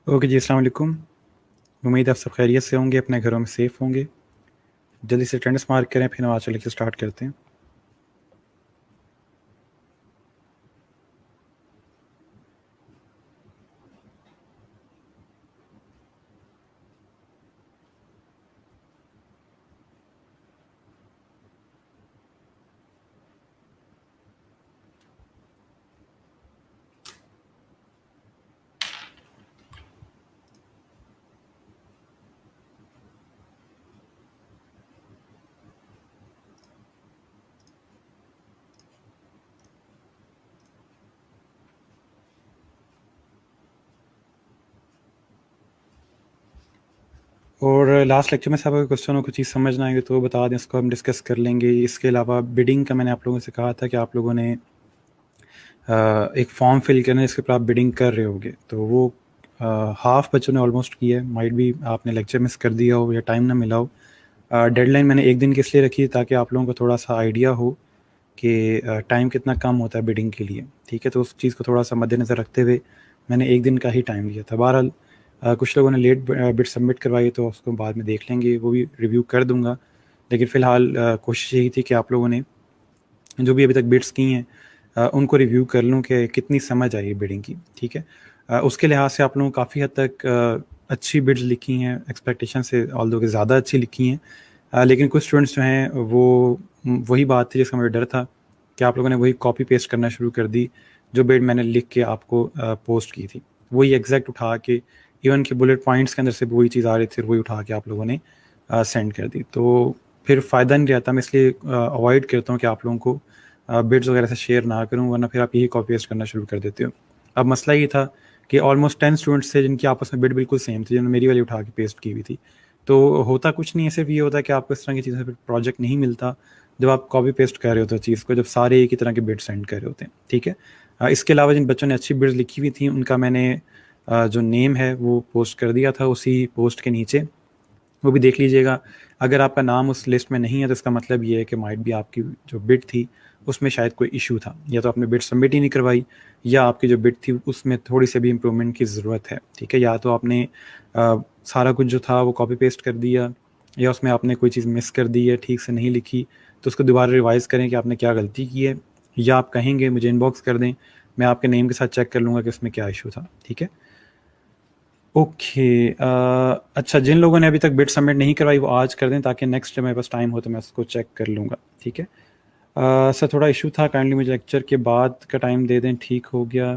Okay जी, अस्सलाम वालेकुम। उम्मीद है आप सब खैरियत से होंगे, अपने घरों में सेफ़ होंगे। जल्दी से अटेंडेंस मार्क करें, फिर हम आज का लेक्चर स्टार्ट करते हैं। और लास्ट लेक्चर में से आपको क्वेश्चन हो, कुछ चीज़ समझ ना आएगी तो बता दें, इसको हम डिस्कस कर लेंगे। इसके अलावा बिडिंग का मैंने आप लोगों से कहा था कि आप लोगों ने एक फॉर्म फिल करना है जिसके ऊपर आप बिडिंग कर रहे होगे, तो वो हाफ बच्चों ने ऑलमोस्ट की है। माइट भी आपने लेक्चर मिस कर दिया हो या टाइम ना मिला हो। डेडलाइन मैंने एक दिन की इसलिए रखी ताकि आप लोगों को थोड़ा सा आइडिया हो कि टाइम कितना कम होता है बिडिंग के लिए, ठीक है। तो उस चीज़ को थोड़ा सा मद्देनज़र रखते हुए मैंने एक दिन का ही टाइम लिया था। बहरहाल कुछ लोगों ने लेट बिड सबमिट करवाई, तो उसको बाद में देख लेंगे, वो भी रिव्यू कर दूंगा। लेकिन फ़िलहाल कोशिश यही थी कि आप लोगों ने जो भी अभी तक बिड्स की हैं उनको रिव्यू कर लूँ कि कितनी समझ आई बिडिंग की, ठीक है। उसके लिहाज से आप लोगों को काफ़ी हद तक अच्छी बिड्स लिखी हैं, एक्सपेक्टेशन से ऑल्दो कि ज़्यादा अच्छी लिखी हैं। लेकिन कुछ स्टूडेंट्स जो हैं वो वही बात थी जिसका मुझे डर था कि आप लोगों ने वही कॉपी पेस्ट करना शुरू कर दी जो बिड मैंने लिख के आपको पोस्ट की थी। वही एग्जैक्ट उठा के, इवन कि बुलेट पॉइंट्स के अंदर से वही चीज़ आ रही थी, वही उठा के आप लोगों ने सेंड कर दी। तो फिर फ़ायदा नहीं रहता। मैं इसलिए अवॉइड करता हूँ कि आप लोगों को बिड्स वगैरह से शेयर ना करूँ, वरना फिर आप यही कॉपी पेस्ट करना शुरू कर देते हो। अब मसला ये था कि ऑलमोस्ट 10 स्टूडेंट्स थे जिनकी आपस में बिड बिल्कुल सेम थी, जिन्होंने मेरी वाली उठा के पेस्ट की हुई थी। तो होता कुछ नहीं है, सिर्फ ये होता है कि आपको इस तरह की चीज़ें, फिर प्रोजेक्ट नहीं मिलता जब आप कॉपी पेस्ट कर रहे होते हो चीज़ को, जब सारे एक ही तरह के बिड सेंड कर रहे होते हैं, ठीक है। इसके अलावा जिन बच्चों ने अच्छी बिड्स लिखी हुई थी उनका मैंने जो नेम है वो पोस्ट कर दिया था उसी पोस्ट के नीचे, वो भी देख लीजिएगा। अगर आपका नाम उस लिस्ट में नहीं है तो इसका मतलब ये है कि माइट भी आपकी जो बिड थी उसमें शायद कोई इशू था, या तो आपने बिड सबमिट ही नहीं करवाई, या आपकी जो बिड थी उसमें थोड़ी सी भी इम्प्रूवमेंट की ज़रूरत है, ठीक है। या तो आपने सारा कुछ जो था वो कॉपी पेस्ट कर दिया, या उसमें आपने कोई चीज़ मिस कर दी है, ठीक से नहीं लिखी, तो उसको दोबारा रिवाइज़ करें कि आपने क्या गलती की है, या आप कहेंगे मुझे इनबॉक्स कर दें, मैं आपके नेम के साथ चेक कर लूँगा कि उसमें क्या इशू था, ठीक है। ओके। अच्छा, जिन लोगों ने अभी तक बिड सबमिट नहीं करवाई वो आज कर दें, ताकि नेक्स्ट जब मेरे पास टाइम हो तो मैं उसको चेक कर लूँगा, ठीक है। सर थोड़ा इशू था, काइंडली मुझे लेक्चर के बाद का टाइम दे दें, ठीक हो गया।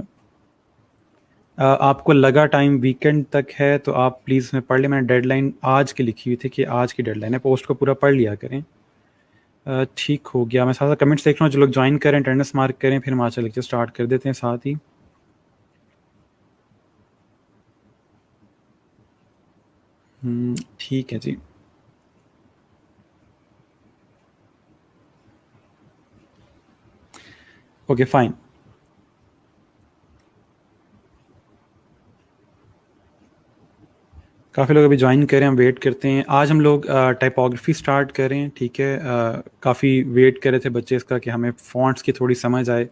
आपको लगा टाइम वीकेंड तक है तो आप प्लीज़ में पढ़ लें। मैंने डेडलाइन आज की लिखी हुई थी कि आज की डेडलाइन है, पोस्ट को पूरा पढ़ लिया करें। ठीक हो गया। मैं साथ साथ कमेंट्स देख रहा हूँ, जो लोग ज्वाइन करें अटेंडेंस मार्क करें, फिर हम आज का लेक्चर स्टार्ट कर देते हैं साथ ही। ठीक है जी। Okay fine. काफ़ी लोग अभी ज्वाइन करें, हम वेट करते हैं। आज हम लोग टाइपोग्राफी स्टार्ट करें, ठीक है। काफ़ी वेट कर रहे थे बच्चे इसका कि हमें फ़ॉन्ट्स की थोड़ी समझ आए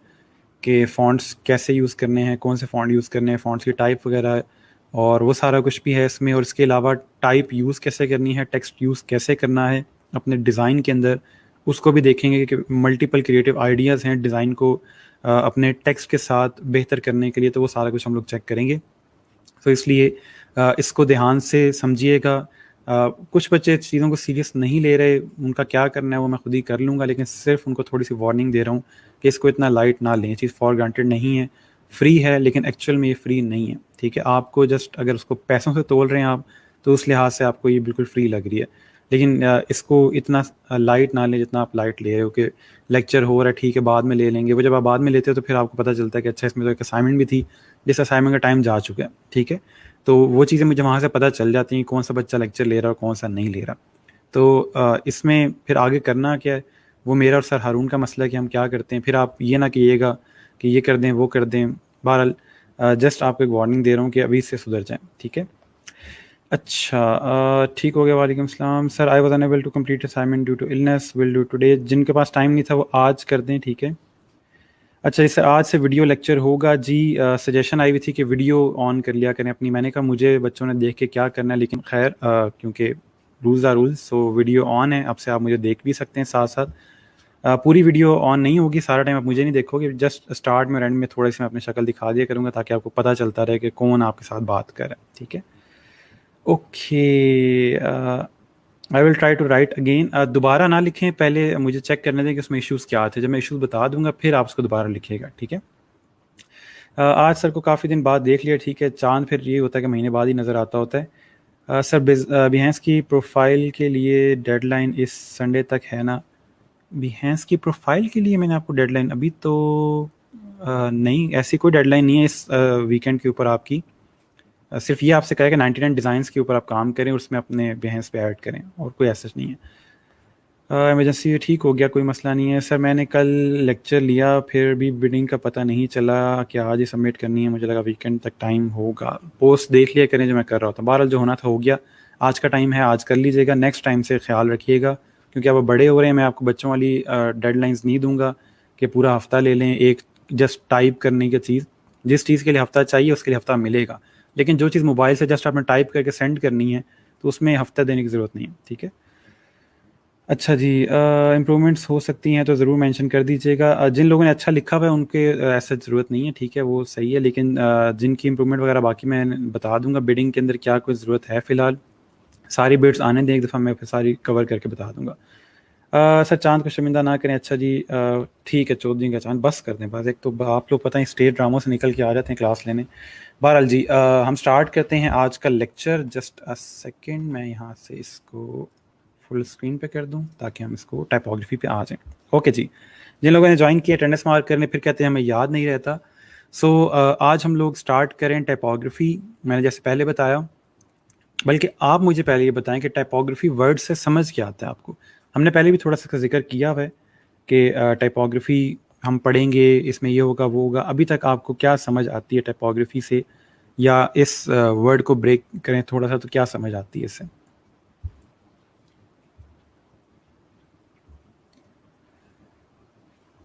कि फ़ॉन्ट्स कैसे यूज़ करने हैं, कौन से फ़ॉन्ट यूज़ करने हैं, फ़ॉन्ट्स की टाइप वगैरह, और वो सारा कुछ भी है इसमें। और इसके अलावा टाइप यूज़ कैसे करनी है, टेक्स्ट यूज़ कैसे करना है अपने डिज़ाइन के अंदर, उसको भी देखेंगे कि मल्टीपल क्रिएटिव आइडियाज़ हैं डिज़ाइन को अपने टेक्स्ट के साथ बेहतर करने के लिए, तो वो सारा कुछ हम लोग चेक करेंगे। तो इसलिए इसको ध्यान से समझिएगा। कुछ बच्चे चीज़ों को सीरियस नहीं ले रहे, उनका क्या करना है वो मैं खुद ही कर लूँगा, लेकिन सिर्फ उनको थोड़ी सी वार्निंग दे रहा हूँ कि इसको इतना लाइट ना लें। ये चीज़ फॉर ग्रांटेड नहीं है, फ्री है, लेकिन एक्चुअल में ये फ्री नहीं है, ठीक है। आपको जस्ट अगर उसको पैसों से तोल रहे हैं आप, तो उस लिहाज से आपको ये बिल्कुल फ्री लग रही है। लेकिन इसको इतना लाइट ना लें जितना आप लाइट ले रहे हो कि लेक्चर हो रहा है, ठीक है, बाद में ले लेंगे। वो जब आप बाद में लेते हो तो फिर आपको पता चलता है कि अच्छा इसमें तो एक असाइनमेंट भी थी, जिस असाइनमेंट का टाइम जा चुका है, ठीक है। तो वो चीज़ें मुझे वहाँ से पता चल जाती हैं, कौन सा बच्चा लेक्चर ले रहा है और कौन सा नहीं ले रहा। तो इसमें फिर आगे करना क्या है, वो मेरा और सर हारून का मसला है कि हम क्या करते हैं। फिर आप ये ना कहिएगा कि ये कर दें वो कर दें। बहरहाल जस्ट आपको एक वार्निंग दे रहा हूँ कि अभी इससे सुधर जाएं, ठीक है। अच्छा, ठीक हो गया। वालेकुम सलाम sir, I was unable to complete assignment due to illness, will do today. जिनके पास टाइम नहीं था वो आज कर दें, ठीक है। अच्छा, जैसे आज से वीडियो लेक्चर होगा जी। सजेशन आई हुई थी कि वीडियो ऑन कर लिया करें अपनी। मैंने कहा मुझे बच्चों ने देख के क्या करना है, लेकिन खैर क्योंकि rules are rules, so video on है। अब से आप मुझे देख भी सकते हैं साथ साथ। पूरी वीडियो ऑन नहीं होगी, सारा टाइम आप मुझे नहीं देखोगे, जस्ट स्टार्ट में और एंड में थोड़ी सी मैं अपनी शक्ल दिखा दिया करूँगा ताकि आपको पता चलता रहे कि कौन आपके साथ बात कर रहा है। ठीक है, okay. I will try to write again. दोबारा ना लिखें, पहले मुझे चेक करने दें कि उसमें इश्यूज़ क्या थे। जब मैं इश्यूज़ बता दूंगा फिर आप उसको दोबारा लिखिएगा, ठीक है। आज सर को काफ़ी दिन बाद देख लिया, ठीक है। चांद फिर ये होता है कि महीने बाद ही नज़र आता होता है। सर बिहेंस की प्रोफाइल के लिए डेडलाइन इस संडे तक है ना? बिहेंस की प्रोफाइल के लिए मैंने आपको डेडलाइन अभी तो नहीं, ऐसी कोई डेडलाइन नहीं है इस वीकेंड के ऊपर आपकी। सिर्फ ये आपसे कहेगा 99 डिज़ाइंस के ऊपर आप काम करें और उसमें अपने बिहेंस पे ऐड करें, और कोई ऐसा नहीं है। इमरजेंसी ठीक हो गया, कोई मसला नहीं है सर। मैंने कल लेक्चर लिया फिर भी बिडिंग का पता नहीं चला कि आज ही सबमिट करनी है। मुझे लगा वीकेंड तक टाइम होगा। पोस्ट देख लिया करें जो मैं कर रहा था। बहरहाल जो होना था हो गया। आज का टाइम है, आज कर लीजिएगा। नेक्स्ट टाइम से ख्याल रखिएगा क्योंकि अब बड़े हो रहे हैं। मैं आपको बच्चों वाली डेडलाइंस नहीं दूंगा कि पूरा हफ्ता ले लें एक जस्ट टाइप करने की चीज़। जिस चीज़ के लिए हफ्ता चाहिए उसके लिए हफ्ता मिलेगा, लेकिन जो चीज़ मोबाइल से जस्ट आपने टाइप करके सेंड करनी है तो उसमें हफ्ता देने की ज़रूरत नहीं है, ठीक है। अच्छा जी, इम्प्रूवमेंट्स हो सकती हैं तो ज़रूर मेंशन कर दीजिएगा। जिन लोगों ने अच्छा लिखा हुआ है उनके ऐसा ज़रूरत नहीं है, ठीक है, वो सही है। लेकिन जिनकी इम्प्रूवमेंट वगैरह बाकी मैं बता दूंगा बिडिंग के अंदर क्या कोई ज़रूरत है फ़िलहाल। सारी बिट्स आने दें एक दफ़ा, मैं फिर सारी कवर करके बता दूंगा। सर चांद को शर्मिंदा ना करें। अच्छा जी, ठीक है, चौधरी का चांद बस कर दें बस। एक तो आप लोग पता है स्टेट ड्रामों से निकल के आ जाते हैं क्लास लेने। बहरहाल जी, हम स्टार्ट करते हैं आज का लेक्चर। जस्ट अ सेकेंड, मैं यहाँ से इसको फुल स्क्रीन पे कर दूं ताकि हम इसको टाइपोग्राफी पे आ जाएं। ओके जी, जिन लोगों ने ज्वाइन किया अटेंडेंस मार्क करने, फिर कहते हैं हमें याद नहीं रहता। सो आज हम लोग स्टार्ट करें टाइपोग्राफी। मैंने जैसे पहले बताया, बल्कि आप मुझे पहले ये बताएं कि टाइपोग्राफी वर्ड से समझ क्या आता है आपको। हमने पहले भी थोड़ा सा जिक्र किया हुआ है कि टाइपोग्राफी हम पढ़ेंगे, इसमें ये होगा वो होगा। अभी तक आपको क्या समझ आती है टाइपोग्राफी से, या इस वर्ड को ब्रेक करें थोड़ा सा तो क्या समझ आती है इससे?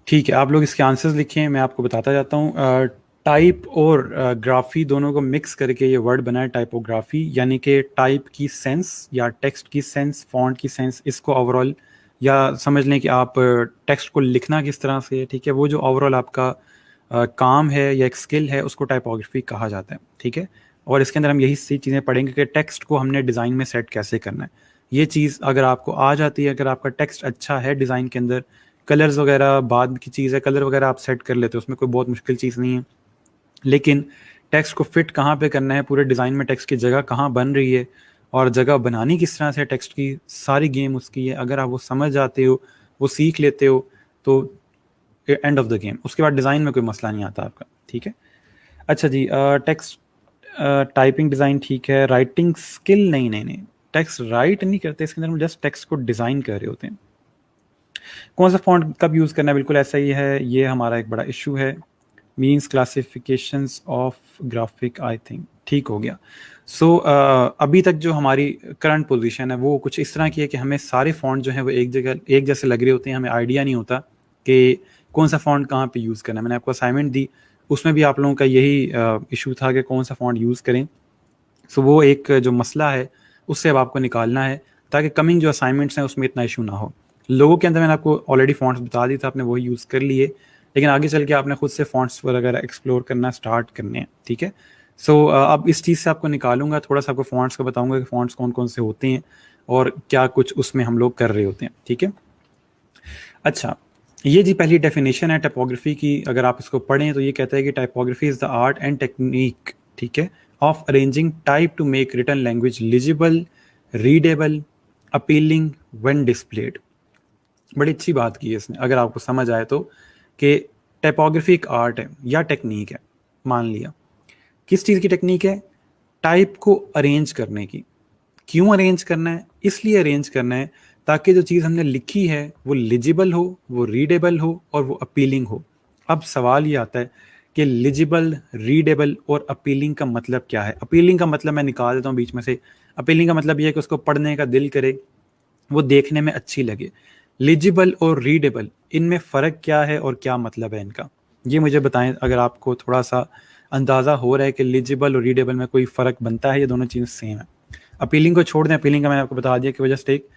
ठीक है, आप लोग इसके आंसर्स लिखें, मैं आपको बताता जाता हूँ। टाइप और ग्राफी दोनों को मिक्स करके ये वर्ड बना है टाइपोग्राफी, यानी कि टाइप की सेंस या टेक्स्ट की सेंस, फॉन्ट की सेंस, इसको ओवरऑल या समझ लें कि आप टेक्स्ट को लिखना किस तरह से है, ठीक है, वो जो ओवरऑल आपका काम है या एक स्किल है उसको टाइपोग्राफी कहा जाता है, ठीक है। और इसके अंदर हम यही सी चीज़ें पढ़ेंगे कि टेक्स्ट को हमने डिज़ाइन में सेट कैसे करना है। ये चीज़ अगर आपको आ जाती है, अगर आपका टेक्स्ट अच्छा है डिज़ाइन के अंदर, कलर्स वगैरह बाद की चीज़ है, कलर वगैरह आप सेट कर लेते हो, उसमें कोई बहुत मुश्किल चीज़ नहीं है। लेकिन टेक्स्ट को फिट कहाँ पे करना है, पूरे डिज़ाइन में टेक्स्ट की जगह कहाँ बन रही है और जगह बनानी किस तरह से टेक्स्ट की, सारी गेम उसकी है। अगर आप वो समझ जाते हो, वो सीख लेते हो, तो एंड ऑफ द गेम। उसके बाद डिज़ाइन में कोई मसला नहीं आता आपका, ठीक है। अच्छा जी, टेक्स्ट टाइपिंग डिज़ाइन ठीक है। राइटिंग स्किल नहीं नहीं नहीं, टेक्स्ट राइट नहीं करते इसके अंदर, हम जस्ट टेक्स्ट को डिज़ाइन कर रहे होते हैं। कौन सा फॉन्ट कब यूज़ करना है, बिल्कुल ऐसा ही है। ये हमारा एक बड़ा इशू है। Means classifications of graphic, I think ठीक हो गया। सो अभी तक जो हमारी करंट पोजीशन है वो कुछ इस तरह की है कि हमें सारे फॉन्ट जो हैं वो एक जगह एक जैसे लग रहे होते हैं। हमें आइडिया नहीं होता कि कौन सा फॉन्ट कहाँ पे यूज़ करना है। मैंने आपको असाइनमेंट दी, उसमें भी आप लोगों का यही इशू था कि कौन सा फॉन्ट यूज़ करें। सो वो एक जो मसला है उससे अब आपको निकालना है ताकि कमिंग जो असाइनमेंट्स हैं उसमें इतना इशू ना हो। लोगों के अंदर मैंने आपको ऑलरेडी फॉन्ट्स बता दी था, आपने वही यूज़ कर लिए, लेकिन आगे चल के आपने खुद से फॉन्ट्स वगैरह एक्सप्लोर करना स्टार्ट करने हैं, ठीक है। सो अब इस चीज़ से आपको निकालूंगा, थोड़ा सा आपको फॉन्ट्स का बताऊंगा कि फॉन्ट्स कौन कौन से होते हैं और क्या कुछ उसमें हम लोग कर रहे होते हैं, ठीक है। अच्छा, ये जी पहली डेफिनेशन है टाइपोग्राफी की। अगर आप इसको पढ़ें तो ये कहता है कि typography is the art and technique, ठीक है, of arranging type to make written language legible, readable, appealing when displayed. बड़ी अच्छी बात की है इसने, अगर आपको समझ आए तो, कि टाइपोग्राफी एक आर्ट है या टेक्निक है। मान लिया किस चीज़ की टेक्निक है, टाइप को अरेंज करने की। क्यों अरेंज करना है, इसलिए अरेंज करना है ताकि जो चीज़ हमने लिखी है वो लिजिबल हो, वो रीडेबल हो और वो अपीलिंग हो। अब सवाल ये आता है कि लिजिबल, रीडेबल और अपीलिंग का मतलब क्या है। अपीलिंग का मतलब मैं निकाल देता हूँ बीच में से। अपीलिंग का मतलब ये है कि उसको पढ़ने का दिल करे, वो देखने में अच्छी लगे। लिजिबल और रीडेबल, इनमें फ़र्क क्या है और क्या मतलब है इनका? ये मुझे बताएं अगर आपको थोड़ा सा अंदाज़ा हो रहा है कि लीजिबल और रीडेबल में कोई फ़र्क बनता है, ये दोनों चीज़ें सेम है। अपीलिंग को छोड़ दें, अपीलिंग का मैंने आपको बता दिया कि वो जस्ट एक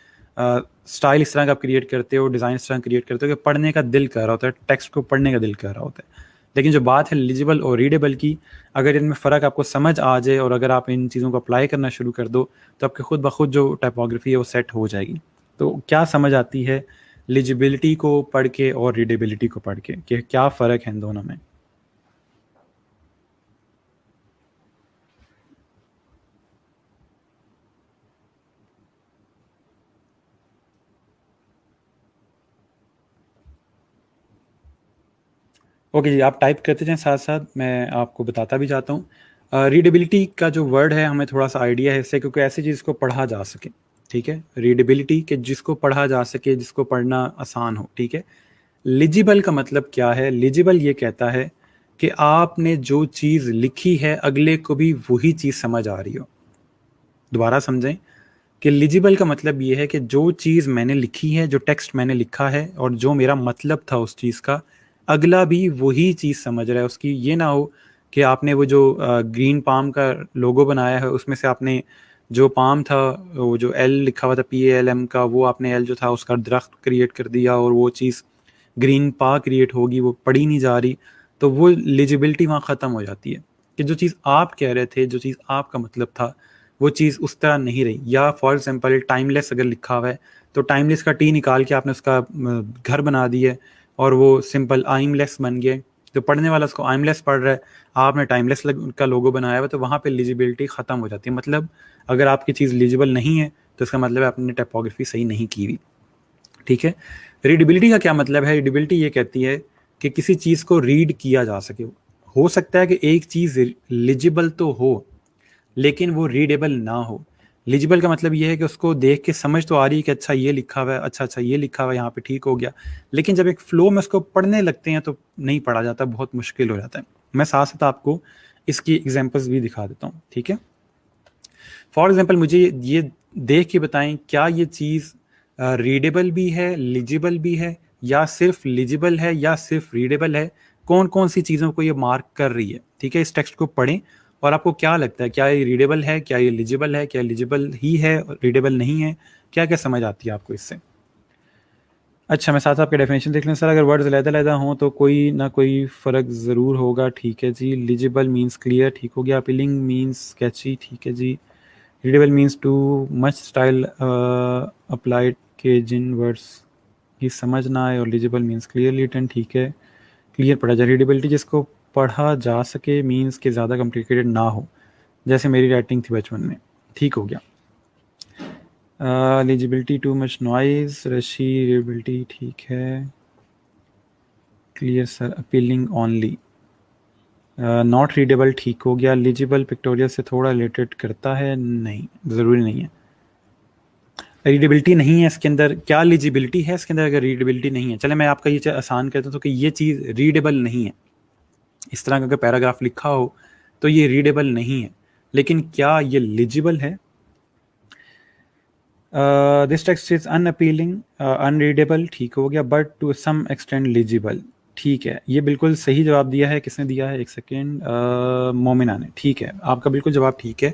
स्टाइल इस तरह का आप क्रिएट करते हो, डिज़ाइन इस तरह क्रिएट करते हो कि पढ़ने का दिल कर रहा होता है, टेक्स्ट को पढ़ने का दिल कर रहा होता है। लेकिन जो बात है लीजिबल और रीडेबल की, अगर इनमें फ़र्क आपको समझ आ जाए और अगर आप इन चीज़ों को अप्लाई करना शुरू कर दो, तो आपके खुद ब खुद जो टाइपोग्राफी है वो सेट हो जाएगी। तो क्या समझ आती है लीजिबिलिटी को पढ़ के और रीडेबिलिटी को पढ़ के, कि क्या फ़र्क है इन दोनों में? ओके जी, आप टाइप करते जाएँ साथ-साथ, मैं आपको बताता भी जाता हूँ। रीडेबिलिटी का जो वर्ड है हमें थोड़ा-सा आइडिया है इससे, क्योंकि ऐसी चीज़ को पढ़ा जा सके, ठीक है? रीडेबिलिटी कि जिसको पढ़ा जा सके, जिसको पढ़ना आसान हो, ठीक है? लिजिबल का मतलब क्या है? लिजिबल ये कहता है कि आपने जो चीज़ लिखी है अगले को भी वही चीज़ समझ आ रही हो। दोबारा समझें कि लिजिबल का मतलब ये है कि जो चीज़ मैंने लिखी है, जो टेक्स्ट मैंने लिखा है और जो मेरा मतलब था उस चीज़ का, अगला भी वही चीज़ समझ रहा है उसकी। ये ना हो कि आपने वो जो ग्रीन पाम का लोगो बनाया है, उसमें से आपने जो पाम था, वो जो एल लिखा हुआ था PALM का, वो आपने एल जो था उसका दरख्त क्रिएट कर दिया और वो चीज़ ग्रीन पा क्रिएट होगी, वो पढ़ी नहीं जा रही। तो वो लिजिबिलिटी वहाँ ख़त्म हो जाती है कि जो चीज़ आप कह रहे थे, जो चीज़ आपका मतलब था, वो चीज़ उस तरह नहीं रही। या फॉर एग्जांपल टाइमलेस अगर लिखा हुआ है, तो टाइमलेस का टी निकाल के आपने उसका घर बना दिया है और वो सिंपल आइमलेस बन गया। तो पढ़ने वाला उसको आइमलेस पढ़ रहा है, आपने टाइमलेस का लोगो बनाया हुआ है, तो वहाँ पे लिजिबिलिटी ख़त्म हो जाती है। मतलब अगर आपकी चीज़ लिजिबल नहीं है, तो इसका मतलब है आपने टाइपोग्राफी सही नहीं की हुई, ठीक है? रीडेबिलिटी का क्या मतलब है? रीडेबिलिटी ये कहती है कि किसी चीज़ को रीड किया जा सके। हो सकता है कि एक चीज़ लिजिबल तो हो, लेकिन वो रीडेबल ना हो। लीजिबल का मतलब ये है कि उसको देख के समझ तो आ रही है कि अच्छा ये लिखा हुआ है, अच्छा ये लिखा हुआ है, यहाँ पे ठीक हो गया। लेकिन जब एक फ्लो में उसको पढ़ने लगते हैं तो नहीं पढ़ा जाता, बहुत मुश्किल हो जाता है। मैं साथ-साथ आपको इसकी एग्ज़ाम्पल्स भी दिखा देता हूँ, ठीक है? फॉर एग्ज़ाम्पल मुझे ये देख के बताएँ, क्या ये चीज़ रीडेबल भी है, लीजिबल भी है, या सिर्फ़ लीजिबल है या सिर्फ़ रीडेबल है? कौन-कौन सी चीज़ों को ये मार्क कर रही है? ठीक है? इस टेक्स्ट को पढ़ें और आपको क्या लगता है, क्या ये रीडेबल है, क्या ये लीजिबल है, क्या लीजिबल ही है और रीडेबल नहीं है? क्या-क्या समझ आती है आपको इससे? अच्छा, मैं साथ आपके डेफिनेशन देख लें सर। अगर वर्ड्स अलग-अलग हों तो कोई ना कोई फ़र्क ज़रूर होगा, ठीक है जी। लीजिबल मीन्स क्लियर, ठीक हो गया। अपीलिंग मीन्स कैची, ठीक है जी। Readable means too much style applied, के जिन वर्ड्स की समझ ना आए, और लीजिबल मीन्स क्लियरली रिटन, ठीक है, क्लियर पढ़ा जाए। रीडेबिलिटी जिसको पढ़ा जा सके मीन्स कि ज़्यादा कॉम्प्लिकेटेड ना हो, जैसे मेरी राइटिंग थी बचपन में, ठीक हो गया। लीजिबिलिटी टू मच नॉइज, रशी, रीडेबिलिटी ठीक है, clear sir, appealing only, not readable ठीक हो गया। लीजिबल पिक्टोरियल से थोड़ा रिलेटेड करता है, नहीं ज़रूरी नहीं है। रीडेबिलिटी नहीं है इसके अंदर, क्या लीजिबिलिटी है इसके अंदर अगर रीडेबिलिटी नहीं है? चले मैं आपका ये आसान कहता हूँ तो कि ये चीज़ रीडेबल नहीं है। इस तरह का अगर पैराग्राफ लिखा हो तो ये रीडेबल नहीं है, लेकिन क्या ये लिजिबल है? दिस टेक्स्ट इज अनअपीलिंग, अनरीडेबल, ठीक हो गया, बट टू सम एक्सटेंड लिजिबल, ठीक है। ये बिल्कुल सही जवाब दिया है। किसने दिया है? एक सेकेंड, मोमिना ने। ठीक है, आपका बिल्कुल जवाब ठीक है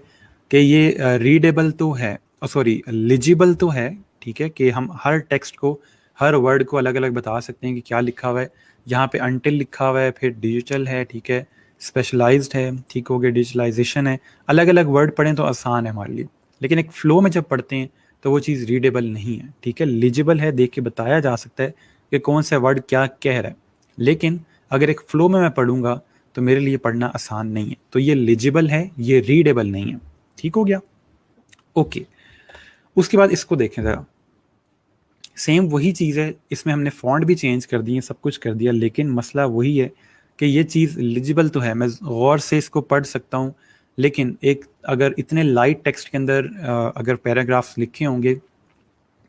कि ये रीडेबल तो है, सॉरी लिजिबल तो है, ठीक है, कि हम हर टेक्स्ट को, हर वर्ड को अलग अलग बता सकते हैं कि क्या लिखा हुआ है। यहाँ पे अनटिल लिखा हुआ है, फिर डिजिटल है, ठीक है, स्पेशलाइज्ड है, ठीक हो गया, डिजिटलाइजेशन है। अलग अलग वर्ड पढ़ें तो आसान है हमारे लिए, लेकिन एक फ्लो में जब पढ़ते हैं तो वो चीज़ रीडेबल नहीं है, ठीक है। लिजिबल है, देख के बताया जा सकता है कि कौन सा वर्ड क्या कह रहा है, लेकिन अगर एक फ्लो में मैं पढ़ूंगा तो मेरे लिए पढ़ना आसान नहीं है। तो ये लिजिबल है, ये रीडेबल नहीं है, ठीक हो गया, ओके। उसके बाद इसको देखें ज़रा, सेम वही चीज़ है, इसमें हमने फॉन्ट भी चेंज कर दिए, सब कुछ कर दिया, लेकिन मसला वही है कि ये चीज़ लिजिबल तो है, मैं गौर से इसको पढ़ सकता हूँ, लेकिन एक अगर इतने लाइट टेक्स्ट के अंदर अगर पैराग्राफ्स लिखे होंगे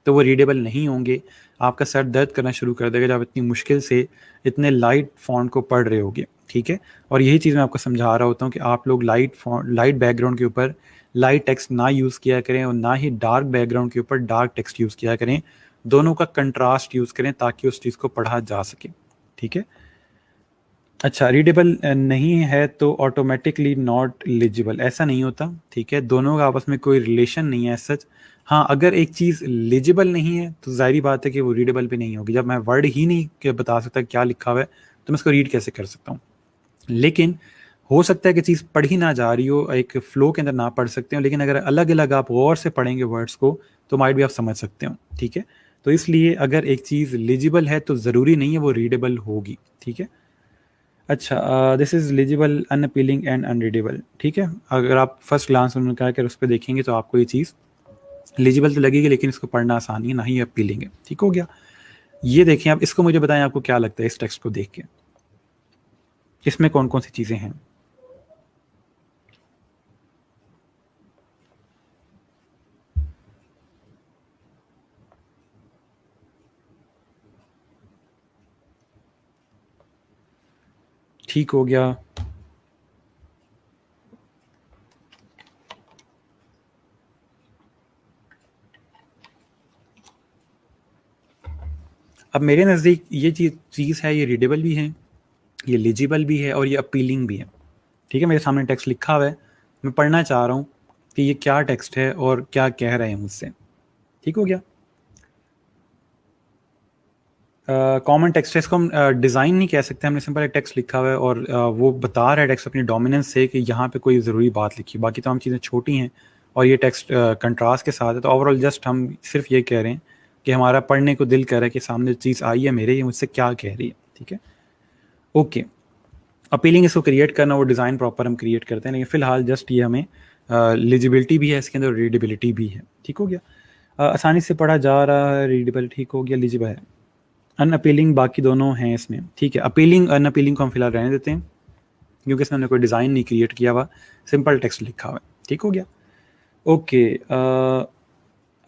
तो वो रीडेबल नहीं होंगे। आपका सर दर्द करना शुरू कर देगा जब आप इतनी मुश्किल से इतने लाइट फ़ॉन्ट को पढ़ रहे होगे, ठीक है। और यही चीज़ मैं आपको समझा रहा होता हूँ कि आप लोग लाइट बैकग्राउंड के ऊपर लाइट टेक्स्ट ना यूज़ किया करें और ना ही डार्क बैकग्राउंड के ऊपर डार्क टेक्स्ट यूज़ किया करें। दोनों का कंट्रास्ट यूज़ करें ताकि उस चीज़ को पढ़ा जा सके, ठीक है। अच्छा, रीडेबल नहीं है तो ऑटोमेटिकली नॉट लीजिबल, ऐसा नहीं होता, ठीक है? दोनों का आपस में कोई रिलेशन नहीं है एज़ सच। हाँ, अगर एक चीज़ लीजिबल नहीं है तो ज़ाहिर-सी बात है कि वो रीडेबल भी नहीं होगी। जब मैं वर्ड ही नहीं के बता सकता क्या लिखा हुआ है, तो मैं उसको रीड कैसे कर सकता हूँ? लेकिन हो सकता है कि चीज़ पढ़ी ना जा रही हो, एक फ्लो के अंदर ना पढ़ सकते हो, लेकिन अगर अलग-अलग आप गौर से पढ़ेंगे वर्ड्स को, तो माइट भी आप समझ सकते हो, ठीक है? तो इसलिए अगर एक चीज़ लीजिबल है तो ज़रूरी नहीं है वो रीडेबल होगी, ठीक है? अच्छा, दिस इज़ लीजिबल, अनअपीलिंग एंड अनरीडेबल, ठीक है? अगर आप फर्स्ट ग्लांस में उन्होंने कहा कि उस पे देखेंगे तो आपको ये चीज़ लीजिबल तो लगेगी, लेकिन इसको पढ़ना आसान नहीं है, ना ही अपीलिंग है, ठीक हो गया? ये देखें आप, इसको मुझे बताएँ आपको क्या लगता है इस टेक्स्ट को देख के? इसमें कौन-कौन सी चीज़ें हैं? ठीक हो गया। अब मेरे नज़दीक ये चीज़ है, ये रीडेबल भी है, ये लीजिबल भी है और ये अपीलिंग भी है, ठीक है? मेरे सामने टेक्स्ट लिखा हुआ है, मैं पढ़ना चाह रहा हूँ कि ये क्या टेक्स्ट है और क्या कह रहे हैं मुझसे, ठीक हो गया? कॉमन टेक्स्ट है, इसको हम डिज़ाइन नहीं कह सकते, हमने सिंपल एक टेक्स्ट लिखा हुआ है और वो बता रहा है टेक्स्ट अपनी डोमिनेंस से कि यहाँ पे कोई ज़रूरी बात लिखी, बाकी तमाम चीज़ें छोटी हैं और ये टेक्स्ट कंट्रास्ट के साथ है, तो ओवरऑल जस्ट हम सिर्फ ये कह रहे हैं कि हमारा पढ़ने को दिल कर रहा है कि सामने जो चीज़ आई है मेरे, ये मुझसे क्या कह रही है, ठीक है? ओके, अपीलिंग इसको क्रिएट करना, वो डिज़ाइन प्रॉपर हम क्रिएट करते हैं, लेकिन फ़िलहाल जस्ट ये हमें लिजिबिलिटी भी है इसके अंदर, रीडेबिलिटी भी है, ठीक हो गया? आसानी से पढ़ा जा रहा है, रीडेबल ठीक हो गया, लिजिबल है। अनअपीलिंग बाकी दोनों हैं इसमें, ठीक है? अपीलिंग अनअपीलिंग को हम फिलहाल रहने देते हैं, क्योंकि इसमें हमने कोई डिज़ाइन नहीं क्रिएट किया हुआ, सिंपल टेक्स्ट लिखा हुआ है, ठीक हो गया? ओके,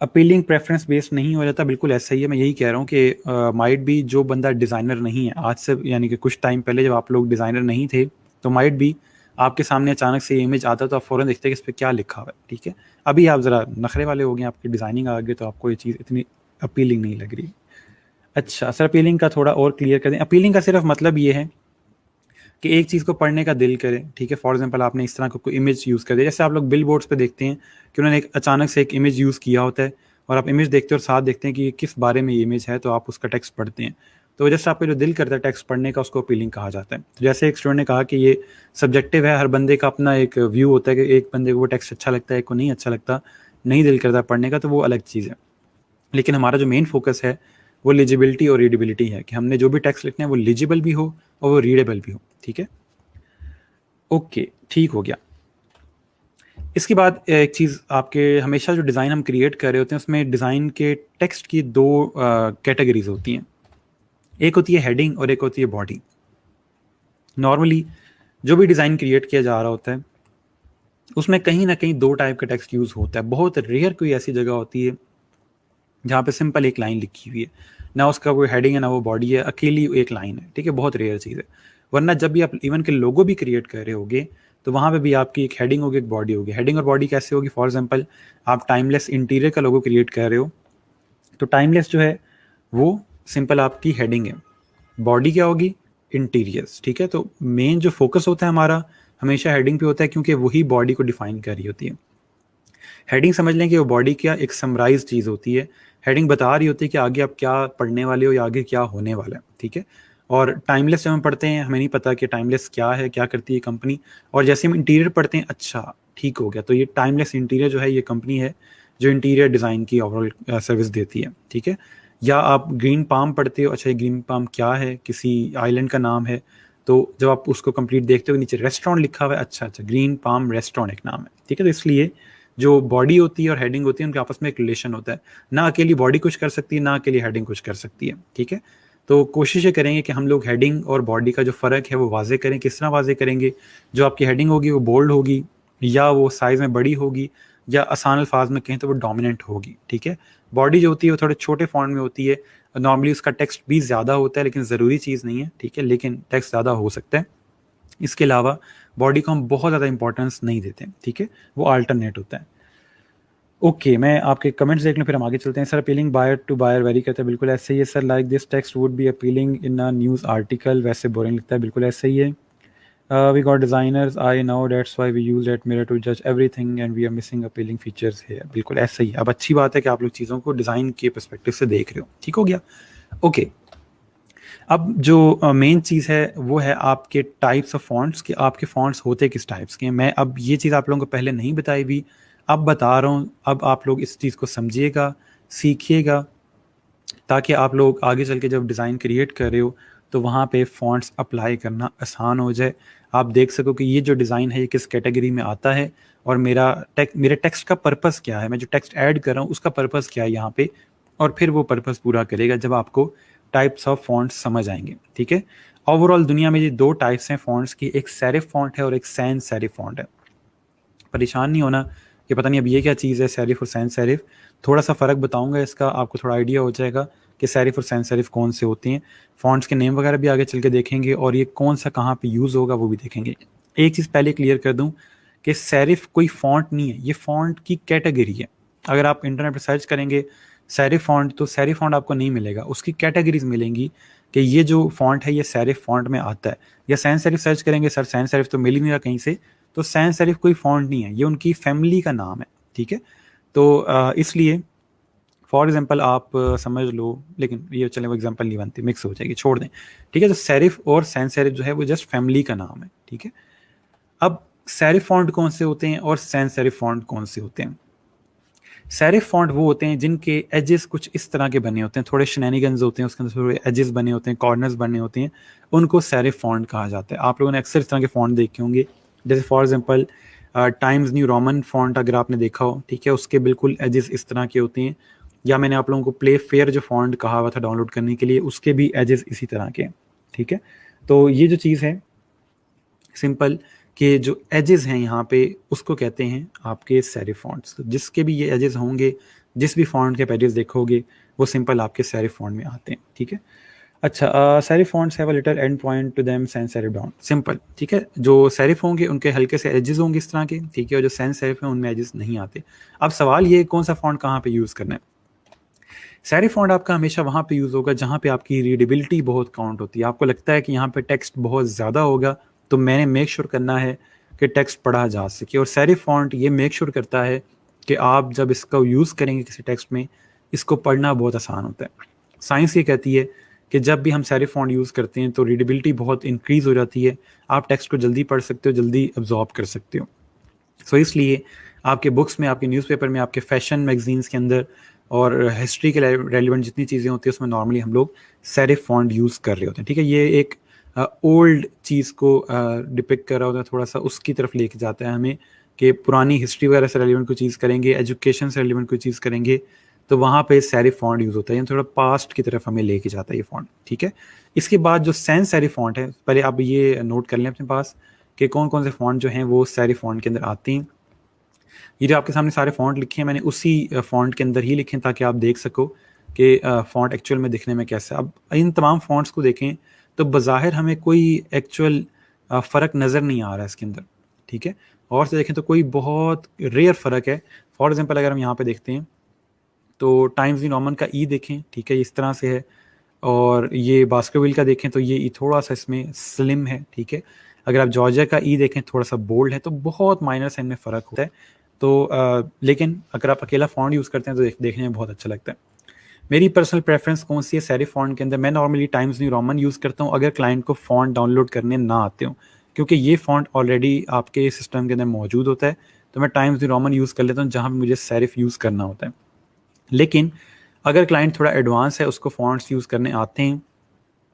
अपीलिंग प्रेफरेंस बेस्ड नहीं हो जाता, बिल्कुल ऐसा ही है, मैं यही कह रहा हूँ कि माइट भी जो बंदा डिज़ाइनर नहीं है आज से, यानी कि कुछ टाइम पहले जब आप लोग डिज़ाइनर नहीं थे, तो माइट भी आपके सामने अचानक से इमेज आता तो आप फ़ौरन देखते हैं कि इस पे क्या लिखा हुआ है, ठीक है? अभी आप ज़रा नखरे वाले हो गए, आपकी डिज़ाइनिंग आ गई, तो आपको ये चीज़ इतनी अपीलिंग नहीं लग रही। अच्छा सर, अपीलिंग का थोड़ा और क्लियर कर दें। अपीलिंग का सिर्फ मतलब ये है कि एक चीज़ को पढ़ने का दिल करे, ठीक है? फॉर एग्जांपल आपने इस तरह का कोई इमेज यूज़ कर दिया, जैसे आप लोग बिल बोर्ड्स पे देखते हैं कि उन्होंने एक अचानक से एक इमेज यूज़ किया होता है और आप इमेज देखते हो और साथ देखते हैं कि ये किस बारे में ये इमेज है, तो आप उसका टेक्स्ट पढ़ते हैं। तो जैसे आपका जो दिल करता है टेक्स्ट पढ़ने का, उसको अपीलिंग कहा जाता है। तो जैसे एक स्टूडेंट ने कहा कि ये सब्जेक्टिव है, हर बंदे का अपना एक व्यू होता है कि एक बंदे को वो टेक्स्ट अच्छा लगता है, एक को नहीं अच्छा लगता, नहीं दिल करता पढ़ने का, तो वो अलग चीज़ है। लेकिन हमारा जो मेन फोकस है वो लीजिबिलिटी और रीडेबिलिटी है, कि हमने जो भी टेक्स्ट लिखना है वो लीजिबल भी हो और वो रीडेबल भी हो, ठीक है? ओके, ठीक हो गया। इसके बाद एक चीज़, आपके हमेशा जो डिज़ाइन हम क्रिएट कर रहे होते हैं उसमें डिज़ाइन के टेक्स्ट की दो कैटेगरीज होती हैं, एक होती है हेडिंग और एक होती है बॉडी। नॉर्मली जो भी डिज़ाइन क्रिएट किया जा रहा होता है उसमें कहीं ना कहीं दो टाइप का टेक्स्ट यूज़ होता है। बहुत रेयर कोई ऐसी जगह होती है जहाँ पे सिंपल एक लाइन लिखी हुई है, ना उसका कोई हेडिंग है ना वो बॉडी है, अकेली एक लाइन है, ठीक है? बहुत रेयर चीज़ है। वरना जब भी आप इवन के लोगो भी क्रिएट कर रहे होगे तो वहाँ पे भी आपकी एक हेडिंग होगी, एक बॉडी होगी। हेडिंग और बॉडी कैसे होगी? फॉर एग्जांपल आप टाइमलेस इंटीरियर का लोगो क्रिएट कर रहे हो, तो टाइमलेस जो है वो सिंपल आपकी हेडिंग है, बॉडी क्या होगी? इंटीरियर्स, ठीक है? तो मेन जो फोकस होता है हमारा हमेशा हेडिंग पे होता है, क्योंकि वही बॉडी को डिफाइन कर रही होती है। हेडिंग समझ लें कि वो बॉडी क्या एक समराइज चीज़ होती है। हेडिंग बता रही होती है कि आगे आप क्या पढ़ने वाले हो या आगे क्या होने वाला है, ठीक है? और टाइमलेस जब हम पढ़ते हैं हमें नहीं पता कि टाइमलेस क्या है, क्या करती है कंपनी, और जैसे हम इंटीरियर पढ़ते हैं, अच्छा ठीक हो गया, तो ये टाइमलेस इंटीरियर जो है ये कंपनी है जो इंटीरियर डिज़ाइन की ओवरऑल सर्विस देती है, ठीक है? या आप ग्रीन पाम पढ़ते हो, अच्छा ये ग्रीन पाम क्या है? किसी आइलैंड का नाम है, तो जब आप उसको कंप्लीट देखते हो नीचे रेस्टोरेंट लिखा हुआ है, अच्छा ग्रीन पाम रेस्टोरेंट एक नाम है, ठीक है? तो इसलिए जो बॉडी होती है और हेडिंग होती है उनके आपस में एक रिलेशन होता है। ना अकेली बॉडी कुछ कर सकती है, ना अकेली हेडिंग कुछ कर सकती है, ठीक है? तो कोशिश ये करेंगे कि हम लोग हेडिंग और बॉडी का जो फ़र्क है वो वाज़ेह करें। किस तरह वाज़ेह करेंगे? जो आपकी हेडिंग होगी वो बोल्ड होगी, या वो साइज़ में बड़ी होगी, या आसान अल्फाज में कहें तो वो डोमिनेंट होगी, ठीक है? बॉडी जो होती है वो थोड़े छोटे फ़ॉन्ट में होती है, नॉर्मली उसका टेक्स्ट भी ज़्यादा होता है, लेकिन ज़रूरी चीज़ नहीं है, ठीक है? लेकिन टेक्स्ट ज़्यादा हो सकता है। इसके अलावा बॉडी को हम बहुत ज़्यादा इंपॉर्टेंस नहीं देते हैं, ठीक है? वो अल्टरनेट होता है। ओके, मैं आपके कमेंट्स देख लूँ फिर हम आगे चलते हैं। Sir appealing buyer to buyer very कहते हैं, बिल्कुल ऐसे ही है sir. Like this text would be appealing in a news article, वैसे बोरिंग लगता है, बिल्कुल ऐसे ही है। We got designers I know that's why we use that mirror to जज everything and we are missing appealing features here, बिल्कुल ऐसे ही। अब अच्छी बात है कि आप लोग चीज़ों को डिज़ाइन के पर्सपेक्टिव से देख रहे हो, ठीक हो गया। ओके, अब जो मेन चीज़ है वो है आपके टाइप्स ऑफ फॉन्ट्स, कि आपके फॉन्ट्स होते किस टाइप्स के हैं। मैं अब ये चीज़ आप लोगों को पहले नहीं बताई हुई, अब बता रहा हूँ। अब आप लोग इस चीज़ को समझिएगा, सीखिएगा, ताकि आप लोग आगे चल के जब डिज़ाइन क्रिएट कर रहे हो तो वहाँ पे फॉन्ट्स अप्लाई करना आसान हो जाए। आप देख सको कि ये जो डिज़ाइन है ये किस कैटेगरी में आता है और मेरे टेक्स्ट का पर्पस क्या है, मैं जो टेक्स्ट ऐड कर रहा हूँ उसका पर्पस क्या है यहाँ पे, और फिर वो पर्पस पूरा करेगा जब आपको टाइप्स ऑफ फॉन्ट्स समझ आएंगे, ठीक है। ओवरऑल दुनिया में ये दो टाइप्स हैं फॉन्ट्स की, एक सेरिफ फॉन्ट है और एक सैन सेरिफ फॉन्ट है। परेशान नहीं होना कि पता नहीं अब ये क्या चीज़ है सेरिफ और सैन सेरिफ, थोड़ा सा फ़र्क बताऊंगा इसका, आपको थोड़ा आइडिया हो जाएगा कि सेरिफ और सैन सेरिफ कौन से होते हैं। फॉन्ट्स के नेम वगैरह भी आगे चल के देखेंगे और ये कौन सा कहाँ पे यूज़ होगा वो भी देखेंगे। एक चीज़ पहले क्लियर कर दूं कि सेरिफ कोई फॉन्ट नहीं है, ये फॉन्ट की कैटेगरी है। अगर आप इंटरनेट पर सर्च करेंगे सेरिफ फॉन्ट तो सेरिफ फॉन्ट आपको नहीं मिलेगा, उसकी कैटेगरीज मिलेंगी कि ये जो फॉन्ट है ये सेरिफ फॉन्ट में आता है। या सैन सेरिफ सर्च करेंगे, सर सैन सेरिफ तो मिल ही नहीं रहा कहीं से, तो सैन सेरिफ कोई फॉन्ट नहीं है, ये उनकी फैमिली का नाम है, ठीक है। तो इसलिए फॉर एग्जांपल आप समझ लो, लेकिन ये चले वो एग्जांपल नहीं बनती, मिक्स हो जाएगी, छोड़ दें, ठीक है। तो सेरिफ और सैन सेरिफ जो है वो जस्ट फैमिली का नाम है, ठीक है। अब सेरिफ फॉन्ट कौन से होते हैं और सैन सेरिफ फॉन्ट कौन से होते हैं? सेरिफ फॉन्ट वो होते हैं जिनके एजेस कुछ इस तरह के बने होते हैं, थोड़े शेनैनिगन्स होते हैं, उसके अंदर थोड़े एजेस बने होते हैं, कॉर्नर्स बने होते हैं, उनको सेरिफ फॉन्ट कहा जाता है। आप लोगों ने अक्सर इस तरह के फॉन्ट देखे होंगे, जैसे for example times new Roman font अगर आपने देखा हो, ठीक है, उसके बिल्कुल एजेस इस तरह के होते हैं। या मैंने आप लोगों को प्ले फेयर जो फॉन्ट कहा हुआ था डाउनलोड करने के लिए, उसके भी एजेस इसी तरह के हैं, ठीक है। तो ये जो चीज़ है सिंपल, कि जो एजेस हैं यहाँ पे उसको कहते हैं आपके सेरिफ फॉन्ट्स। जिसके भी ये एजेस होंगे, जिस भी फॉन्ट के पेजेस देखोगे वो सिंपल आपके सेरिफ फॉन्ट में आते हैं, ठीक है। अच्छा, serif fonts have a little end point to them sans serif down, simple, ठीक है। जो सेरिफ होंगे उनके हल्के से एजेस होंगे इस तरह के, ठीक है, और जो सैन सेरिफ हैं उनमें एजेस नहीं आते। अब सवाल ये कौन सा फॉन्ट कहाँ पे यूज़ करना है। सेरिफ फॉन्ट आपका हमेशा वहाँ पे यूज़ होगा जहाँ पे आपकी रीडेबिलिटी बहुत काउंट होती है, आपको लगता है कि यहाँ पे टेक्स्ट बहुत ज़्यादा होगा, तो मैंने मेक श्योर करना है कि टेक्स्ट पढ़ा जा सके। और सेरिफ फॉन्ट ये मेक श्योर करता है कि आप जब इसका यूज़ करेंगे किसी टेक्स्ट में, इसको पढ़ना बहुत आसान होता है। साइंस ये कहती है कि जब भी हम सेरिफ फॉन्ट यूज़ करते हैं तो रीडेबिलिटी बहुत इंक्रीज़ हो जाती है, आप टेक्स्ट को जल्दी पढ़ सकते हो, जल्दी अब्जॉर्ब कर सकते हो। सो इसलिए आपके बुक्स में, आपके न्यूज़पेपर में, आपके फैशन मैगजीन्स के अंदर और हिस्ट्री के रेलिवेंट जितनी चीज़ें होती हैं उसमें नॉर्मली हम लोग सेरिफ फॉन्ट यूज़ कर रहे होते हैं, ठीक है। ये एक ओल्ड चीज़ को डिपिक्ट कर रहा होता है, थोड़ा सा उसकी तरफ लेके जाता है हमें, कि पुरानी हिस्ट्री वगैरह से रेलिवेंट कोई चीज़ करेंगे, एजुकेशन से रेलिवेंट कोई चीज़ करेंगे, तो वहाँ पे सेरिफ फॉन्ट यूज़ होता है, थोड़ा पास्ट की तरफ हमें लेके जाता है ये फॉन्ट, ठीक है। इसके बाद जो सैन सेरिफ फॉन्ट है, पहले आप ये नोट कर लें अपने पास कि कौन कौन से फॉन्ट जो हैं वो सेरिफ फॉन्ट के अंदर आते हैं। ये जो आपके सामने सारे फ़ॉन्ट लिखे हैं मैंने उसी फ़ॉन्ट के अंदर ही लिखे हैं, ताकि आप देख सको कि फ़ॉन्ट एक्चुअल में दिखने में कैसा है। अब इन तमाम फ़ॉन्ट्स को देखें तो बज़ाहिर हमें कोई एक्चुअल फ़र्क नज़र नहीं आ रहा है इसके अंदर, ठीक है। और से देखें तो कोई बहुत रेयर फ़र्क है। फॉर एग्ज़ाम्पल अगर हम यहाँ पे देखते हैं तो टाइम्स न्यू रोमन का ई देखें, ठीक है, इस तरह से है। और ये बास्करविल का देखें तो ये ई थोड़ा सा इसमें स्लिम है, ठीक है। अगर आप जॉर्जिया का ई देखें थोड़ा सा बोल्ड है, तो बहुत माइनर सा इनमें फ़र्क होता है। तो लेकिन अगर आप अकेला फ़ॉन्ट यूज़ करते हैं तो देखने में बहुत अच्छा लगता है। मेरी पर्सनल प्रेफरेंस कौन सी है सेरिफ फ़ॉन्ट के अंदर, मैं normally times new Roman use करता हूँ अगर क्लाइंट को फ़ॉन्ट डाउनलोड करने ना आते हो, क्योंकि ये फ़ॉन्ट ऑलरेडी आपके सिस्टम के अंदर मौजूद होता है। तो मैं टाइम्स न्यू रोमन यूज़ कर लेता हूँ जहाँ पे मुझे सेरिफ यूज़ करना होता है। लेकिन अगर क्लाइंट थोड़ा एडवांस है, उसको फ़ॉन्ट्स यूज़ करने आते हैं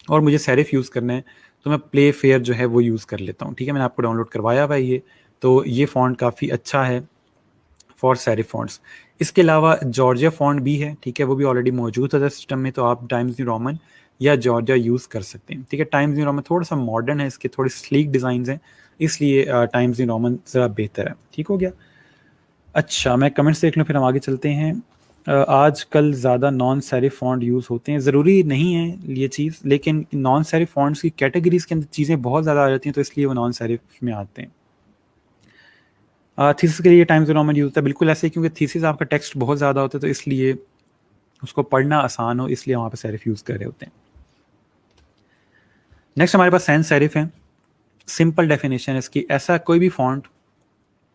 और मुझे सेरिफ यूज़ करना है, तो मैं प्ले फेयर जो है वो यूज़ कर लेता हूँ, ठीक है। मैंने आपको डाउनलोड करवाया हुआ है ये, तो ये फ़ॉन्ट काफ़ी अच्छा है फॉर सेरिफ फॉन्ट्स। इसके अलावा जॉर्जिया फॉन्ट भी है, ठीक है, वो भी ऑलरेडी मौजूद है सिस्टम में, तो आप टाइम्स न्यू रोमन या जॉर्जिया यूज़ कर सकते हैं, ठीक है। टाइम्स न्यू रोमन थोड़ा सा मॉडर्न है, इसके थोड़े स्लीक डिज़ाइन हैं, इसलिए टाइम्स न्यू रोमन ज़रा बेहतर है, ठीक हो गया। अच्छा, मैं कमेंट्स देख लूँ फिर हम आगे चलते हैं। आजकल ज़्यादा नॉन सेरिफ फॉन्ट यूज़ होते हैं, ज़रूरी नहीं है ये चीज़, लेकिन नॉन सेरिफ फॉन्ट्स की कैटेगरीज़ के अंदर चीज़ें बहुत ज़्यादा आ जाती हैं, तो इसलिए वो नॉन सेरिफ में आते हैं। थीसिस के लिए टाइम्स न्यू रोमन यूज होता है, बिल्कुल ऐसे ही, क्योंकि थीसिस आपका टेक्स्ट बहुत ज़्यादा होता है तो इसलिए उसको पढ़ना आसान हो, इसलिए वहाँ पे सेरिफ यूज़ कर रहे होते हैं। नेक्स्ट हमारे पास सैंस सेरिफ है। सिंपल डेफिनेशन है इसकी, ऐसा कोई भी फॉन्ट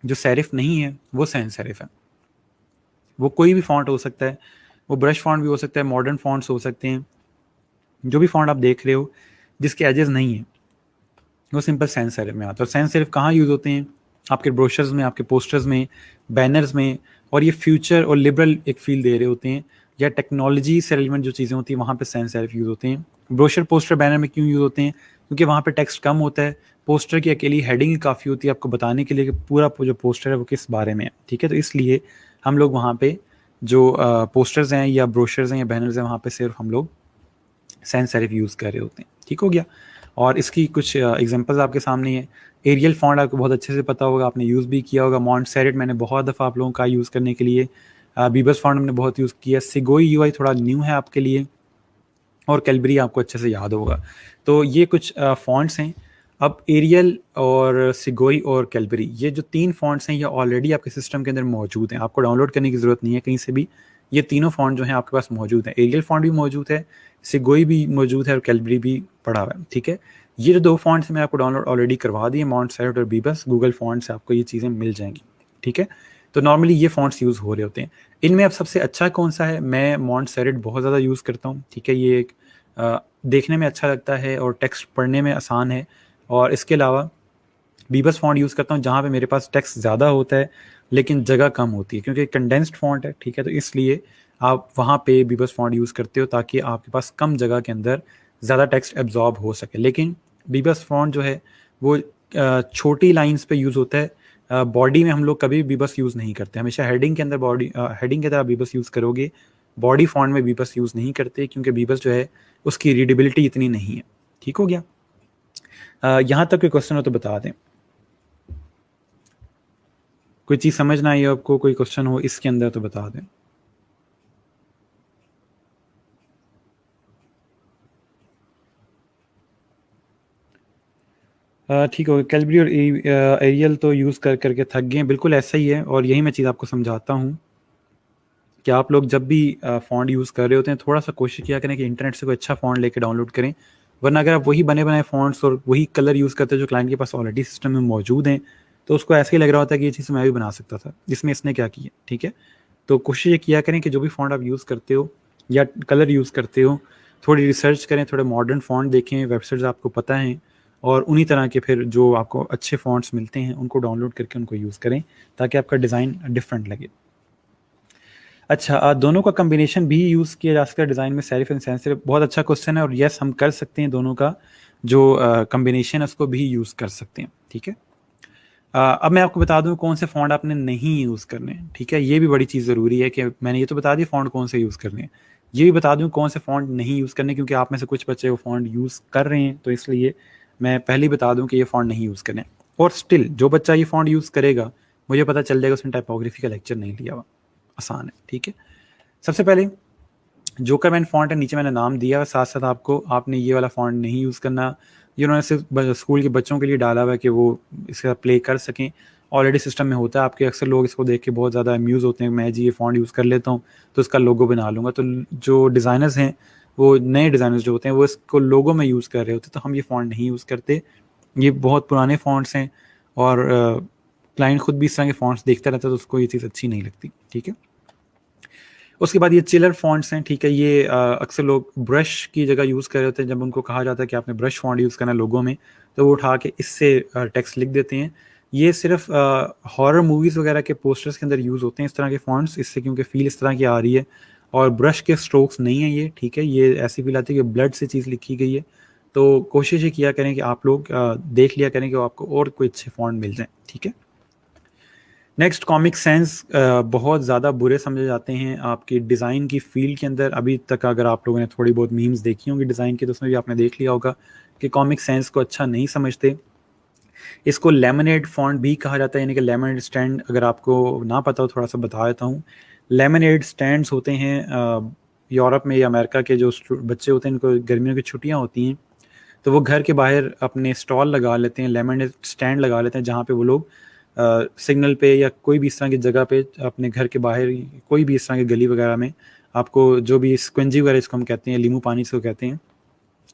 जो सेरिफ नहीं है वो सैंस सेरिफ है। वो कोई भी फॉन्ट हो सकता है, वो ब्रश फॉन्ट भी हो सकता है, मॉडर्न फॉन्ट्स हो सकते हैं, जो भी फॉन्ट आप देख रहे हो जिसके एजेस नहीं है वो सिंपल सैंस सेरिफ में आता है। और सैंस सेरिफ कहाँ यूज़ होते हैं? आपके ब्रोशर्स में, आपके पोस्टर्स में, बैनर्स में, और ये फ्यूचर और लिबरल एक फील दे रहे होते हैं, या टेक्नोलॉजी से रिलेवेंट जो चीज़ें होती हैं वहाँ पे सैंस सेरिफ यूज़ होते हैं। ब्रोशर, पोस्टर, बैनर में क्यों यूज़ होते हैं? क्योंकि वहाँ पे टेक्स्ट कम होता है, पोस्टर की अकेली हेडिंग ही काफ़ी होती है आपको बताने के लिए कि पूरा जो पोस्टर है वो किस बारे में है, ठीक है। तो इसलिए हम लोग वहाँ पे जो पोस्टर्स हैं या ब्रोशर्स हैं या बैनर्स हैं वहाँ पे सिर्फ हम लोग सैंस सेरिफ यूज़ कर रहे होते हैं, ठीक हो गया। और इसकी कुछ एग्जांपल्स आपके सामने है। एरियल फॉन्ट आपको बहुत अच्छे से पता होगा, आपने यूज़ भी किया होगा। मॉन्टसेरेट मैंने बहुत दफ़ा आप लोगों का यूज़ करने के लिए, बीबस फॉन्ट हमने बहुत यूज़ किया। सिगोई यूआई थोड़ा न्यू है आपके लिए, और कैलबरी आपको अच्छे से याद होगा। तो ये कुछ फॉन्ट्स हैं। अब एरियल और सिगोई और कैलबरी, ये जो 3 फॉन्ट्स हैं ये ऑलरेडी आपके सिस्टम के अंदर मौजूद हैं, आपको डाउनलोड करने की ज़रूरत नहीं है कहीं से भी। ये तीनों फॉन्ट जो हैं आपके पास मौजूद हैं। एरियल फॉन्ट भी मौजूद है, सिगोई भी मौजूद है, और कैलबरी भी पड़ा हुआ है, ठीक है। ये जो 2 फॉन्ट्स मैं आपको डाउनलोड ऑलरेडी करवा दिए, मॉन्टसेरेट और बीबस, गूगल फॉन्ट से आपको ये चीज़ें मिल जाएंगी, ठीक है। तो नॉर्मली ये फॉन्ट्स यूज़ हो रहे होते हैं। इनमें अब सबसे अच्छा कौन सा है? मैं मॉन्टसेरेट बहुत ज़्यादा यूज़ करता हूँ, ठीक है। ये एक देखने में अच्छा लगता है और टेक्स्ट पढ़ने में आसान है। और इसके अलावा बीबस फॉन्ट यूज़ करता हूँ जहाँ पे मेरे पास टेक्स्ट ज़्यादा होता है लेकिन जगह कम होती है, क्योंकि कंडेंस्ड फॉन्ट है, ठीक है। तो इसलिए आप वहाँ पे बीबस फॉन्ट यूज़ करते हो ताकि आपके पास कम जगह के अंदर ज़्यादा टेक्स्ट एब्जॉर्ब हो सके। लेकिन बीबस फॉन्ट जो है वो छोटी लाइंस पे यूज़ होता है। बॉडी में हम लोग कभी बीबस यूज़ नहीं करते, हमेशा हेडिंग के अंदर हेडिंग की तरह बीबस यूज़ करोगे। बॉडी फॉन्ट में बीबस यूज़ नहीं करते, क्योंकि बीबस जो है उसकी रीडेबिलिटी इतनी नहीं है, ठीक हो गया। यहाँ तक कोई क्वेश्चन हो तो बता दें। कोई चीज़ समझ ना आई हो आपको, कोई क्वेश्चन हो इसके अंदर तो बता दें। ठीक हो गया। कैलबरी और एरियल तो यूज़ कर करके थक गए हैं, बिल्कुल ऐसा ही है। और यही मैं चीज़ आपको समझाता हूँ कि आप लोग जब भी फ़ॉन्ट यूज़ कर रहे होते हैं थोड़ा सा कोशिश किया करें कि इंटरनेट से कोई अच्छा फ़ॉन्ट लेके डाउनलोड करें। वरना अगर आप वही बने बनाए फ़ॉन्ट्स और वही कलर यूज़ करते हैं जो क्लाइंट के पास ऑलरेडी सिस्टम में मौजूद हैं, तो उसको ऐसे ही लग रहा होता है कि ये चीज़ मैं भी बना सकता था, इसमें इसने क्या किया, ठीक है। तो कोशिश ये किया करें कि जो भी फ़ॉन्ट आप यूज़ करते हो या कलर यूज़ करते हो, थोड़ी रिसर्च करें, थोड़े मॉडर्न फ़ॉन्ट देखें, वेबसाइट्स आपको पता हैं, और उन्हीं तरह के फिर जो आपको अच्छे फ़ॉन्ट्स मिलते हैं उनको डाउनलोड करके उनको यूज़ करें ताकि आपका डिज़ाइन डिफरेंट लगे। अच्छा, दोनों का कॉम्बिनेशन भी यूज़ किया जा सकता है डिज़ाइन में, सेरिफ एंड सैंस सेरिफ। बहुत अच्छा क्वेश्चन है, और येस हम कर सकते हैं दोनों का जो कॉम्बिनेशन है उसको भी यूज़ कर सकते हैं, ठीक है। अब मैं आपको बता दूं कौन से फ़ॉन्ट आपने नहीं यूज़ करने हैं, ठीक है। ये भी बड़ी चीज़ ज़रूरी है कि मैंने ये तो बता दिया फ़ॉन्ट कौन से यूज़ करने हैं, ये भी बता दूं कौन से फ़ॉन्ट नहीं यूज़ करने, क्योंकि आप में से कुछ बच्चे वो फ़ॉन्ट यूज़ कर रहे हैं, तो इसलिए मैं पहले ही बता दूं कि ये फ़ॉन्ट नहीं यूज़ करने। और स्टिल जो बच्चा ये फ़ॉन्ट यूज़ करेगा मुझे पता चल जाएगा उसने टाइपोग्राफी का लेक्चर नहीं लिया हुआ, आसान है, ठीक है। सबसे पहले जोकरमैन फ़ॉन्ट है, नीचे मैंने नाम दिया, साथ साथ आपको आपने ये वाला फ़ॉन्ट नहीं यूज़ करना। ये उन्होंने सिर्फ स्कूल के बच्चों के लिए डाला हुआ है कि वो इसके साथ प्ले कर सकें, ऑलरेडी सिस्टम में होता है। आपके अक्सर लोग इसको देख के बहुत ज़्यादा अम्यूज़ होते हैं, मैं जी ये फ़ॉन्ट यूज़ कर लेता हूँ तो इसका लोगो बना लूँगा। तो जो डिज़ाइनर्स हैं, वो नए डिज़ाइनर्स जो होते हैं वो इसको लोगो में यूज़ कर रहे होते हैं, तो हम ये फ़ॉन्ट नहीं यूज़ करते। ये बहुत पुराने फ़ॉन्ट्स हैं, और क्लाइंट खुद भी इस तरह के फ़ॉन्ट्स देखता रहता है तो उसको ये चीज़ अच्छी नहीं लगती, ठीक है। उसके बाद ये चिलर फॉन्ट्स हैं, ठीक है। ये अक्सर लोग ब्रश की जगह यूज़ कर रहे होते हैं, जब उनको कहा जाता है कि आपने ब्रश फॉन्ट यूज़ करना है लोगों में, तो वो उठा के इससे टेक्स्ट लिख देते हैं। ये सिर्फ हॉरर मूवीज़ वगैरह के पोस्टर्स के अंदर यूज़ होते हैं इस तरह के फॉन्ट्स, इससे क्योंकि फील इस तरह की आ रही है, और ब्रश के स्ट्रोक्स नहीं है ये, ठीक है। ये ऐसी फील आती है कि ब्लड से चीज़ लिखी गई है। तो कोशिश ये किया करें कि आप लोग देख लिया करें कि आपको और कोई अच्छे फॉन्ट मिल जाएँ, ठीक है। नेक्स्ट, कॉमिक सेंस बहुत ज़्यादा बुरे समझे जाते हैं आपकी डिज़ाइन की फील्ड के अंदर। अभी तक अगर आप लोगों ने थोड़ी बहुत मीम्स देखी होंगी डिज़ाइन की, तो उसमें भी आपने देख लिया होगा कि कॉमिक सेंस को अच्छा नहीं समझते। इसको लेमनेड फॉन्ट भी कहा जाता है, यानी कि लेमनेड स्टैंड। अगर आपको ना पता हो थोड़ा सा बता देता हूँ। लेमनेड स्टैंड्स होते हैं यूरोप में या अमेरिका के जो बच्चे होते हैं, इनको गर्मियों की छुट्टियाँ होती हैं तो वो घर के बाहर अपने स्टॉल लगा लेते हैं, लेमनेड स्टैंड लगा लेते हैं, जहाँ पे वो लोग सिग्नल पे या कोई भी इस तरह की जगह पे, अपने घर के बाहर कोई भी इस तरह की गली वगैरह में आपको जो भी स्क्विंजी वगैरह इसको हम कहते हैं, लीमू पानी इसको कहते हैं,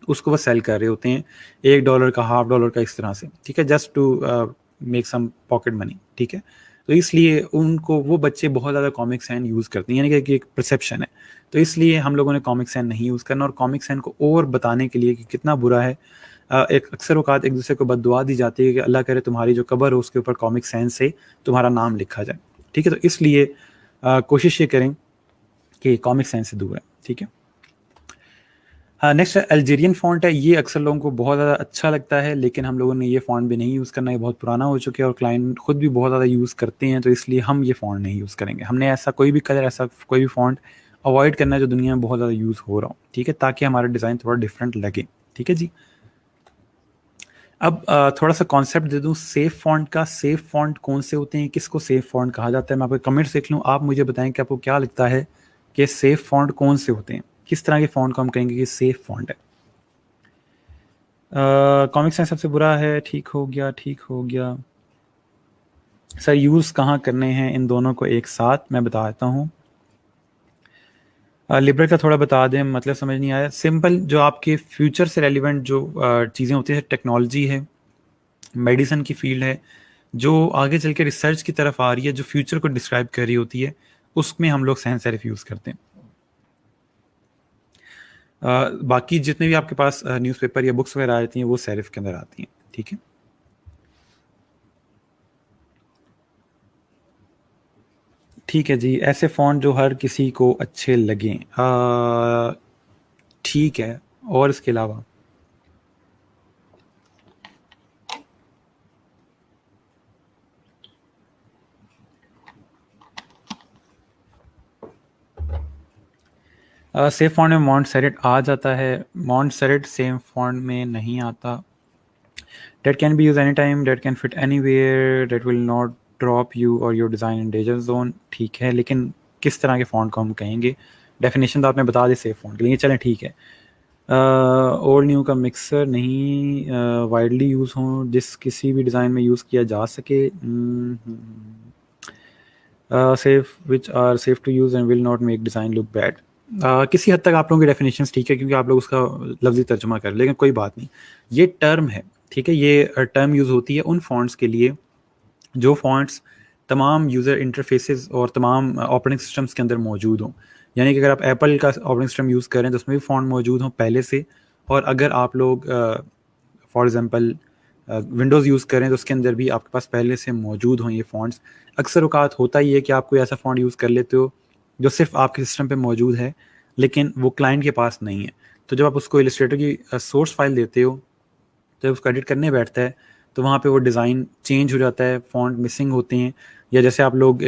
उसको वो सेल कर रहे होते हैं $1 का, $1/2 का, इस तरह से, ठीक है, just to make some pocket money, ठीक है। तो इसलिए उनको वो बच्चे बहुत ज़्यादा कॉमिक सैन यूज़ करते हैं, यानी कि एक परसेप्शन है। तो इसलिए हम लोगों ने कॉमिक सैन नहीं यूज़ करना, और कॉमिक सैन को और बताने के लिए कि कितना बुरा है, एक अक्सर औकात एक दूसरे को बद्दुआ दी जाती है कि अल्लाह करे तुम्हारी जो कब्र हो उसके ऊपर कॉमिक सैन से तुम्हारा नाम लिखा जाए, ठीक है। तो इसलिए कोशिश ये करें कि कॉमिक सैन से दूर है, ठीक है। हाँ, नेक्स्ट अल्जीरियन फ़ॉन्ट है। ये अक्सर लोगों को बहुत ज़्यादा अच्छा लगता है, लेकिन हम लोगों ने ये फ़ॉन्ट भी नहीं यूज़ करना, ये बहुत पुराना हो चुका है और क्लाइंट खुद भी बहुत ज़्यादा यूज़ करते हैं, तो इसलिए हम ये फ़ॉन्ट नहीं यूज़ करेंगे। हमने ऐसा कोई भी कलर, ऐसा कोई भी फ़ॉन्ट अवॉइड करना है जो दुनिया में बहुत ज़्यादा यूज़ हो रहा हो, ठीक है, ताकि हमारा डिज़ाइन थोड़ा डिफरेंट लगे, ठीक है जी। अब थोड़ा सा कॉन्सेप्ट दे दूँ सेफ फ़ॉन्ट का। सेफ फ़ॉन्ट कौन से होते हैं, किसको सेफ फ़ॉन्ट कहा जाता है? मैं आपके कमेंट्स देख लूँ, आप मुझे बताएँ कि आपको क्या लगता है कि सेफ फ़ॉन्ट कौन से होते हैं? किस तरह के फ़ॉन्ट को हम कहेंगे कि सेफ फ़ॉन्ट है? कॉमिक साइंस सबसे बुरा है, ठीक हो गया, ठीक हो गया। सर यूज़ कहाँ करने हैं इन दोनों को एक साथ? मैं बता देता हूँ। लिबरल का थोड़ा बता दें, मतलब समझ नहीं आया। सिंपल, जो आपके फ्यूचर से रेलिवेंट जो चीज़ें होती हैं, टेक्नोलॉजी है, मेडिसिन की फील्ड है, जो आगे चल के रिसर्च की तरफ आ रही है, जो फ्यूचर को डिस्क्राइब कर रही होती है, उसमें हम लोग सैंस सेरिफ यूज़ करते हैं। बाकी जितने भी आपके पास न्यूज़पेपर या बुक्स वगैरह आ जाती हैं, वो सेरिफ के अंदर आती हैं, ठीक है। ठीक है जी, ऐसे फ़ॉन्ट जो हर किसी को अच्छे लगें। ठीक है, और इसके अलावा? सेम फ़ॉन्ट में मॉन्ट सेरेट आ जाता है, मॉन्ट सेरेट सेम फ़ॉन्ट में नहीं आता। That can be used anytime, that can fit anywhere, that will not drop you or your design in danger zone। ठीक है, लेकिन किस तरह के फ़ॉन्ट को हम कहेंगे? डेफिनेशन तो आपने बता दी सेफ फ़ॉन्ट के लिए, चलें ठीक है। ओल्ड न्यू का मिक्सर नहीं वाइडली यूज़ हो, जिस किसी भी डिज़ाइन में यूज़ किया जा सके। Safe which are safe to use and will not make design look bad. किसी हद तक आप लोगों की डेफिनेशंस ठीक है, क्योंकि आप लोग उसका लफ्ज़ी तर्जुमा कर, लेकिन कोई बात नहीं, ये टर्म है, ठीक है। ये टर्म यूज़ होती है उन फ़ॉन्ट्स के लिए जो फ़ॉन्ट्स तमाम यूज़र इंटरफेसेस और तमाम ऑपरेटिंग सिस्टम्स के अंदर मौजूद हों। यानी कि अगर आप एप्पल का ऑपरेटिंग सिस्टम यूज़ करें तो उसमें भी फ़ॉन्ट मौजूद हों पहले से, और अगर आप लोग फॉर एग्ज़ाम्पल विंडोज़ यूज़ करें तो उसके अंदर भी आपके पास पहले से मौजूद हों ये फ़ॉन्ट्स। अक्सर औक़ात होता ही है कि आप कोई ऐसा फ़ॉन्ट यूज़ कर लेते हो जो सिर्फ़ आपके सिस्टम पे मौजूद है, लेकिन वो क्लाइंट के पास नहीं है। तो जब आप उसको इलस्ट्रेटर की सोर्स फ़ाइल देते हो, जब उसको एडिट करने बैठता है, तो वहाँ पे वो डिज़ाइन चेंज हो जाता है, फ़ॉन्ट मिसिंग होते हैं, या जैसे आप लोग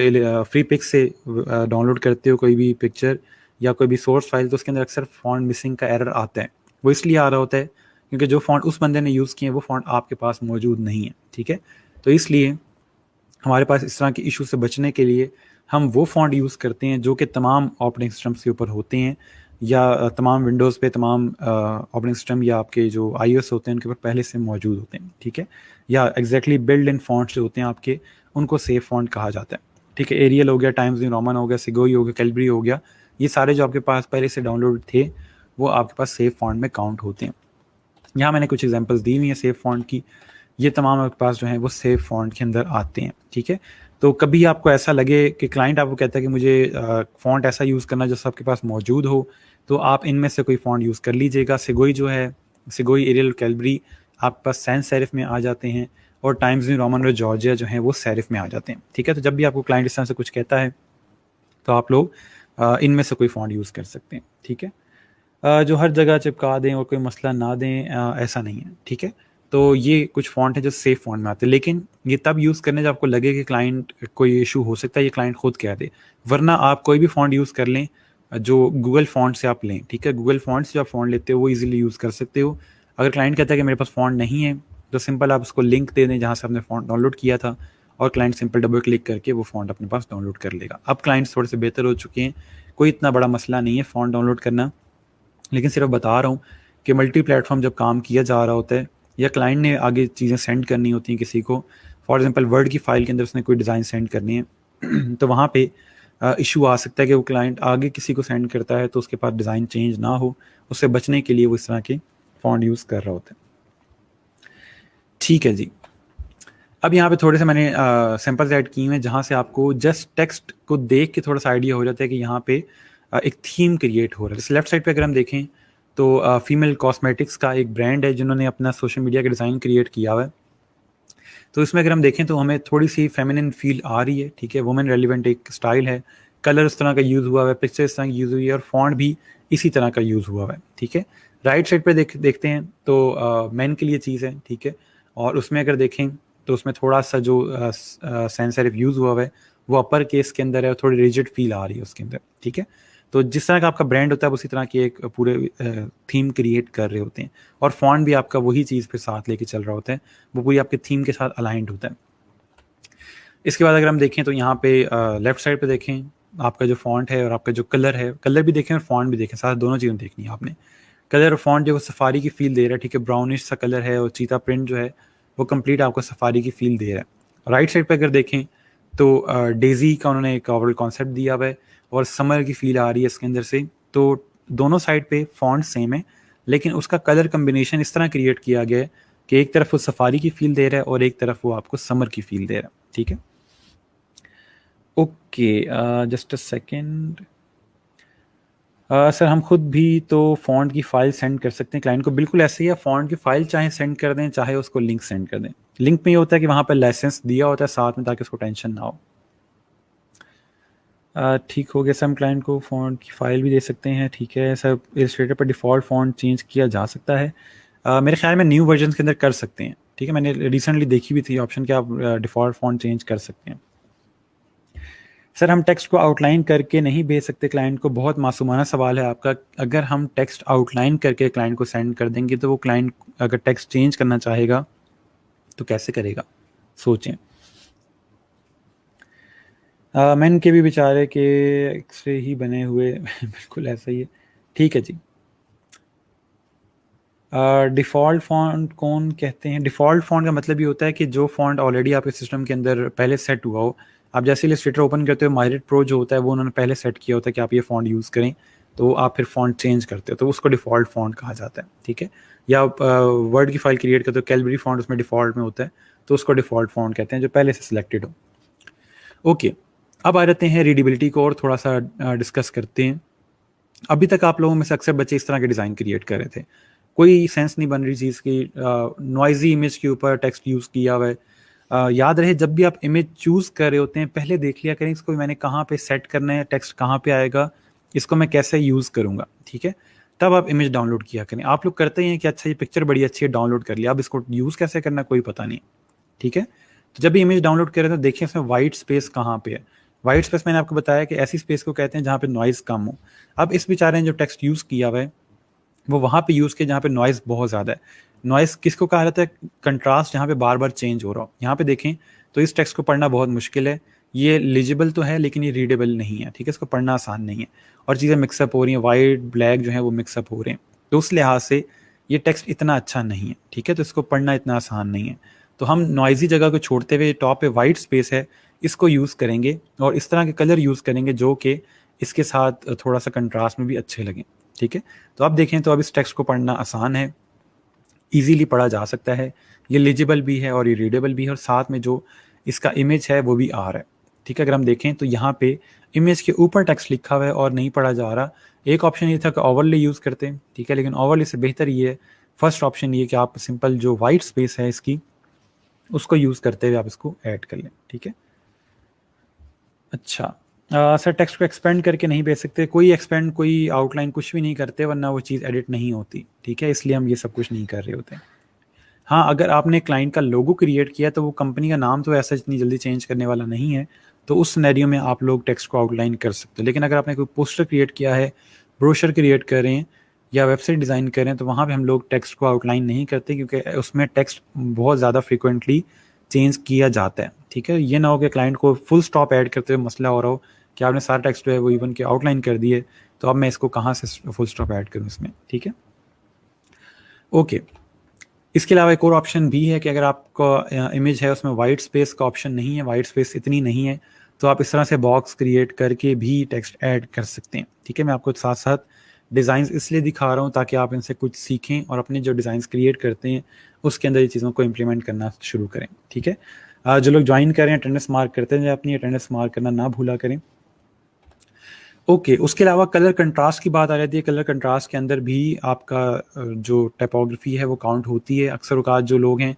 फ्री पिक से डाउनलोड करते हो कोई भी पिक्चर या कोई भी सोर्स फ़ाइल, तो उसके अंदर अक्सर फ़ॉन्ट मिसिंग का एरर आता है। वो इसलिए आ रहा होता है क्योंकि जो फ़ॉन्ट उस बंदे ने यूज़ किए हैं वो फ़ॉन्ट आपके पास मौजूद नहीं है, ठीक है। तो इसलिए हमारे पास इस तरह के इशू से बचने के लिए हम वो फ़ॉन्ट यूज़ करते हैं जो कि तमाम ऑपरेटिंग सिस्टम्स के ऊपर होते हैं, या तमाम विंडोज़ पे, तमाम ऑपरेटिंग सिस्टम या आपके जो आईओएस होते हैं उनके ऊपर पहले से मौजूद होते हैं, ठीक है। या एग्जैक्टली बिल्ड इन फ़ॉन्ट्स जो होते हैं आपके, उनको सेफ फ़ॉन्ट कहा जाता है, ठीक है। एरियल हो गया, टाइम्स न्यू रोमन हो गया, सिगोई हो गया, कैलबरी हो गया, ये सारे जो आपके पास पहले से डाउनलोड थे वो आपके पास सेफ फ़ॉन्ट में काउंट होते हैं। यहाँ मैंने कुछ एग्जांपल्स दी हुई हैं सेफ फ़ॉन्ट की, ये तमाम आपके पास जो हैं वो सेफ फ़ॉन्ट के अंदर आते हैं, ठीक है। तो कभी आपको ऐसा लगे कि क्लाइंट आपको कहता है कि मुझे फ़ॉन्ट ऐसा यूज़ करना जो सबके पास मौजूद हो, तो आप इनमें से कोई फ़ॉन्ट यूज़ कर लीजिएगा। सिगोई जो है, सिगोई, एरियल, कैलबरी आपके पास सैंस सेरिफ में आ जाते हैं, और टाइम्स न्यू रोमन और जॉर्जिया जो हैं वो सेरिफ में आ जाते हैं, ठीक है। तो जब भी आपको क्लाइंट इस तरह से कुछ कहता है तो आप लोग इनमें से कोई फ़ॉन्ट यूज़ कर सकते हैं, ठीक है। जो हर जगह चिपका दें और कोई मसला ना दें, ऐसा नहीं है, ठीक है। तो ये कुछ फ़ॉन्ट है जो सेफ फ़ॉन्ट में आते हैं, लेकिन ये तब यूज़ करने जब आपको लगे कि क्लाइंट कोई इशू हो सकता है, ये क्लाइंट खुद कह दे। वरना आप कोई भी फ़ॉन्ट यूज़ कर लें, जो गूगल फ़ॉन्ट से आप लें, ठीक है। गूगल फ़ॉन्ट से जो आप फ़ॉन्ट लेते हो वो ईज़िली यूज़ कर सकते हो। अगर क्लाइंट कहता है कि मेरे पास फ़ॉन्ट नहीं है, तो सिंपल आप उसको लिंक दे दें जहाँ से आपने फ़ॉन्ट डाउनलोड किया था, और क्लाइंट सिंपल डबल क्लिक करके वो फ़ॉन्ट अपने पास डाउनलोड कर लेगा। अब क्लाइंट्स थोड़े से बेहतर हो चुके हैं, कोई इतना बड़ा मसला नहीं है फ़ॉन्ट डाउनलोड करना, लेकिन सिर्फ बता रहा हूँ कि मल्टी प्लेटफॉर्म जब काम किया जा रहा होता है, या क्लाइंट ने आगे चीज़ें सेंड करनी होती हैं किसी को, फॉर एग्जांपल वर्ड की फ़ाइल के अंदर उसने कोई डिज़ाइन सेंड करनी है तो वहाँ पे इशू आ सकता है कि वो क्लाइंट आगे किसी को सेंड करता है तो उसके पास डिज़ाइन चेंज ना हो, उससे बचने के लिए वो इस तरह के फ़ॉन्ट यूज़ कर रहा होता है। ठीक है जी। अब यहाँ पे थोड़े से मैंने सैंपल्स ऐड किए हैं जहाँ से आपको जस्ट टेक्स्ट को देख के थोड़ा सा आइडिया हो जाता है कि यहाँ पे एक थीम क्रिएट हो रहा है। जैसे लेफ्ट साइड पे अगर हम देखें तो फीमेल कॉस्मेटिक्स का एक ब्रांड है जिन्होंने अपना सोशल मीडिया का डिज़ाइन क्रिएट किया हुआ है। तो इसमें अगर हम देखें तो हमें थोड़ी सी फेमिनिन फील आ रही है, ठीक है, वुमेन रेलिवेंट एक स्टाइल है, कलर उस तरह का यूज़ हुआ हुआ है, पिक्चर इस तरह की यूज़ हुई है और फॉन्ट भी इसी तरह का यूज़ हुआ हुआ है, ठीक है। राइट साइड पे देखते हैं तो मेन के लिए चीज़ है, ठीक है, और उसमें अगर देखें तो उसमें थोड़ा सा जो सैंस सेरिफ यूज़ हुआ हुआ है वो अपर केस के अंदर है और थोड़ी रिजिड फील आ रही है उसके अंदर, ठीक है। तो जिस तरह का आपका ब्रांड होता है उसी तरह की एक पूरे थीम क्रिएट कर रहे होते हैं और फॉन्ट भी आपका वही चीज़ फिर साथ लेके चल रहा होता है, वो पूरी आपके थीम के साथ अलाइंड होता है। इसके बाद अगर हम देखें तो यहाँ पे लेफ्ट साइड पे देखें आपका जो फॉन्ट है और आपका जो कलर है, कलर भी देखें और फॉन्ट भी देखें, साथ दोनों चीज़ें देखनी है आपने। कलर और फॉन्ट जो सफारी की फील दे रहा है, ठीक है, ब्राउनिश सा कलर है और चीता प्रिंट जो है वो कंप्लीट आपको सफारी की फील दे रहा है। राइट साइड पे अगर देखें तो डेज़ी का उन्होंने एक ओवरऑल कॉन्सेप्ट दिया हुआ है और समर की फील आ रही है इसके अंदर से। तो दोनों साइड पे फॉन्ट सेम है लेकिन उसका कलर कम्बिनेशन इस तरह क्रिएट किया गया है कि एक तरफ वो सफारी की फील दे रहा है और एक तरफ वो आपको समर की फील दे रहा है, ठीक है। Okay, just a second. Sir हम खुद भी तो फ़ॉन्ट की फ़ाइल सेंड कर सकते हैं क्लाइंट को, बिल्कुल ऐसे ही है। फ़ॉन्ट की फ़ाइल चाहे सेंड कर दें, चाहे उसको लिंक सेंड कर दें। लिंक में ये होता है कि वहाँ पे लाइसेंस दिया होता है साथ में ताकि उसको टेंशन ना हो। ठीक हो गया सर, हम क्लाइंट को फ़ॉन्ट की फ़ाइल भी दे सकते हैं, ठीक है सर। इलस्ट्रेटर पर डिफ़ॉल्ट फ़ॉन्ट चेंज किया जा सकता है। मेरे ख्याल में न्यू वर्जन के अंदर कर सकते हैं, ठीक है। मैंने रिसेंटली देखी भी थी ऑप्शन कि आप डिफ़ॉल्ट फ़ॉन्ट चेंज कर सकते हैं। सर हम टेक्स्ट को आउटलाइन करके नहीं भेज सकते क्लाइंट को, बहुत मासूमाना सवाल है आपका। अगर हम टेक्स्ट आउटलाइन करके क्लाइंट को सेंड कर देंगे तो वो क्लाइंट अगर टेक्स्ट चेंज करना चाहेगा तो कैसे करेगा, सोचें। मैन के भी बेचारे के एक्सरे ही बने हुए बिल्कुल ऐसा ही है, ठीक है जी। डिफ़ॉल्ट फ़ॉन्ट कौन कहते हैं? डिफ़ॉल्ट फ़ॉन्ट का मतलब ये होता है कि जो फ़ॉन्ट ऑलरेडी आपके सिस्टम के अंदर पहले सेट हुआ हो। आप जैसे इलस्ट्रेटर ओपन करते हो, माइरेट प्रो जो होता है वो उन्होंने पहले सेट किया होता है कि आप ये फ़ॉन्ट यूज़ करें, तो आप फिर फ़ॉन्ट चेंज करते हो तो उसको डिफ़ॉल्ट फ़ॉन्ट कहा जाता है, ठीक है। या आप वर्ड की फ़ाइल क्रिएट करते हो, कैलबरी फ़ॉन्ट उसमें डिफ़ॉल्ट में होता है तो उसको डिफ़ॉल्ट फ़ॉन्ट कहते हैं जो पहले से सिलेक्टेड हो। ओके, अब आ जाते हैं रीडेबिलिटी को और थोड़ा सा डिस्कस करते हैं। अभी तक आप लोगों में से अक्सर बच्चे इस तरह के डिज़ाइन क्रिएट कर रहे थे, कोई सेंस नहीं बन रही चीज़ की, नॉइज़ी इमेज के ऊपर टेक्स्ट यूज़ किया हुआ है। याद रहे जब भी आप इमेज चूज़ कर रहे होते हैं पहले देख लिया करें इसको मैंने कहाँ पे सेट करना है, टेक्स्ट कहाँ पे आएगा, इसको मैं कैसे यूज़ करूँगा, ठीक है। तब आप इमेज डाउनलोड किया करें। आप लोग करते ही हैं कि अच्छा ये पिक्चर बड़ी अच्छी है, डाउनलोड कर लिया, अब इसको यूज़ कैसे करना कोई पता नहीं, ठीक है। तो जब भी इमेज डाउनलोड करें तो देखिए इसमें वाइट स्पेस कहाँ पे है। वाइट स्पेस मैंने आपको बताया कि ऐसी स्पेस को कहते हैं जहाँ पे नॉइज़ कम हो। अब इस बेचारे ने जो टेक्स्ट यूज़ किया हुआ है वो वहाँ पे यूज़ किया जहाँ पे नॉइज़ बहुत ज़्यादा है। नॉइज़ किसको कहा जाता है? कंट्रास्ट जहाँ पे बार-बार चेंज हो रहा हो। यहाँ पे देखें तो इस टेक्स्ट को पढ़ना बहुत मुश्किल है। ये लीजिबल तो है लेकिन ये रीडेबल नहीं है, ठीक है? इसको पढ़ना आसान नहीं है और चीज़ें मिक्स अप हो रही हैं, व्हाइट, ब्लैक जो है वो मिक्स अप हो रहे हैं। तो उस लिहाज से ये टेक्स्ट इतना अच्छा नहीं है, ठीक है? तो इसको पढ़ना इतना आसान नहीं है। तो हम नॉइज़ी जगह को छोड़ते हुए टॉप पे व्हाइट स्पेस है, इसको यूज़ करेंगे और इस तरह के कलर यूज़ करेंगे जो कि इसके साथ थोड़ा-सा कंट्रास्ट में भी अच्छे लगें, ठीक है? तो अब देखें तो अब इस टेक्स्ट को पढ़ना आसान है, ईज़िली पढ़ा जा सकता है, ये लीजिबल भी है और ये रीडेबल भी है और साथ में जो इसका इमेज है वो भी आ रहा है, ठीक है। अगर हम देखें तो यहाँ पे इमेज के ऊपर टेक्स्ट लिखा हुआ है और नहीं पढ़ा जा रहा। एक ऑप्शन ये था कि ओवरले यूज़ करते हैं, ठीक है, लेकिन ओवरले से बेहतर ये है, फर्स्ट ऑप्शन ये कि आप सिंपल जो वाइट स्पेस है इसकी, उसको यूज़ करते हुए आप इसको ऐड कर लें, ठीक है। अच्छा, सर टेक्स्ट को एक्सपेंड करके नहीं भेज सकते, कोई एक्सपेंड कोई आउटलाइन कुछ भी नहीं करते वरना वो चीज़ एडिट नहीं होती, ठीक है, इसलिए हम ये सब कुछ नहीं कर रहे होते। हाँ, अगर आपने क्लाइंट का लोगो क्रिएट किया तो वो कंपनी का नाम तो ऐसा इतनी जल्दी चेंज करने वाला नहीं है, तो उस सिनेरियो में आप लोग टेक्स्ट को आउटलाइन कर सकते हो। लेकिन अगर आपने कोई पोस्टर क्रिएट किया है, ब्रोशर क्रिएट कर रहे हैं या वेबसाइट डिज़ाइन कर रहे हैं तो वहाँ पे हम लोग टेक्स्ट को आउटलाइन नहीं करते क्योंकि उसमें टेक्स्ट बहुत ज़्यादा फ्रीक्वेंटली चेंज किया जाता है, ठीक है। ये ना हो कि क्लाइंट को फुल स्टॉप ऐड करते हुए मसला हो रहा हो कि आपने सारा टेक्स्ट जो है वो इवन के आउटलाइन कर दिए, तो अब मैं इसको कहाँ से फुल स्टॉप ऐड करूँ इसमें, ठीक है। ओके, इसके अलावा एक और ऑप्शन भी है कि अगर आपका इमेज है उसमें वाइट स्पेस का ऑप्शन नहीं है, वाइट स्पेस इतनी नहीं है, तो आप इस तरह से बॉक्स क्रिएट करके भी टेक्स्ट ऐड कर सकते हैं। ठीक है, मैं आपको साथ साथ डिज़ाइंस इसलिए दिखा रहा हूँ ताकि आप इनसे कुछ सीखें और अपने जो डिज़ाइंस क्रिएट करते हैं उसके अंदर ये चीज़ों को इम्प्लीमेंट करना शुरू करें। ठीक है, जो लोग ज्वाइन कर रहे हैं अटेंडेंस मार्क करते हैं, अपनी अटेंडेंस मार्क करना ना भूला करें। ओके, उसके अलावा कलर कंट्रास्ट की बात आ जाती है। कलर कंट्रास्ट के अंदर भी आपका जो टाइपोग्राफी है वो काउंट होती है। अक्सर औकात जो लोग हैं,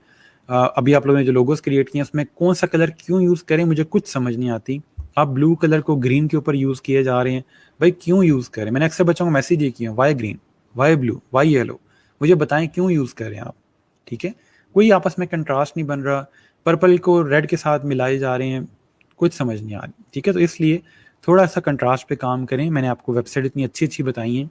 अभी आप लोगों ने जो लोगोस क्रिएट किए हैं उसमें कौन सा कलर क्यों यूज़ करें मुझे कुछ समझ नहीं आती। आप ब्लू कलर को ग्रीन के ऊपर यूज़ किए जा रहे हैं, भाई क्यों यूज़ करें? मैंने अक्सर बच्चों को मैसेज ये किया, why green, why blue, why yellow, मुझे बताएं क्यों यूज़ कर रहे हैं आप। ठीक है, कोई आपस में कंट्रास्ट नहीं बन रहा, पर्पल को रेड के साथ मिलाए जा रहे हैं, कुछ समझ नहीं आ रही। ठीक है, तो इसलिए थोड़ा सा कंट्रास्ट पे काम करें। मैंने आपको वेबसाइट इतनी अच्छी अच्छी बताई हैं,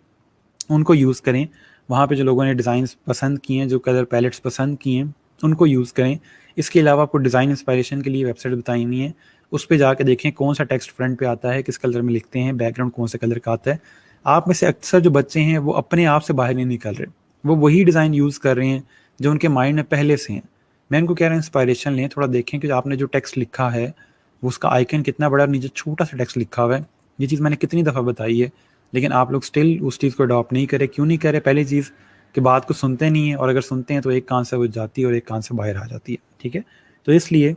उनको यूज़ करें। वहाँ पे जो लोगों ने डिज़ाइंस पसंद किए हैं, जो कलर पैलेट्स पसंद किए हैं, उनको यूज़ करें। इसके अलावा आपको डिज़ाइन इंस्पायरेशन के लिए वेबसाइट बताई हुई है, उस पे जाके देखें कौन सा टेक्स्ट फ्रंट पे आता है, किस कलर में लिखते हैं, बैकग्राउंड कौन से कलर का आता है। आप में से अक्सर जो बच्चे हैं वो अपने आप से बाहर नहीं निकल रहे, वो वही डिज़ाइन यूज़ कर रहे हैं जो उनके माइंड में पहले से हैं। मैं उनको कह रहा हूँ इंस्पायरेशन लें, थोड़ा देखें कि आपने जो टेक्स्ट लिखा है वो उसका आइकन कितना बड़ा, नीचे छोटा सा टेक्स्ट लिखा हुआ है। ये चीज़ मैंने कितनी दफ़ा बताई है, लेकिन आप लोग स्टिल उस चीज़ को अडॉप्ट नहीं करें। क्यों नहीं करें? पहली चीज़ कि बात को सुनते नहीं हैं, और अगर सुनते हैं तो एक कान से वो जाती है और एक कान से बाहर आ जाती है। ठीक है, तो इसलिए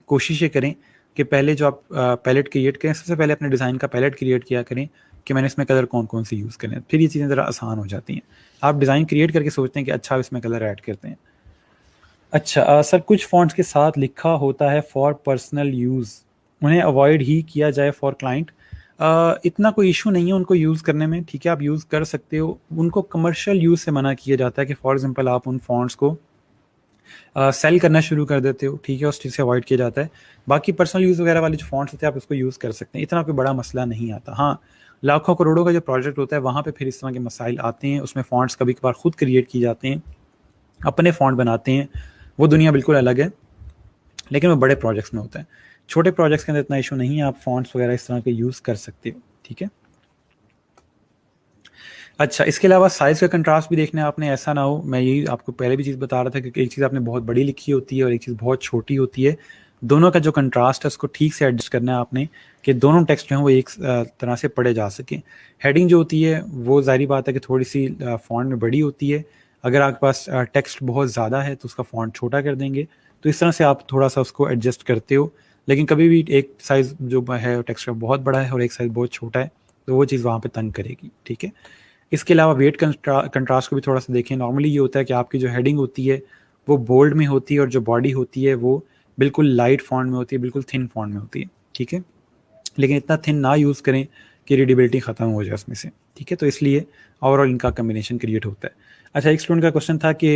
कोशिश ये करें कि पहले जो आप पैलेट क्रिएट करें, सबसे पहले अपने डिज़ाइन का पैलेट क्रिएट किया करें कि मैंने इसमें कलर कौन कौन से यूज़ करने हैं। फिर ये चीज़ें ज़रा आसान हो जाती हैं। आप डिज़ाइन क्रिएट करके सोचते हैं कि अच्छा इसमें कलर ऐड करते हैं। अच्छा, सर कुछ फ़ॉन्ट्स के साथ लिखा होता है फॉर पर्सनल यूज़, उन्हें अवॉइड ही किया जाए फॉर क्लाइंट। इतना कोई इशू नहीं है उनको यूज़ करने में। ठीक है, आप यूज़ कर सकते हो। उनको कमर्शियल यूज़ से मना किया जाता है कि फॉर एग्जांपल आप उन फ़ॉन्ट्स को सेल करना शुरू कर देते हो। ठीक है, उस चीज़ से अवॉइड किया जाता है। बाकी पर्सनल यूज़ वगैरह वाले जो फ़ॉन्ट्स होते हैं आप उसको यूज़ कर सकते हैं, इतना कोई बड़ा मसला नहीं आता। हाँ, लाखों करोड़ों का जो प्रोजेक्ट होता है वहाँ पे फिर इस तरह के मसाइल आते हैं। उसमें फ़ॉन्ट्स कभी-कभार खुद क्रिएट किए जाते हैं, अपने फ़ॉन्ट बनाते हैं, वो दुनिया बिल्कुल अलग है, लेकिन वो बड़े प्रोजेक्ट्स में होता है। छोटे प्रोजेक्ट्स के अंदर इतना इशू नहीं है, आप फ़ॉन्ट्स वगैरह इस तरह के यूज़ कर सकते हो। ठीक है। अच्छा, इसके अलावा साइज़ का कंट्रास्ट भी देखना है आपने, ऐसा ना हो, मैं यही आपको पहले भी चीज़ बता रहा था कि एक चीज़ आपने बहुत बड़ी लिखी होती है और एक चीज़ बहुत छोटी होती है। दोनों का जो कंट्रास्ट है उसको ठीक से एडजस्ट करना है आपने कि दोनों टेक्स्ट जो हैं वो एक तरह से पढ़े जा सकें। हेडिंग जो होती है वो ज़ाहिर बात है कि थोड़ी-सी फ़ॉन्ट में बड़ी होती है। अगर आपके पास टेक्स्ट बहुत ज़्यादा है तो उसका फ़ॉन्ट छोटा कर देंगे। तो इस तरह से आप थोड़ा-सा उसको एडजस्ट करते हो। लेकिन कभी भी एक साइज़ जो है टेक्स्ट का बहुत बड़ा है और एक साइज़ बहुत छोटा है, तो वो चीज़ वहाँ पे तंग करेगी। ठीक है? इसके अलावा वेट कंट्रास्ट को भी थोड़ा-सा देखें। नॉर्मली ये होता है कि आपकी जो हेडिंग होती है, वो बोल्ड में होती है और जो बॉडी होती है, वो बिल्कुल लाइट फ़ॉन्ट में होती है, बिल्कुल थिन फ़ॉन्ट में होती है। ठीक है? लेकिन इतना थिन ना यूज़ करें कि रीडेबिलिटी ख़त्म हो जाए उसमें से। ठीक है? तो इसलिए ओवरऑल इनका कॉम्बिनेशन क्रिएट होता है। अच्छा, एक स्टूडेंट का क्वेश्चन था कि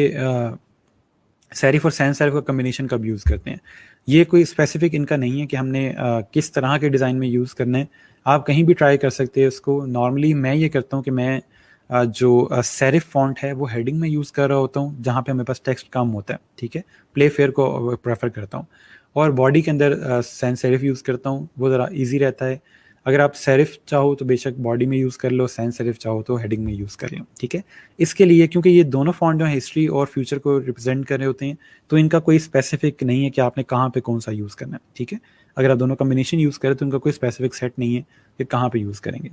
सेरिफ और सैंस सेरिफ का कॉम्बिनेशन कब यूज़ करते हैं? ये कोई स्पेसिफ़िक इनका नहीं है कि हमने किस तरह के डिज़ाइन में यूज़ करना है। आप कहीं भी ट्राई कर सकते हैं इसको। नॉर्मली मैं ये करता हूँ कि मैं जो सेरिफ फ़ॉन्ट है वो हेडिंग में यूज़ कर रहा होता हूँ, जहाँ पे मेरे पास टेक्स्ट कम होता है। ठीक है? प्ले फेयर को प्रेफ़र करता हूँ, और बॉडी के अंदर सैंस सेरिफ यूज़ करता हूँ, वो ज़रा ईज़ी रहता है। अगर आप सेरिफ चाहो तो बेशक बॉडी में यूज़ कर लो, सैंस सेरिफ चाहो तो हेडिंग में यूज़ कर लो। ठीक है? इसके लिए क्योंकि ये दोनों फ़ॉन्ट जो है हिस्ट्री और फ्यूचर को रिप्रेज़ेंट कर रहे होते हैं, तो इनका कोई स्पेसिफ़िक नहीं है कि आपने कहाँ पे कौन-सा यूज़ करना है। ठीक है? अगर आप दोनों कॉम्बिनेशन यूज़ करें तो इनका कोई स्पेसिफ़िक सेट नहीं है कि कहाँ पे यूज़ करेंगे।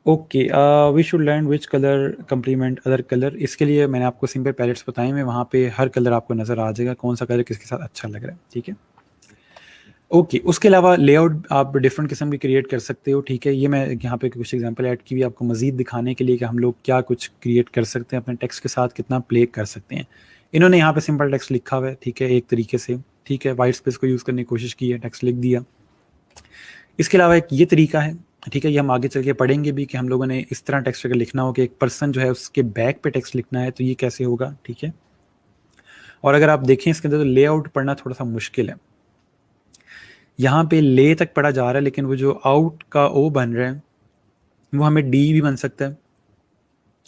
Okay, we should learn which colour complement other colour. इसके लिए मैंने आपको सिंपल पैलेट्स बताए हैं, वहाँ पे हर कलर आपको नज़र आ जाएगा, कौन-सा कलर किसके साथ अच्छा लग रहा है। ठीक है? ओके, उसके अलावा लेआउट आप डिफरेंट किस्म की क्रिएट कर सकते हो। ठीक है, ये मैं यहाँ पे कुछ एग्जांपल ऐड की हुई आपको मज़ीद दिखाने के लिए कि हम लोग क्या कुछ क्रिएट कर सकते हैं, अपने टेक्स्ट के साथ कितना प्ले कर सकते हैं। इन्होंने यहाँ पे सिंपल टेक्स्ट लिखा हुआ है, ठीक है, एक तरीके से। ठीक है, वाइट स्पेस को यूज़ करने की कोशिश की है, टेक्स्ट लिख दिया। इसके अलावा एक ये तरीका है, ठीक है, ये हम आगे चल के पढ़ेंगे भी कि हम लोगों ने इस तरह टेक्स्ट अगर लिखना हो कि एक पर्सन जो है उसके बैक पे टेक्स्ट लिखना है, तो ये कैसे होगा। ठीक है, और अगर आप देखें इसके अंदर तो लेआउट पढ़ना थोड़ा सा मुश्किल है। यहाँ पे ले तक पढ़ा जा रहा है, लेकिन वो जो आउट का ओ बन रहा है वो हमें डी भी बन सकता है,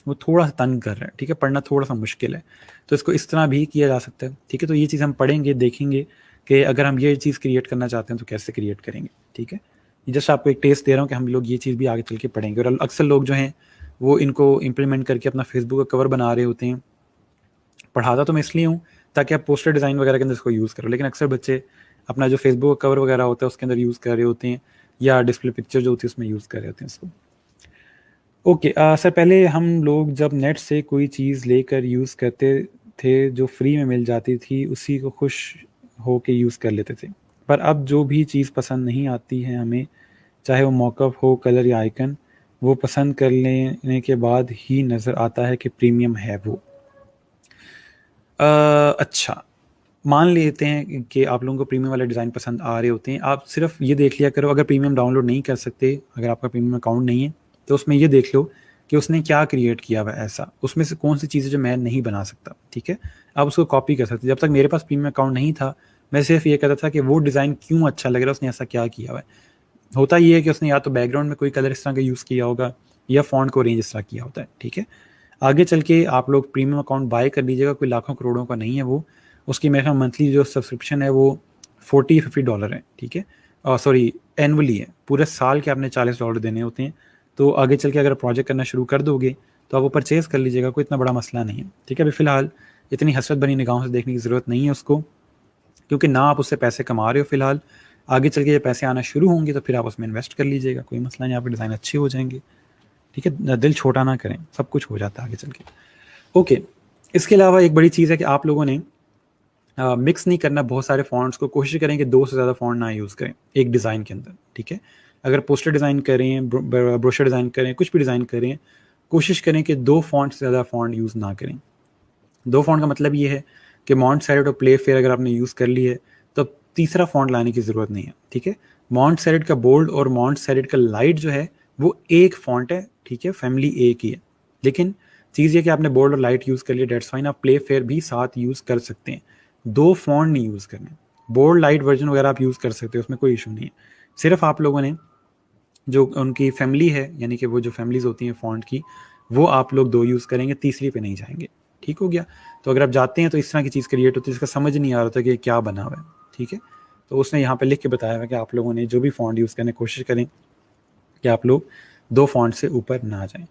वो थोड़ा सा तंग कर रहा है। ठीक है, पढ़ना थोड़ा सा मुश्किल है, तो इसको इस तरह भी किया जा सकता है। ठीक है, तो ये चीज़ हम पढ़ेंगे, देखेंगे कि अगर हम ये चीज़ क्रिएट करना चाहते हैं तो कैसे क्रिएट करेंगे। ठीक है, ये जस्ट आपको एक टेस्ट दे रहा हूँ कि हम लोग ये चीज़ भी आगे चल के पढ़ेंगे। और अक्सर लोग जो हैं वो इनको इम्प्लीमेंट करके अपना फेसबुक का कवर बना रहे होते हैं, पढ़ाता तो मैं इसलिए हूँ ताकि आप पोस्टर डिज़ाइन वगैरह के अंदर इसको यूज़ करो, लेकिन अक्सर बच्चे अपना जो फेसबुक कवर वगैरह होता है उसके अंदर यूज़ कर रहे होते हैं, या डिस्प्ले पिक्चर जो होती है उसमें यूज़ कर रहे होते हैं इसको। ओके सर, पहले हम लोग जब नेट से कोई चीज़ लेकर यूज़ करते थे जो फ्री में मिल जाती थी उसी को खुश हो के यूज़ कर लेते थे, पर अब जो भी चीज़ पसंद नहीं आती है हमें, चाहे वो मॉकअप हो, कलर या आइकन, वो पसंद कर लेने के बाद ही नज़र आता है कि प्रीमियम है वो। अच्छा, मान लेते हैं कि आप लोगों को प्रीमियम वाले डिज़ाइन पसंद आ रहे होते हैं, आप सिर्फ ये देख लिया करो, अगर प्रीमियम डाउनलोड नहीं कर सकते, अगर आपका प्रीमियम अकाउंट नहीं है तो उसमें ये देख लो कि उसने क्या क्रिएट किया हुआ है ऐसा, उसमें से कौन सी चीज़ें जो मैं नहीं बना सकता, ठीक है। आप उसको कॉपी कर सकते। जब तक मेरे पास प्रीमियम अकाउंट नहीं था, मैं सिर्फ ये कहता था कि वो डिज़ाइन क्यों अच्छा लग रहा है, उसने ऐसा क्या किया हुआ है। होता ये है कि उसने या तो बैकग्राउंड में कोई कलर इस तरह का यूज़ किया होगा या फ़ॉन्ट को रेंज इस तरह किया होता है, ठीक है। आगे चल के आप लोग प्रीमियम अकाउंट बाय कर लीजिएगा, कोई लाखों करोड़ों का नहीं है वो। उसकी मेरे ख्याल मंथली जो सब्सक्रिप्शन है वो $40-50 है, ठीक है। सॉरी, एनुअली है, पूरे साल के आपने $40 देने होते हैं। तो आगे चल के अगर प्रोजेक्ट करना शुरू कर दोगे तो आप वो परचेज़ कर लीजिएगा, कोई इतना बड़ा मसला नहीं है, ठीक है। अभी फ़िलहाल इतनी हसरत बनी निगाहों से देखने की ज़रूरत नहीं है उसको, क्योंकि ना आप उससे पैसे कमा रहे हो फ़िलहाल। आगे चल के जब पैसे आना शुरू होंगे तो फिर आप उसमें इन्वेस्ट कर लीजिएगा, कोई मसला नहीं, आपके डिज़ाइन अच्छे हो जाएंगे, ठीक है। दिल छोटा ना करें, सब कुछ हो जाता है आगे चल के। ओके, इसके अलावा एक बड़ी चीज़ है कि आप लोगों ने मिक्स नहीं करना बहुत सारे फ़ॉन्ट्स को। कोशिश करें कि 2 से ज़्यादा फ़ॉन्ट ना यूज़ करें एक डिज़ाइन के अंदर, ठीक है। अगर पोस्टर डिज़ाइन कर रहे हैं, ब्रोशर डिज़ाइन कर रहे हैं, कुछ भी डिज़ाइन कर रहे हैं, कोशिश करें कि 2 फ़ॉन्ट से ज़्यादा फ़ॉन्ट यूज़ ना करें। 2 फ़ॉन्ट का मतलब ये है कि मॉन्ट सेरेट और प्ले फेयर अगर आपने यूज़ कर ली है तो तीसरा फ़ॉन्ट लाने की ज़रूरत नहीं है, ठीक है। मॉन्ट सेरेट का बोल्ड और मॉन्ट सेरेट का लाइट जो है वो एक फ़ॉन्ट है, ठीक है, फैमिली एक ही है। लेकिन चीज़ ये कि आपने बोल्ड और लाइट यूज़ कर लिया, डेट्स फाइन, आप प्ले फेयर भी साथ यूज़ कर सकते हैं। 2 फ़ॉन्ट नहीं यूज़ करने। बोल्ड लाइट वर्जन वगैरह आप यूज़ कर सकते हो, उसमें कोई इशू नहीं है। सिर्फ आप लोगों ने जो उनकी फैमिली है, यानी कि वो जो फैमिलीज़ होती हैं फ़ॉन्ट की, वो आप लोग 2 यूज़ करेंगे, तीसरी पे नहीं जाएँगे, ठीक हो गया। तो अगर आप जाते हैं तो इस तरह की चीज़ क्रिएट होती है जिसका समझ नहीं आ रहा था कि क्या बना हुआ है, ठीक है। तो उसने यहाँ पे लिख के बताया हुआ है कि आप लोगों ने जो भी फ़ॉन्ट यूज़ करने की कोशिश करें कि आप लोग 2 फ़ॉन्ट से ऊपर ना जाएँ।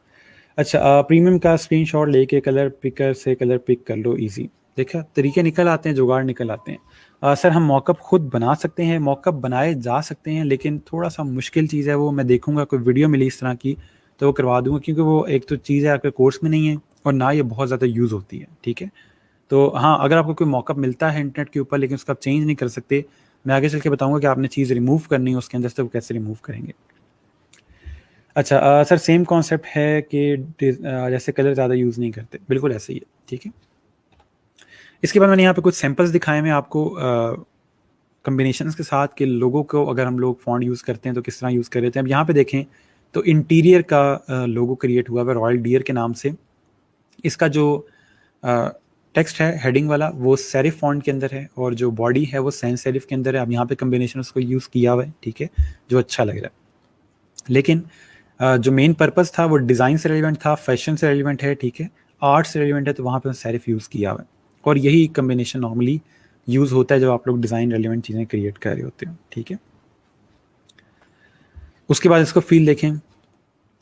अच्छा, प्रीमियम का स्क्रीनशॉट लेके कलर पिकर से कलर पिक कर लो ईज़ी। देखा, तरीके निकल आते हैं, जुगाड़ निकल आते हैं। सर, हम मॉकअप खुद बना सकते हैं? मॉकअप बनाए जा सकते हैं, लेकिन थोड़ा-सा मुश्किल चीज़ है वो। मैं देखूँगा कोई वीडियो मिली इस तरह की तो वो करवा दूँगा, क्योंकि वो एक तो चीज़ है आपके कोर्स में नहीं है और ना ये बहुत ज़्यादा यूज़ होती है, ठीक है। तो हाँ, अगर आपको कोई मॉकअप मिलता है इंटरनेट के ऊपर लेकिन उसको आप चेंज नहीं कर सकते, मैं आगे चल के बताऊँगा कि आपने चीज़ रिमूव करनी है उसके अंदर से, वो कैसे रिमूव करेंगे। अच्छा, सर, सेम कॉन्सेप्ट है कि जैसे कलर ज़्यादा यूज़ नहीं करते, बिल्कुल ऐसे ही है, ठीक है। इसके बाद मैंने यहाँ पे कुछ सैंपल्स दिखाए हैं आपको कॉम्बिनेशंस के साथ कि लोगों को अगर हम लोग फ़ॉन्ट यूज़ करते हैं तो किस तरह यूज़ कर रहे थे। अब यहाँ पे देखें तो इंटीरियर का लोगो क्रिएट हुआ है रॉयल डियर के नाम से। इसका जो टेक्स्ट है हेडिंग वाला वो सेरिफ फ़ॉन्ट के अंदर है और जो बॉडी है वो सैंस सेरिफ के अंदर है। अब यहाँ पे कॉम्बिनेशन उसको यूज़ किया हुआ है, ठीक है, जो अच्छा लग रहा है। लेकिन जो मेन पर्पस था वो डिज़ाइन से रेलिवेंट था, फैशन से रेलिवेंट है, ठीक है, आर्ट से रेलिवेंट है, तो वहाँ पे सेरिफ यूज़ किया हुआ है। और यही कॉम्बिनेशन नॉर्मली यूज़ होता है जब आप लोग डिज़ाइन रेलिवेंट चीज़ें क्रिएट कर रहे होते हो, ठीक है। उसके बाद इसको फील देखें,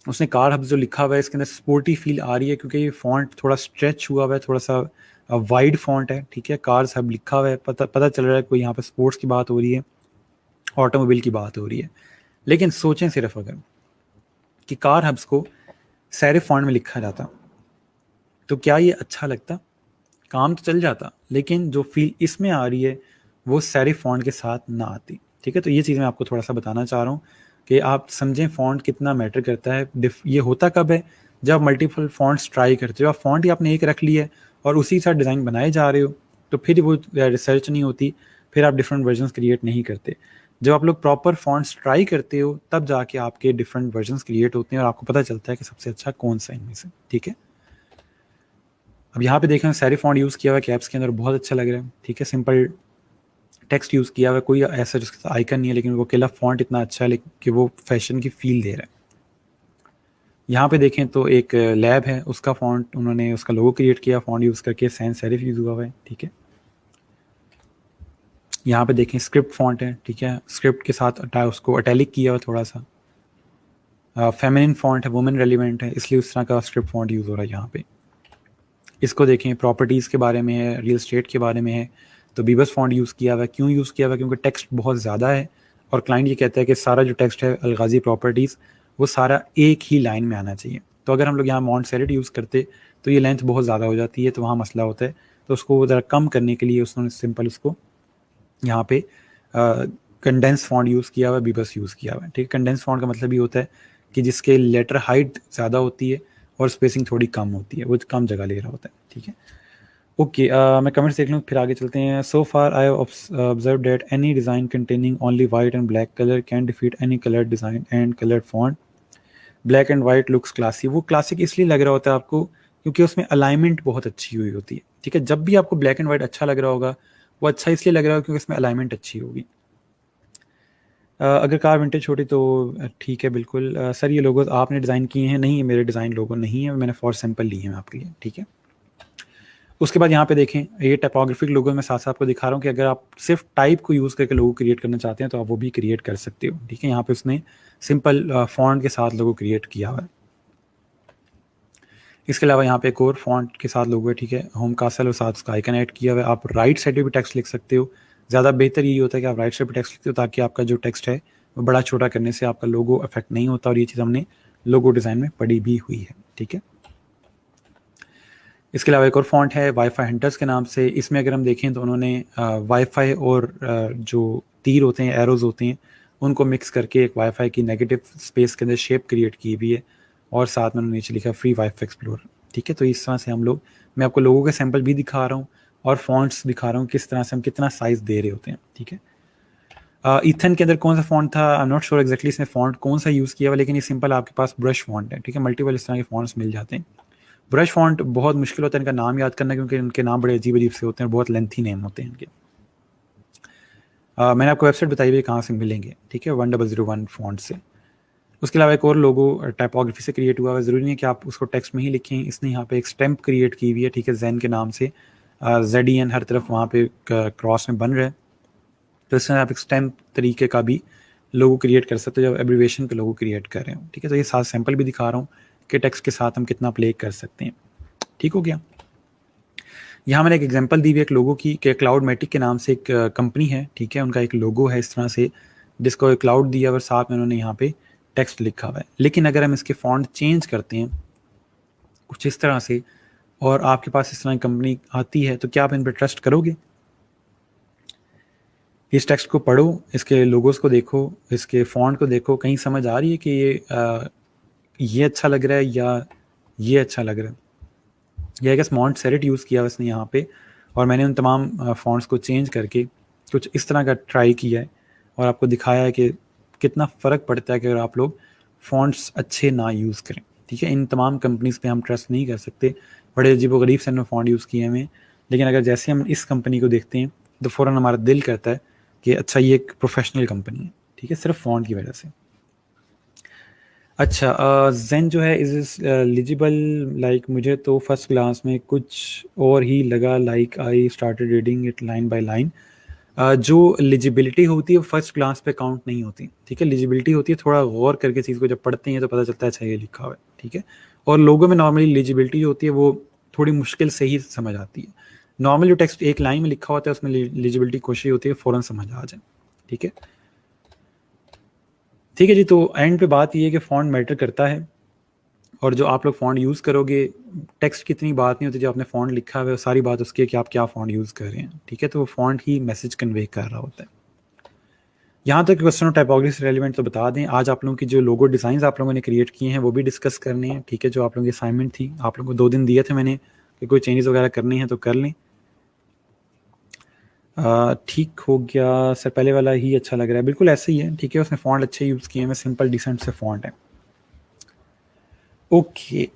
उसने कार हब जो लिखा हुआ है इसके अंदर स्पोर्टी फील आ रही है क्योंकि ये फ़ॉन्ट थोड़ा स्ट्रेच हुआ हुआ है, थोड़ा सा वाइड फ़ॉन्ट है, ठीक है। कार्स हब लिखा हुआ है, पता चल रहा है कोई यहाँ पे स्पोर्ट्स की बात हो रही है, ऑटोमोबाइल की बात हो रही है। लेकिन सोचें सिर्फ अगर कि कार हब्स को सेरिफ फ़ॉन्ट में लिखा जाता तो क्या ये अच्छा लगता? काम तो चल जाता, लेकिन जो फ़ील इसमें आ रही है वो सेरिफ फ़ॉन्ट के साथ ना आती, ठीक है। तो ये चीज़ मैं आपको थोड़ा-सा बताना चाह रहा हूँ कि आप समझें फ़ॉन्ट कितना मैटर करता है। ये होता कब है? जब आप मल्टीपल फ़ॉन्ट्स ट्राई करते हो। आप फ़ॉन्ट ही आपने एक रख ली है और उसी के साथ डिज़ाइन बनाए जा रहे हो, तो फिर वो रिसर्च नहीं होती, फिर आप डिफरेंट वर्जन्स क्रिएट नहीं करते। जब आप लोग प्रॉपर फ़ॉन्ट्स ट्राई करते हो तब जाके आपके डिफरेंट वर्जन्स क्रिएट होते हैं और आपको पता चलता है कि सबसे अच्छा कौन-सा इनमें से, ठीक है। अब यहाँ पे देखें सेरिफ फ़ॉन्ट यूज़ किया हुआ है कैप्स के अंदर, बहुत अच्छा लग रहा है, ठीक है। सिंपल टेक्स्ट यूज़ किया हुआ है, कोई ऐसा जिसका आइकन नहीं है, लेकिन वो अकेला फ़ॉन्ट इतना अच्छा है कि वो फैशन की फ़ील दे रहा है। यहाँ पे देखें तो एक लैब है, उसका फ़ॉन्ट उन्होंने उसका लोगो क्रिएट किया फ़ॉन्ट यूज़ करके, सैंस सेरिफ यूज़ हुआ है, ठीक है। यहाँ पे देखें स्क्रिप्ट फ़ॉन्ट है, ठीक है, स्क्रिप्ट के साथ उसको अटैलिक किया हुआ थोड़ा सा। फेमिनिन फ़ॉन्ट है, वुमेन रेलिवेंट है, इसलिए उस तरह का स्क्रिप्ट फ़ॉन्ट यूज़ हो रहा है यहाँ पे। इसको देखें, प्रॉपर्टीज़ के बारे में है, रियल एस्टेट के बारे में है, तो बीबस फ़ॉन्ट यूज़ किया हुआ है। क्यों यूज़ किया हुआ है? क्योंकि टेक्स्ट बहुत ज़्यादा है और क्लाइंट ये कहता है कि सारा जो टेक्स्ट है अलगाज़ी प्रॉपर्टीज़, वो सारा एक ही लाइन में आना चाहिए। तो अगर हम लोग यहाँ मॉन्टसेरेट यूज़ करते तो ये लेंथ बहुत ज़्यादा हो जाती है, तो वहाँ मसला होता है। तो उसको ज़रा कम करने के लिए उसने सिंपल उसको यहाँ पे कंडेंस फॉन्ट यूज़ किया हुआ है, बीबस यूज़ किया हुआ है। ठीक है, कंडेंस फॉन्ट का मतलब ये होता है कि जिसके लेटर हाइट ज़्यादा होती है और स्पेसिंग थोड़ी कम होती है, वो कम जगह ले रहा होता है। ठीक है, ओके, मैं कमेंट्स देख लूँ फिर आगे चलते हैं। So far I have observe that any design containing only white and black colour can defeat any coloured design and coloured font. Black and white looks classy. वो क्लासिक इसलिए लग रहा होता है आपको क्योंकि उसमें अलाइनमेंट बहुत अच्छी हुई होती है। ठीक है, जब भी आपको ब्लैक एंड वाइट अच्छा लग रहा होगा, वो अच्छा इसलिए लग रहा होगा क्योंकि उसमें अलाइनमेंट अच्छी होगी। अगर कार विंटेज छोटी तो ठीक है, बिल्कुल। सर ये लोगो आपने डिज़ाइन किए हैं? नहीं, ये मेरे डिज़ाइन लोगो नहीं है, मैंने फॉर सैम्पल लिए हैं आपके लिए। ठीक है, उसके बाद यहाँ पे देखें, ये टाइपोग्राफिक लोगो मैं साथ साथ आपको दिखा रहा हूँ कि अगर आप सिर्फ टाइप को यूज़ करके लोगो क्रिएट करना चाहते हैं तो आप वो भी क्रिएट कर सकते हो। ठीक है, यहाँ पे उसने सिंपल फॉन्ट के साथ लोगो क्रिएट किया हुआ है। इसके अलावा यहाँ पे एक और फॉन्ट के साथ लोगो है। ठीक है, होम कासल और साथ उसका आइकन ऐड किया हुआ है। आप राइट साइड पे भी टेक्स्ट लिख सकते हो। ज़्यादा बेहतर यही होता है कि आप राइट साइड पे टेक्स्ट लिखते हो ताकि आपका जो टेक्स्ट है वो बड़ा छोटा करने से आपका लोगो अफेक्ट नहीं होता, और ये चीज़ हमने लोगो डिज़ाइन में पढ़ी भी हुई है। ठीक है, इसके अलावा एक और फॉन्ट है वाईफाई हंटर्स के नाम से। इसमें अगर हम देखें तो उन्होंने वाईफाई और जो तीर होते हैं, एरोज़ होते हैं, उनको मिक्स करके एक वाईफाई की नेगेटिव स्पेस के अंदर शेप क्रिएट की हुई है, और साथ में उन्होंने नीचे लिखा फ्री वाईफाई एक्सप्लोर। ठीक है, तो इस तरह से हम लोग, मैं आपको लोगों के सैंपल भी दिखा रहा हूँ और फॉन्ट्स दिखा रहा हूँ किस तरह से हम कितना साइज़ दे रहे होते हैं। ठीक है, ईथन के अंदर कौन सा फॉन्ट था, आई एम नॉट श्योर एग्जैक्टली इसने फॉन्ट कौन सा यूज़ किया हुआ, लेकिन ये सिंपल आपके पास ब्रश फॉन्ट है। ठीक है, मल्टीपल इस तरह के फॉन्ट्स मिल जाते हैं। ब्रश फॉन्ट बहुत मुश्किल होता है इनका नाम याद करना, क्योंकि इनके नाम बड़े अजीब अजीब से होते हैं, बहुत लेंथी नेम होते हैं इनके। मैंने आपको वेबसाइट बताई हुई है कहाँ से मिलेंगे। ठीक है, 1001 फॉन्ट से। उसके अलावा एक और लोगो टाइपोग्राफी से क्रिएट हुआ है। ज़रूरी नहीं है कि आप उसको टेक्स्ट में ही लिखें, इसने यहाँ पे एक स्टैम्प क्रिएट की हुई है। ठीक है, जैन के नाम से, ZEN हर तरफ वहाँ पे क्रॉस में बन रहा है, तो इसमें आप एक स्टैम्प तरीके का भी लोगो क्रिएट कर सकते हो जब एब्रीवेशन का लोगो क्रिएट कर रहे हो। ठीक है, तो ये साथ सैंपल भी दिखा रहा हूँ कि टेक्स्ट के साथ हम कितना प्ले कर सकते हैं। ठीक हो गया। यहाँ मैंने एक एग्जांपल दी हुई एक लोगो की कि क्लाउडमेटिक के नाम से एक कंपनी है। ठीक है, उनका एक लोगो है इस तरह से, जिसको एक क्लाउड दिया और साथ में उन्होंने यहाँ पे टेक्स्ट लिखा हुआ है। लेकिन अगर हम इसके फॉन्ट चेंज करते हैं कुछ इस तरह से, और आपके पास इस तरह की कंपनी आती है, तो क्या आप इन पर ट्रस्ट करोगे? इस टेक्स्ट को पढ़ो, इसके लोगोस को देखो, इसके फॉन्ट को देखो, कहीं समझ आ रही है कि ये अच्छा लग रहा है या ये अच्छा लग रहा है? ये आई गेस मॉन्टसेरेट यूज़ किया है इसने यहाँ पे, और मैंने उन तमाम फॉन्ट्स को चेंज करके कुछ इस तरह का ट्राई किया है और आपको दिखाया है कि कितना फ़र्क पड़ता है कि अगर आप लोग फॉन्ट्स अच्छे ना यूज़ करें। ठीक है, इन तमाम कंपनीज़ पे हम ट्रस्ट नहीं कर सकते, बड़े अजीबोगरीब से इन्होंने फ़ॉन्ट यूज़ किए हुए। लेकिन अगर जैसे हम इस कंपनी को देखते हैं तो फ़ौरन हमारा दिल करता है कि अच्छा, ये एक प्रोफेशनल कंपनी है। ठीक है, सिर्फ फ़ॉन्ट की वजह से। अच्छा, ज़ेन जो है इज़ एलिजिबल, लाइक मुझे तो फर्स्ट क्लास में कुछ और ही लगा, like I started reading it line by line. जो एलिजिबिलिटी होती है वो फर्स्ट क्लास पे काउंट नहीं होती। ठीक है, एलिजिबिलिटी होती है थोड़ा गौर करके चीज़ को जब पढ़ते हैं तो पता चलता है अच्छा ये लिखा हुआ है। ठीक है, और लोगों में नॉर्मली एलिजिबिलिटी जो होती है वो थोड़ी मुश्किल से ही समझ आती है। नॉर्मल जो टेक्स्ट एक लाइन में लिखा होता है उसमें एलिजिबिलिटी कोशिश होती है फ़ौरन समझ आ जाए। ठीक है, ठीक है जी। तो एंड पे बात ये है कि फ़ॉन्ट मैटर करता है, और जो आप लोग फ़ॉन्ट यूज़ करोगे, टेक्स्ट की इतनी बात नहीं होती, जो आपने फ़ॉन्ट लिखा हुआ है सारी बात उसकी है कि आप क्या फ़ॉन्ट यूज़ कर रहे हैं। ठीक है, तो वो फ़ॉन्ट ही मैसेज कन्वे कर रहा होता है। यहाँ तक क्वेश्चन ऑफ टाइपोग्राफी से रेलिवेंट तो बता दें, आज आप लोगों की जो लोगो डिज़ाइंस आप लोगों ने क्रिएट किए हैं वो भी डिस्कस करने हैं। ठीक है, जो आप लोगों की असाइनमेंट थी, आप लोगों को 2 दिन दिए थे मैंने कि कोई चेंजेस वगैरह करनी है तो कर लें। ठीक हो गया सर, पहले वाला ही अच्छा लग रहा है, बिल्कुल ऐसे ही है। ठीक है, उसने फ़ॉन्ट अच्छे यूज़ किए हैं, सिंपल डिसेंट से फ़ॉन्ट है। ओके,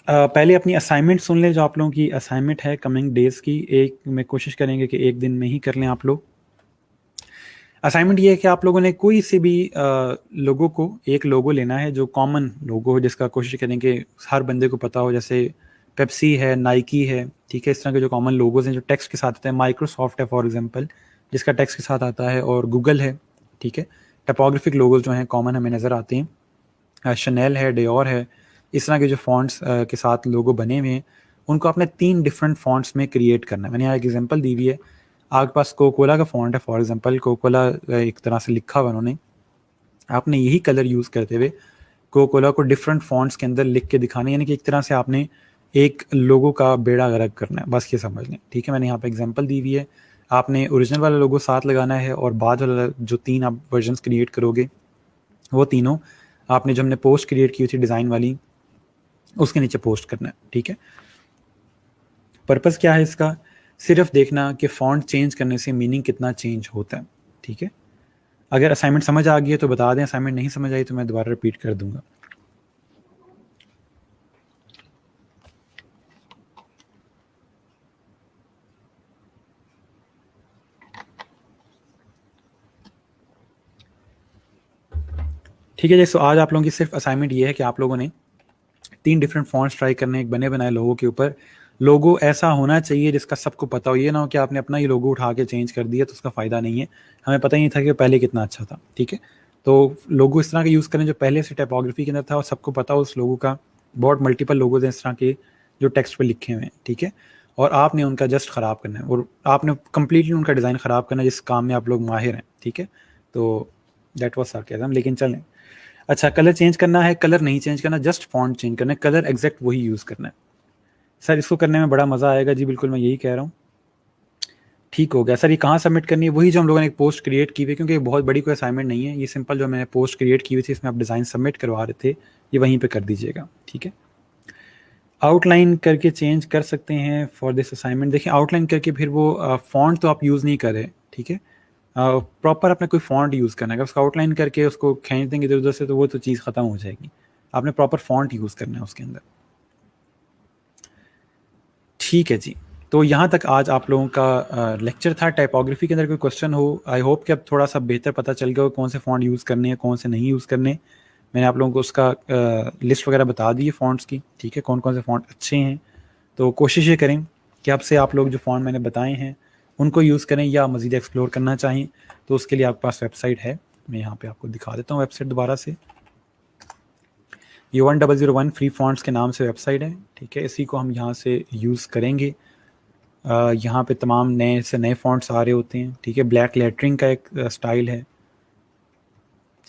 पहले अपनी असाइनमेंट सुन लें। जो आप लोगों की असाइनमेंट है कमिंग डेज़ की, एक में कोशिश करेंगे कि एक दिन में ही कर लें आप लोग। असाइनमेंट ये है कि आप लोगों ने कोई से भी लोगों को एक लोगो लेना है जो कॉमन लोगो हो, जिसका कोशिश करें कि हर बंदे को पता हो, जैसे पेप्सी है, नाइकी है। ठीक है, इस तरह के जो कॉमन लोगोज हैं जो टेक्स्ट के साथ आते हैं, माइक्रोसॉफ्ट है फॉर एग्जांपल जिसका टेक्स्ट के साथ आता है, और गूगल है। ठीक है, टाइपोग्राफिक लोगोज जो हैं कॉमन हमें नज़र आते हैं। शनेल है, डियोर है, इस तरह के जो फॉन्ट्स के साथ लोगो बने हुए हैं उनको आपने 3 डिफरेंट फ़ॉन्ट्स में क्रिएट करना है। मैंने यहाँ एक एग्जांपल दी हुई है, आपके पास कोका-कोला का फ़ॉन्ट है फॉर एग्जांपल, कोका-कोला एक तरह से लिखा हुआ उन्होंने, आपने यही कलर यूज़ करते हुए कोका-कोला को डिफरेंट फ़ॉन्ट्स के अंदर लिख के दिखाना है, यानी कि एक तरह से आपने एक लोगो का बेड़ा गर्क करना है, बस ये समझ लें, ठीक है। मैंने यहाँ पे एग्जांपल दी हुई है, आपने ओरिजिनल वाला लोगो साथ लगाना है और बाद वाला जो 3 आप वर्जन्स क्रिएट करोगे, वो तीनों आपने जो हमने पोस्ट क्रिएट की थी डिज़ाइन वाली, उसके नीचे पोस्ट करना है, ठीक है। पर्पस क्या है इसका? सिर्फ देखना कि फ़ॉन्ट चेंज करने से मीनिंग कितना चेंज होता है, ठीक है। अगर असाइनमेंट समझ आ गई है तो बता दें, असाइनमेंट नहीं समझ आई तो मैं दोबारा रिपीट कर दूंगा। ठीक है जी, सो आज आप लोगों की सिर्फ असाइनमेंट ये है कि आप लोगों ने 3 डिफरेंट फ़ॉन्ट्स ट्राई करने, एक बने बनाए लोगो के ऊपर। लोगो ऐसा होना चाहिए जिसका सबको पता हो, ये ना हो कि आपने अपना ही लोगो उठा के चेंज कर दिया तो उसका फ़ायदा नहीं है। हमें पता ही नहीं था कि पहले कितना अच्छा था, ठीक है। तो लोगो इस तरह का यूज़ करें जो पहले से टाइपोग्राफी के अंदर था और सबको पता हो उस लोगो का। बहुत मल्टीपल लोगोज हैं इस तरह के जो टेक्स्ट पे लिखे हुए हैं, ठीक है। और आपने उनका जस्ट ख़राब करना है और आपने कंप्लीटली उनका डिज़ाइन ख़राब करना है जिस काम में आप लोग माहिर हैं, ठीक है। तो दैट वाज सार्केज़म, लेकिन चलें। अच्छा, कलर चेंज करना है, कलर नहीं चेंज करना, जस्ट फ़ॉन्ट चेंज करना है, कलर एग्जैक्ट वही यूज़ करना है। सर इसको करने में बड़ा मज़ा आएगा। जी बिल्कुल, मैं यही कह रहा हूँ। ठीक हो गया सर। ये कहाँ सबमिट करनी है? वही जो हम लोगों ने एक पोस्ट क्रिएट की हुई है, क्योंकि ये बहुत बड़ी कोई असाइनमेंट नहीं है, ये सिंपल जो मैंने पोस्ट क्रिएट की हुई थी, इसमें आप डिज़ाइन सबमिट करवा रहे थे, ये वहीं पे कर दीजिएगा, ठीक है। आउटलाइन करके चेंज कर सकते हैं फॉर दिस असाइनमेंट। देखिए आउटलाइन करके फिर वो फ़ॉन्ट तो आप यूज़ नहीं कर रहे, ठीक है। प्रॉपर अपना कोई फ़ॉन्ट यूज़ करना है। अगर उसको आउटलाइन करके उसको खींच देंगे इधर उधर से तो वो तो चीज़ ख़त्म हो जाएगी। आपने प्रॉपर फ़ॉन्ट यूज़ करना है उसके अंदर। ठीक है जी, तो यहाँ तक आज आप लोगों का लेक्चर था। टाइपोग्राफी के अंदर कोई क्वेश्चन हो, आई होप कि अब थोड़ा सा बेहतर पता चल गया हो कौन से फ़ॉन्ट यूज़ करने हैं, कौन से नहीं यूज़ करने। मैंने आप लोगों को उसका लिस्ट वगैरह बता दी है फ़ॉन्ट्स की, ठीक है, कौन कौन से फ़ॉन्ट अच्छे हैं। तो कोशिश ये करें कि अब से आप लोग जो फ़ॉन्ट मैंने बताए हैं उनको यूज़ करें, या मज़ीद एक्सप्लोर करना चाहें तो उसके लिए आपके पास वेबसाइट है। मैं यहाँ पे आपको दिखा देता हूँ वेबसाइट दोबारा से। ये 1001 फ्री फ़ॉन्ट्स के नाम से वेबसाइट है, ठीक है। इसी को हम यहाँ से यूज़ करेंगे। यहाँ पे तमाम नए से नए फ़ॉन्ट्स आ रहे होते हैं, ठीक है। ब्लैक लेटरिंग का एक स्टाइल है,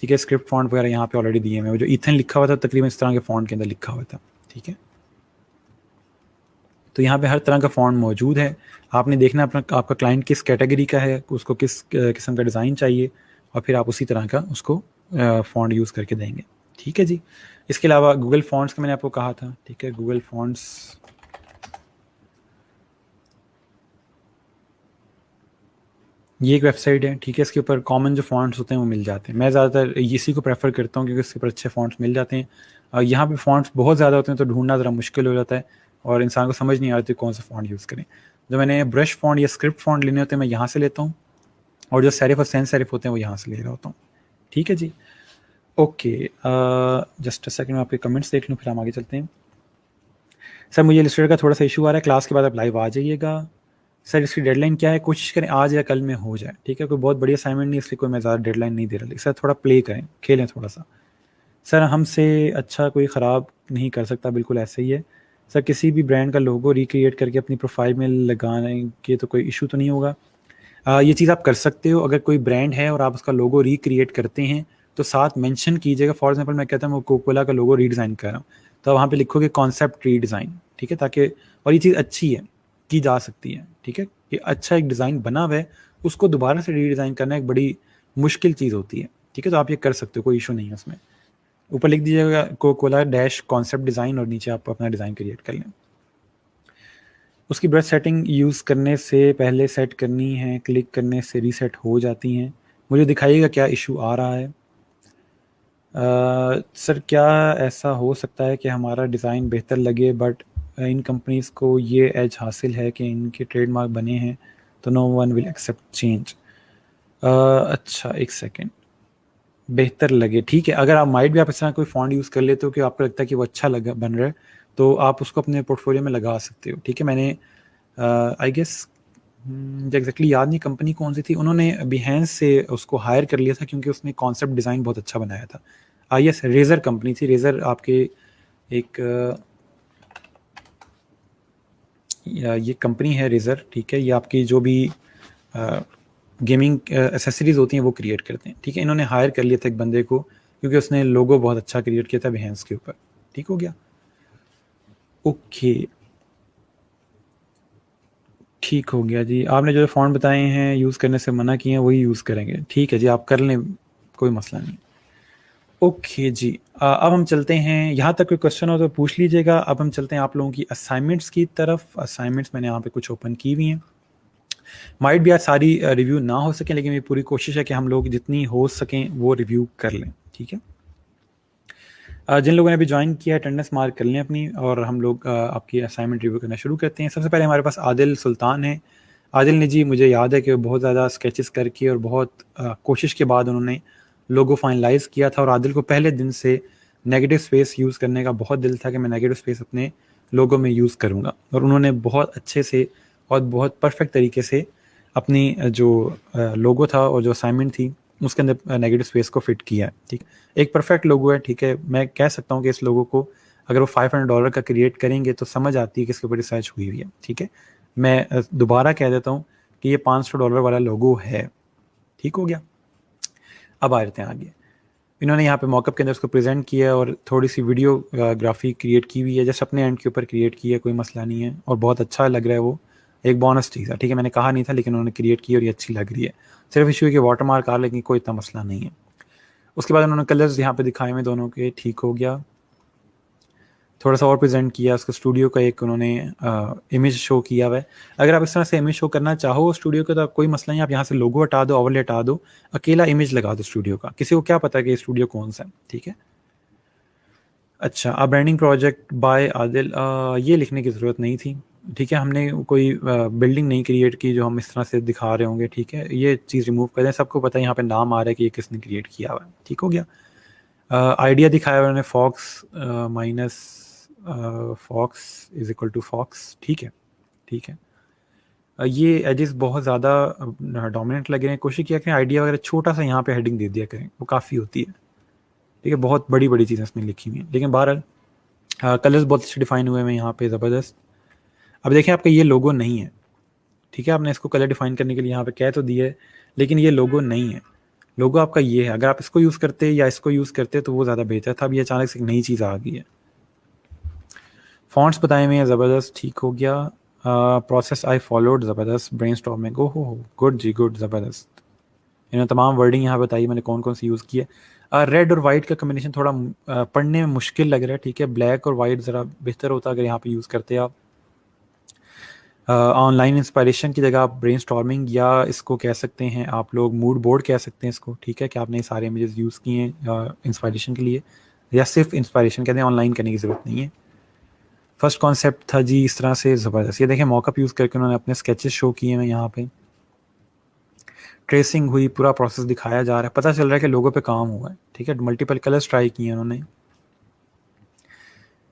ठीक है। स्क्रिप्ट फ़ॉन्ट वगैरह यहाँ पे ऑलरेडी दिए हैं। वो जो ईथन लिखा हुआ था तकरीबन इस तरह के फ़ॉन्ट के अंदर लिखा हुआ था, ठीक है। तो यहाँ पे हर तरह का फ़ॉन्ट मौजूद है। आपने देखना अपना आपका क्लाइंट किस कैटेगरी का है, उसको किस किस्म का डिज़ाइन चाहिए, और फिर आप उसी तरह का उसको फ़ॉन्ट यूज़ करके देंगे, ठीक है जी। इसके अलावा गूगल फ़ॉन्ट्स का मैंने आपको कहा था, ठीक है। गूगल फ़ॉन्ट्स ये एक वेबसाइट है, ठीक है। इसके ऊपर कॉमन जो फ़ॉन्ट्स होते हैं वो मिल जाते हैं। मैं ज़्यादातर इसी को प्रेफर करता हूँ क्योंकि इसके ऊपर अच्छे फ़ॉन्ट्स मिल जाते हैं। यहाँ पे फ़ॉन्ट्स बहुत ज़्यादा होते हैं तो ढूंढना ज़रा मुश्किल हो जाता है और इंसान को समझ नहीं आती कौन सा फ़ॉन्ट यूज़ करें। जब मैंने ब्रश फ़ॉन्ट या स्क्रिप्ट फ़ॉन्ट लेने होते हैं मैं यहाँ से लेता हूँ, और जो सेरिफ और सैंस सेरिफ होते हैं वो यहाँ से ले रहा होता हूँ, ठीक है जी। ओके, जस्ट अ सेकंड, मैं आपके कमेंट्स देख लूँ फिर हम आगे चलते हैं। सर मुझे इलस्ट्रेटर का थोड़ा सा इशू आ रहा है, क्लास के बाद आप लाइव आ जाइएगा। सर इसकी डेडलाइन क्या है? कोशिश करें आज या कल में हो जाए, ठीक है। कोई बहुत बड़ी असाइनमेंट नहीं, इसलिए कोई मैं ज़्यादा डेडलाइन नहीं दे रहा, लेकिन सर थोड़ा प्ले करें, खेलें थोड़ा सा। सर हमसे अच्छा कोई ख़राब नहीं कर सकता, बिल्कुल ऐसे ही है। सर किसी भी ब्रांड का लोगो रिक्रिएट करके अपनी प्रोफाइल में लगाने के तो कोई इशू तो नहीं होगा? ये चीज़ आप कर सकते हो। अगर कोई ब्रांड है और आप उसका लोगो रिक्रिएट करते हैं तो साथ मेंशन कीजिएगा। फॉर एग्जांपल मैं कहता हूँ मैं कोकोला का लोगो रीडिज़ाइन कर रहा हूँ, तो वहाँ पे लिखोगे कॉन्सेप्ट रीडिज़ाइन, ठीक है, ताकि, और ये चीज़ अच्छी है, की जा सकती है, ठीक है। कि अच्छा एक डिज़ाइन बना हुआ है उसको दोबारा से रीडिज़ाइन करना एक बड़ी मुश्किल चीज़ होती है, ठीक है। तो आप ये कर सकते हो, कोई इशू नहीं है उसमें। ऊपर लिख दीजिएगा कोकोला डैश कॉन्सेप्ट डिज़ाइन और नीचे आप अपना डिज़ाइन क्रिएट कर लें। उसकी ब्रश सेटिंग यूज़ करने से पहले सेट करनी है, क्लिक करने से रीसेट हो जाती हैं। मुझे दिखाइएगा क्या इशू आ रहा है। सर क्या ऐसा हो सकता है कि हमारा डिज़ाइन बेहतर लगे बट इन कंपनीज़ को ये एज हासिल है कि इनके ट्रेडमार्क बने हैं तो no one will accept change. अच्छा एक सेकेंड, बेहतर लगे, ठीक है। अगर आप माइट भी आप इस तरह कोई फ़ॉन्ट यूज़ कर लेते हो कि आपको लगता है कि वो अच्छा लगा बन रहा है तो आप उसको अपने पोर्टफोलियो में लगा सकते हो, ठीक है। मैंने आई गेस मुझे एग्जैक्टली याद नहीं कंपनी कौन सी थी, उन्होंने बिहेंस से उसको हायर कर लिया था क्योंकि उसने कॉन्सेप्ट डिज़ाइन बहुत अच्छा बनाया था। यस, रेज़र कंपनी थी। रेज़र आपके एक ये कंपनी है रेजर, ठीक है, ये आपकी जो भी गेमिंग एसेसरीज होती हैं वो क्रिएट करते हैं, ठीक है। इन्होंने हायर कर लिया था एक बंदे को क्योंकि उसने लोगो बहुत अच्छा क्रिएट किया था behance के ऊपर, ठीक हो गया। ओके, ठीक हो गया जी। आपने जो फ़ॉन्ट बताए हैं यूज़ करने से मना किए हैं वही यूज़ करेंगे, ठीक है जी, आप कर लें, कोई मसला नहीं। ओके जी, अब हम चलते हैं, यहाँ तक कोई क्वेश्चन हो तो पूछ लीजिएगा। अब हम चलते हैं आप लोगों की असाइनमेंट्स की तरफ। असाइनमेंट्स मैंने यहाँ पे कुछ ओपन की हुई हैं, माइट भी आज सारी रिव्यू ना हो सकें, लेकिन मेरी पूरी कोशिश है कि हम लोग जितनी हो सकें वो रिव्यू कर लें, ठीक है। जिन लोगों ने अभी ज्वाइन किया है अटेंडेंस मार्क कर लें अपनी, और हम लोग आपकी असाइनमेंट रिव्यू करना शुरू करते हैं। सबसे पहले हमारे पास आदिल सुल्तान है। आदिल ने जी, मुझे याद है कि वो बहुत ज़्यादा स्केचेस करके और बहुत कोशिश के बाद उन्होंने लोगो फाइनलाइज किया था, और आदिल को पहले दिन से नेगेटिव स्पेस यूज़ करने का बहुत दिल था कि मैं नेगेटिव स्पेस अपने लोगो में यूज़ करूँगा, और उन्होंने बहुत अच्छे से और बहुत परफेक्ट तरीके से अपनी जो लोगो था और जो असाइनमेंट थी उसके अंदर नेगेटिव स्पेस को फिट किया है, ठीक। एक परफेक्ट लोगो है, ठीक है। मैं कह सकता हूँ कि इस लोगो को अगर वो $500 का क्रिएट करेंगे तो समझ आती है कि इसके ऊपर रिसर्च हुई हुई है, ठीक है। मैं दोबारा कह देता हूँ कि ये $500 वाला लोगो है, ठीक हो गया। अब आ जाते हैं आगे। इन्होंने यहाँ पे मॉकअप के अंदर उसको प्रेजेंट किया है और थोड़ी सी वीडियोग्राफी क्रिएट की हुई है, जस्ट अपने एंड के ऊपर क्रिएट की है, कोई मसला नहीं है, और बहुत अच्छा लग रहा है वो। एक बोनस चीज़ है, ठीक है, मैंने कहा नहीं था लेकिन उन्होंने क्रिएट की और ये अच्छी लग रही है। सिर्फ इशू है कि वाटर मार्क आ, लेकिन कोई इतना मसला नहीं है। उसके बाद उन्होंने कलर्स यहाँ पे दिखाए हुए दोनों के, ठीक हो गया। थोड़ा सा और प्रेजेंट किया उसको, स्टूडियो का एक उन्होंने इमेज शो किया हुआ है। अगर आप इस तरह से इमेज शो करना चाहो स्टूडियो का तो कोई मसला नहीं, आप यहाँ से लोगो हटा दो, ओवरले हटा दो, अकेला इमेज लगा दो स्टूडियो का, किसी को क्या पता कि स्टूडियो कौन सा है, ठीक है। अच्छा, अब ब्रांडिंग प्रोजेक्ट बाय आदिल, ये लिखने की ज़रूरत नहीं थी, ठीक है। हमने कोई बिल्डिंग नहीं क्रिएट की जो हम इस तरह से दिखा रहे होंगे, ठीक है। ये चीज़ रिमूव कर दें, सबको पता है यहाँ पे नाम आ रहा है कि ये किसने क्रिएट किया हुआ है, ठीक हो गया। आइडिया दिखाया हुआ उन्होंने, fox minus fox is equal to fox, ठीक है, ठीक है। ये एजेस बहुत ज़्यादा डोमिनेंट लग रहे हैं, कोशिश किया करें आइडिया वगैरह छोटा सा यहाँ पे हेडिंग दे दिया करें, वो काफ़ी होती है, ठीक है। बहुत बड़ी बड़ी चीज़ें इसमें लिखी हुई हैं, लेकिन बहरहाल कलर्स बहुत अच्छे डिफाइन हुए हैं यहाँ पे, ज़बरदस्त। अब देखें आपका ये लोगो नहीं है, ठीक है, आपने इसको कलर डिफाइन करने के लिए यहाँ पे कह तो दिया है, लेकिन ये लोगो नहीं है। लोगो आपका ये है, अगर आप इसको यूज़ करते या इसको यूज़ करते तो वो ज़्यादा बेहतर था। अब ये अचानक से एक नई चीज़ आ गई है। फॉन्ट्स बताए हुए हैं, ज़बरदस्त, ठीक हो गया। प्रोसेस आई फॉलोड, ज़बरदस्त। ब्रेनस्टॉर्मिंग, ओहो गुड जी, गुड, ज़बरदस्त। इन्होंने तमाम वर्डिंग यहाँ बताई, मैंने कौन कौन सी यूज़ की है। रेड और वाइट का कम्बिनेशन थोड़ा पढ़ने में मुश्किल लग रहा है, ठीक है। ब्लैक और वाइट ज़रा बेहतर होता अगर यहाँ पे यूज़ करते आप। ऑनलाइन इंस्पायरेशन की जगह आप ब्रेनस्टॉर्मिंग या इसको कह सकते हैं आप लोग मूड बोर्ड कह सकते हैं इसको, ठीक है, कि आपने सारे इमेजेस यूज़ किए हैं इंस्पायरेशन के लिए, या सिर्फ इंस्पायरेशन कहते हैं, ऑनलाइन करने की ज़रूरत नहीं है। फर्स्ट कॉन्सेप्ट था जी इस तरह से, ज़बरदस्त। ये देखें मॉकअप यूज़ करके उन्होंने अपने स्केचेस शो किए हैं यहाँ पे, ट्रेसिंग हुई, पूरा प्रोसेस दिखाया जा रहा है, पता चल रहा है कि लोगों पे काम हुआ है, ठीक है। मल्टीपल कलर्स ट्राई किए उन्होंने,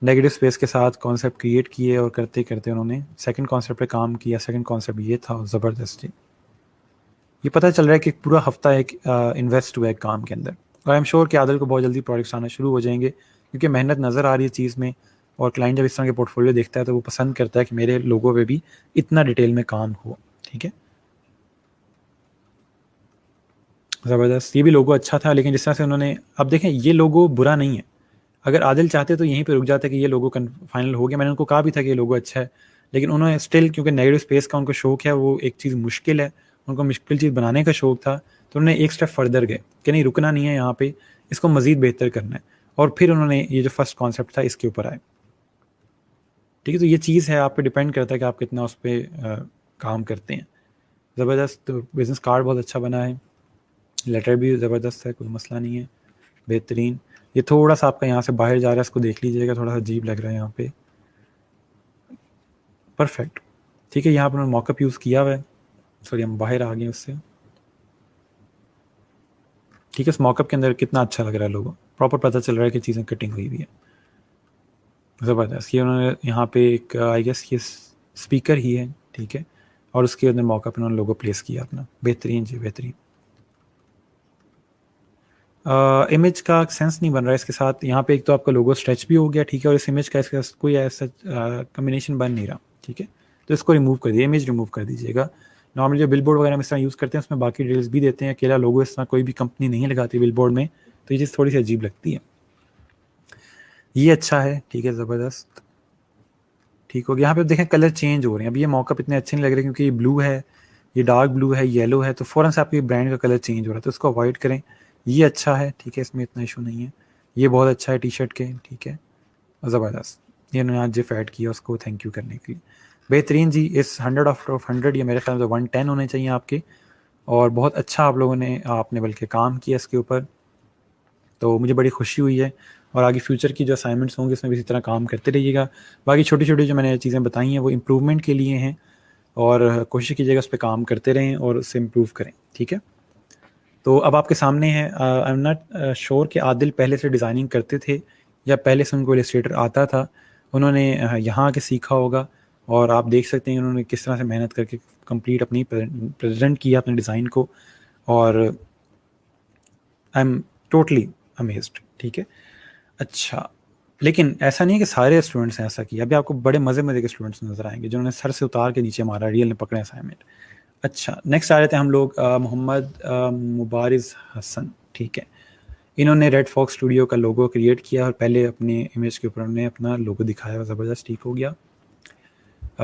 नेगेटिव स्पेस के साथ कॉन्सेप्ट क्रिएट किए, और करते करते उन्होंने सेकंड कॉन्सेप्ट पे काम किया। सेकंड कॉन्सेप्ट ये था, ज़बरदस्त। ये पता चल रहा है कि पूरा हफ्ता एक इन्वेस्ट हुआ है काम के अंदर, और आई एम श्योर कि आदिल को बहुत जल्दी प्रोजेक्ट्स आना शुरू हो जाएंगे, क्योंकि मेहनत नज़र आ रही है चीज़ में, और क्लाइंट जब इस तरह के पोर्टफोलियो देखता है तो वो पसंद करता है कि मेरे लोगों पे भी इतना डिटेल में काम हो, ठीक है। ज़बरदस्त, ये भी लोगो अच्छा था, लेकिन जिस तरह से उन्होंने, अब देखें ये लोगो बुरा नहीं है, अगर आदिल चाहते तो यहीं पे रुक जाते कि ये लोगो फाइनल हो गया। मैंने उनको कहा भी था कि ये लोगो अच्छा है, लेकिन उन्होंने स्टिल, क्योंकि नेगेटिव स्पेस का उनको शौक है, वो एक चीज़ मुश्किल है, उनको मुश्किल चीज़ बनाने का शौक था, तो उन्होंने एक स्टेप फर्दर गए कि नहीं, रुकना नहीं है यहाँ पे, इसको मज़ीद बेहतर करना है, और फिर उन्होंने ये जो फर्स्ट कॉन्सेप्ट था इसके ऊपर आए, ठीक है। तो ये चीज़ है, आप पे डिपेंड करता है कि आप कितना उस पर काम करते हैं। ज़बरदस्त। तो बिज़नेस कार्ड बहुत अच्छा बना है, लेटर भी ज़बरदस्त है, कोई मसला नहीं है, बेहतरीन। ये थोड़ा सा आपका यहाँ से बाहर जा रहा है, इसको देख लीजिएगा, थोड़ा सा अजीब लग रहा है यहाँ पे, परफेक्ट, ठीक है। यहाँ पर उन्होंने मॉकअप यूज़ किया हुआ है, सॉरी हम बाहर आ गए उससे, ठीक है। इस मॉकअप के अंदर कितना अच्छा लग रहा है, लोगों प्रॉपर पता चल रहा है कि चीज़ें कटिंग हुई हुई है, ज़बरदस्त। ये उन्होंने यहाँ पे एक आई गेस ये स्पीकर ही है, ठीक है, और उसके अंदर मॉकअप इन्होंने लोगो प्लेस किया अपना, बेहतरीन जी, बेहतरीन। इमेज का सेंस नहीं बन रहा है इसके साथ, यहाँ पे एक तो आपका लोगो स्ट्रेच भी हो गया, ठीक है, और इस इमेज का इसके साथ कोई ऐसा कम्बिनेशन बन नहीं रहा, ठीक है। तो इसको रिमूव कर दिए, इमेज रिमूव कर दीजिएगा। नॉर्मली जो बिलबोर्ड वगैरह में इस तरह यूज़ करते हैं उसमें बाकी डिटेल्स भी देते हैं, अकेला लोगो इस तरह कोई भी कंपनी नहीं लगाती बिलबोर्ड में, तो ये चीज़ थोड़ी सी अजीब लगती है। ये अच्छा है, ठीक है, ज़बरदस्त, ठीक हो गया। यहाँ पे देखें कलर चेंज हो रहे हैं, अभी ये मॉकअप इतने अच्छे नहीं लग रहे क्योंकि ये ब्लू है, ये डार्क ब्लू है, येलो है, तो फ़ौरन से आपके ब्रांड का कलर चेंज हो रहा है, तो इसको अवॉइड करें। ये अच्छा है, ठीक है, इसमें इतना इशू नहीं है। ये बहुत अच्छा है टी शर्ट के, ठीक है, ज़बरदस्त। ये उन्होंने आज जिफ ऐड किया, उसको थैंक यू करने के लिए, बेहतरीन जी। इस 100 ऑफ 100 ये मेरे ख्याल में 110 होने चाहिए आपके, और बहुत अच्छा आप लोगों ने आपने बल्कि काम किया इसके ऊपर, तो मुझे बड़ी खुशी हुई है। और आगे फ्यूचर की जो असाइनमेंट्स होंगे इसमें भी इसी तरह काम करते रहिएगा। बाकी छोटी छोटी जो मैंने चीज़ें बताई हैं वो इम्प्रूवमेंट के लिए हैं, और कोशिश कीजिएगा उस पर काम करते रहें और उससे इम्प्रूव करें, ठीक है। तो अब आपके सामने है, आई एम नॉट श्योर कि आदिल पहले से डिज़ाइनिंग करते थे या पहले से उनको इलस्ट्रेटर आता था। उन्होंने यहाँ आके सीखा होगा, और आप देख सकते हैं उन्होंने किस तरह से मेहनत करके कंप्लीट अपनी प्रेजेंट किया अपने डिज़ाइन को, और आई एम टोटली अमेज्ड, ठीक है। अच्छा, लेकिन ऐसा नहीं है कि सारे स्टूडेंट्स ने ऐसा किया। अभी आपको बड़े मज़े के स्टूडेंट्स नज़र आएंगे जिन्होंने सर से उतार के नीचे मारा, रियल ने पकड़े असाइनमेंट। अच्छा, नेक्स्ट आ रहे थे हम लोग मोहम्मद मुबारिज़ हसन, ठीक है। इन्होंने रेड फॉक्स स्टूडियो का लोगो क्रिएट किया और पहले अपने इमेज के ऊपर उन्होंने अपना लोगो दिखाया, ज़बरदस्त, ठीक हो गया।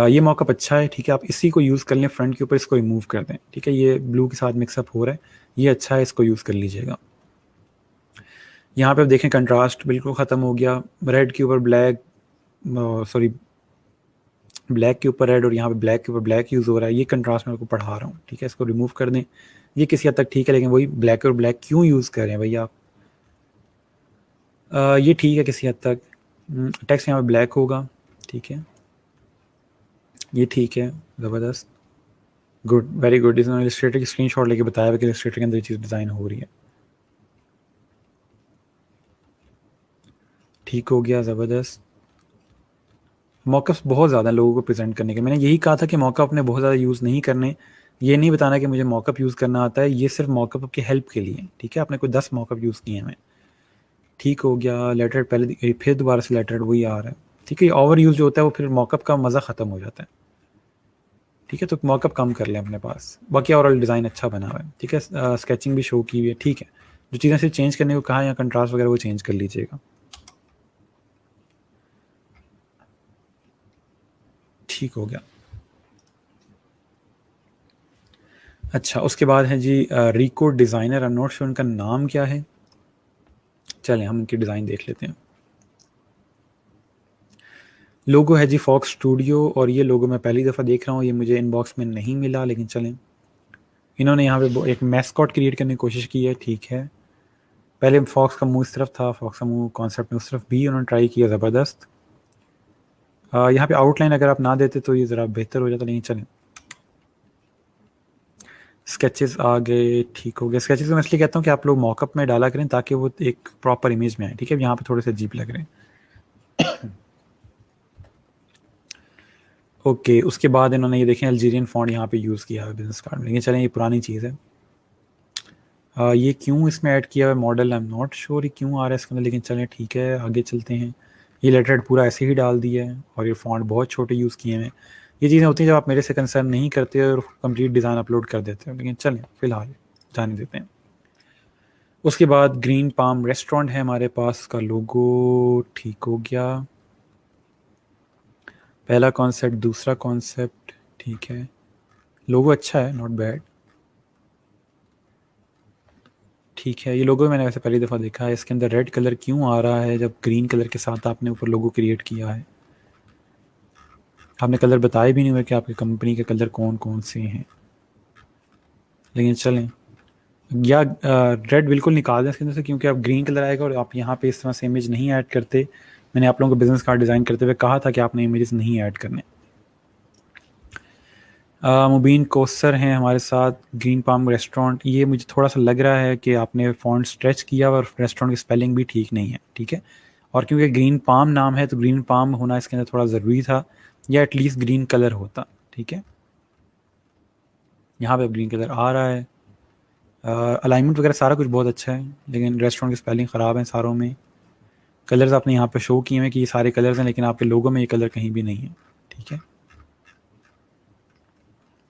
ये मॉकअप अच्छा है, ठीक है, आप इसी को यूज़ कर लें, फ्रंट के ऊपर इसको रिमूव कर दें, ठीक है। ये ब्लू के साथ मिक्सअप हो रहा है, ये अच्छा है, इसको यूज़ कर लीजिएगा। यहाँ पे आप देखें कंट्रास्ट बिल्कुल ख़त्म हो गया, रेड के ऊपर ब्लैक, सॉरी ब्लैक के ऊपर रेड, और यहाँ पे ब्लैक के ऊपर ब्लैक यूज़ हो रहा है। ये कंट्रास्ट मैं आपको पढ़ा रहा हूँ, ठीक है, इसको रिमूव कर दें। ये किसी हद तक ठीक है, लेकिन वही ब्लैक और ब्लैक क्यों यूज़ कर रहे हैं भैया आप? ये ठीक है किसी हद तक, टेक्स्ट यहाँ पे ब्लैक होगा, ठीक है, ये ठीक है, ज़बरदस्त, गुड, वेरी गुड। इसने इलस्ट्रेटर की स्क्रीनशॉट लेके बताया हुआ कि इलस्ट्रेटर के अंदर ये चीज़ डिज़ाइन हो रही है, ठीक हो गया, ज़बरदस्त। मॉकअप्स बहुत ज़्यादा लोगों को प्रेजेंट करने के, मैंने यही कहा था कि मॉकअप अपने बहुत ज़्यादा यूज़ नहीं करने। ये नहीं बताना कि मुझे मॉकअप यूज़ करना आता है, ये सिर्फ मॉकअप की हेल्प के लिए, ठीक है। आपने कोई 10 मॉकअप यूज़ किए हैं, ठीक हो गया। लेटर पहले फिर दोबारा से लेटर वही आ रहा है, ठीक है। ओवर यूज जो होता है वो फिर मॉकअप का मज़ा ख़त्म हो जाता है, ठीक है। तो मॉकअप कम कर लें अपने पास, बाकी ओवरऑल डिज़ाइन अच्छा बना हुआ है, ठीक है। स्केचिंग भी शो की हुई है, ठीक है। जो चीज़ें से चेंज करने को कहा या कंट्रास्ट वगैरह वो चेंज कर लीजिएगा, ठीक हो गया। अच्छा, उसके बाद है जी Rico designer, I am not sure उनका नाम क्या है, चलें हम उनकी डिज़ाइन देख लेते हैं। लोगो है जी फॉक्स स्टूडियो, और ये लोगो मैं पहली दफ़ा देख रहा हूँ, ये मुझे इनबॉक्स में नहीं मिला, लेकिन चलें। इन्होंने यहाँ पे एक मैस्कॉट क्रिएट करने की कोशिश की है, ठीक है। पहले फॉक्स का मुंह इस तरफ था, फॉक्स का मुंह कॉन्सेप्ट में उस तरफ भी उन्होंने ट्राई किया, ज़बरदस्त। यहाँ पे आउटलाइन अगर आप ना देते तो ये ज़रा बेहतर हो जाता, नहीं चलें। स्केचेस आ गए, ठीक हो गया। स्केचेस मैं इसलिए कहता हूँ कि आप लोग मॉकअप में डाला करें ताकि वो एक प्रॉपर इमेज में आए, ठीक है। यहाँ पे थोड़े से अजीब लग रहे हैं। ओके, उसके बाद इन्होंने ये देखें अल्जीरियन फॉन्ट यहाँ पे यूज़ किया है बिजनेस कार्ड में, लेकिन चलें ये पुरानी चीज़ है। ये क्यों इसमें ऐड किया हुआ है model, I am not sure ये क्यों आ रहा है इसके अंदर, लेकिन चलें ठीक है, आगे चलते हैं। ये लेटर पूरा ऐसे ही डाल दिया है, और ये फॉन्ट बहुत छोटे यूज़ किए हैं। ये चीज़ें होती हैं जब आप मेरे से कंसर्न नहीं करते और कंप्लीट डिज़ाइन अपलोड कर देते हो, लेकिन चलें फ़िलहाल जाने देते हैं। उसके बाद ग्रीन पाम रेस्टोरेंट है हमारे पास, का लोगो ठीक हो गया। पहला कॉन्सेप्ट, दूसरा कॉन्सेप्ट, ठीक है। लोगो अच्छा है, नॉट बैड, ठीक है। ये लोगो मैंने वैसे पहली दफ़ा देखा है। इसके अंदर रेड कलर क्यों आ रहा है जब ग्रीन कलर के साथ आपने ऊपर लोगो क्रिएट किया है? आपने कलर बताए भी नहीं हुए कि आपकी कंपनी के कलर कौन कौन से हैं, लेकिन चलें। या रेड बिल्कुल निकाल दें इसके अंदर से, क्योंकि अब ग्रीन कलर आएगा और आप यहाँ पे इस तरह से इमेज नहीं ऐड करते। मैंने आप लोगों को बिजनेस कार्ड डिज़ाइन करते हुए कहा था कि आपने इमेजेस नहीं ऐड करने। मुबीन कोसर हैं हमारे साथ, ग्रीन पाम रेस्टोरेंट। ये मुझे थोड़ा सा लग रहा है कि आपने फ़ॉन्ट स्ट्रेच किया और रेस्टोरेंट की स्पेलिंग भी ठीक नहीं है, ठीक है। और क्योंकि ग्रीन पाम नाम है तो ग्रीन पाम होना इसके अंदर थोड़ा ज़रूरी था, या एटलीस्ट ग्रीन कलर होता, ठीक है। यहाँ पे ग्रीन कलर आ रहा है। अलाइनमेंट वगैरह सारा कुछ बहुत अच्छा है, लेकिन रेस्टोरेंट की स्पेलिंग ख़राब है सारों में। कलर्स आपने यहाँ पे शो किए हैं कि ये सारे कलर्स हैं, लेकिन आपके लोगों में ये कलर कहीं भी नहीं है, ठीक है।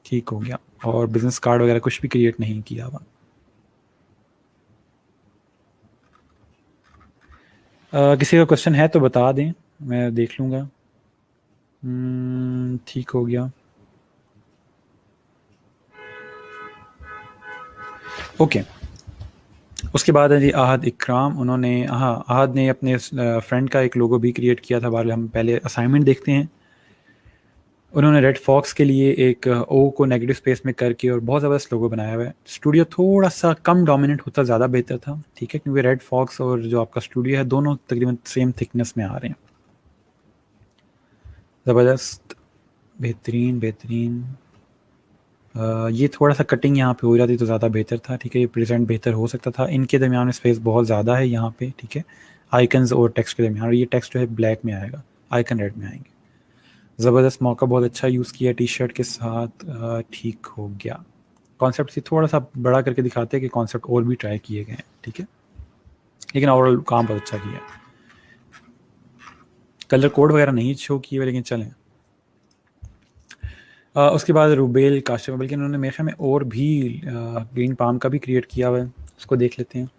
ठीक हो गया। और बिजनेस कार्ड वगैरह कुछ भी क्रिएट नहीं किया हुआ। किसी का क्वेश्चन है तो बता दें, मैं देख लूँगा। ठीक हो गया। ओके, उसके बाद है जी आहद इकराम। उन्होंने आहद ने अपने फ्रेंड का एक लोगो भी क्रिएट किया था। बार हम पहले असाइनमेंट देखते हैं। उन्होंने रेड फॉक्स के लिए एक ओ को नेगेटिव स्पेस में करके और बहुत ज़बरदस्त लोगो बनाया हुआ है। स्टूडियो थोड़ा सा कम डोमिनेंट होता ज़्यादा बेहतर था, ठीक है, क्योंकि रेड फॉक्स और जो आपका स्टूडियो है दोनों तकरीबन सेम थिकनेस में आ रहे हैं। ज़बरदस्त, बेहतरीन बेहतरीन। ये थोड़ा सा कटिंग यहाँ पे हो जाती तो ज़्यादा बेहतर था, ठीक है। ये प्रेजेंट बेहतर हो सकता था। इनके दरमियान में स्पेस बहुत ज़्यादा है यहाँ पे, ठीक है, आइकन्स और टेक्स्ट के दरमियान। और ये टेक्स्ट जो है ब्लैक में आएगा, आइकन रेड में आएंगे। ज़बरदस्त, मौका बहुत अच्छा यूज़ किया टी शर्ट के साथ। ठीक हो गया। कॉन्सेप्ट से थोड़ा सा बड़ा करके दिखाते हैं कि कॉन्सेप्ट और भी ट्राई किए गए हैं, ठीक है, लेकिन ओवरऑल काम बहुत अच्छा किया। कलर कोड वगैरह नहीं शो किए हुए, लेकिन चलें। उसके बाद रुबेल काशिफ, बल्कि उन्होंने मेरे ख्याल में और भी ग्रीन पाम का भी क्रिएट किया हुआ है, उसको देख लेते हैं।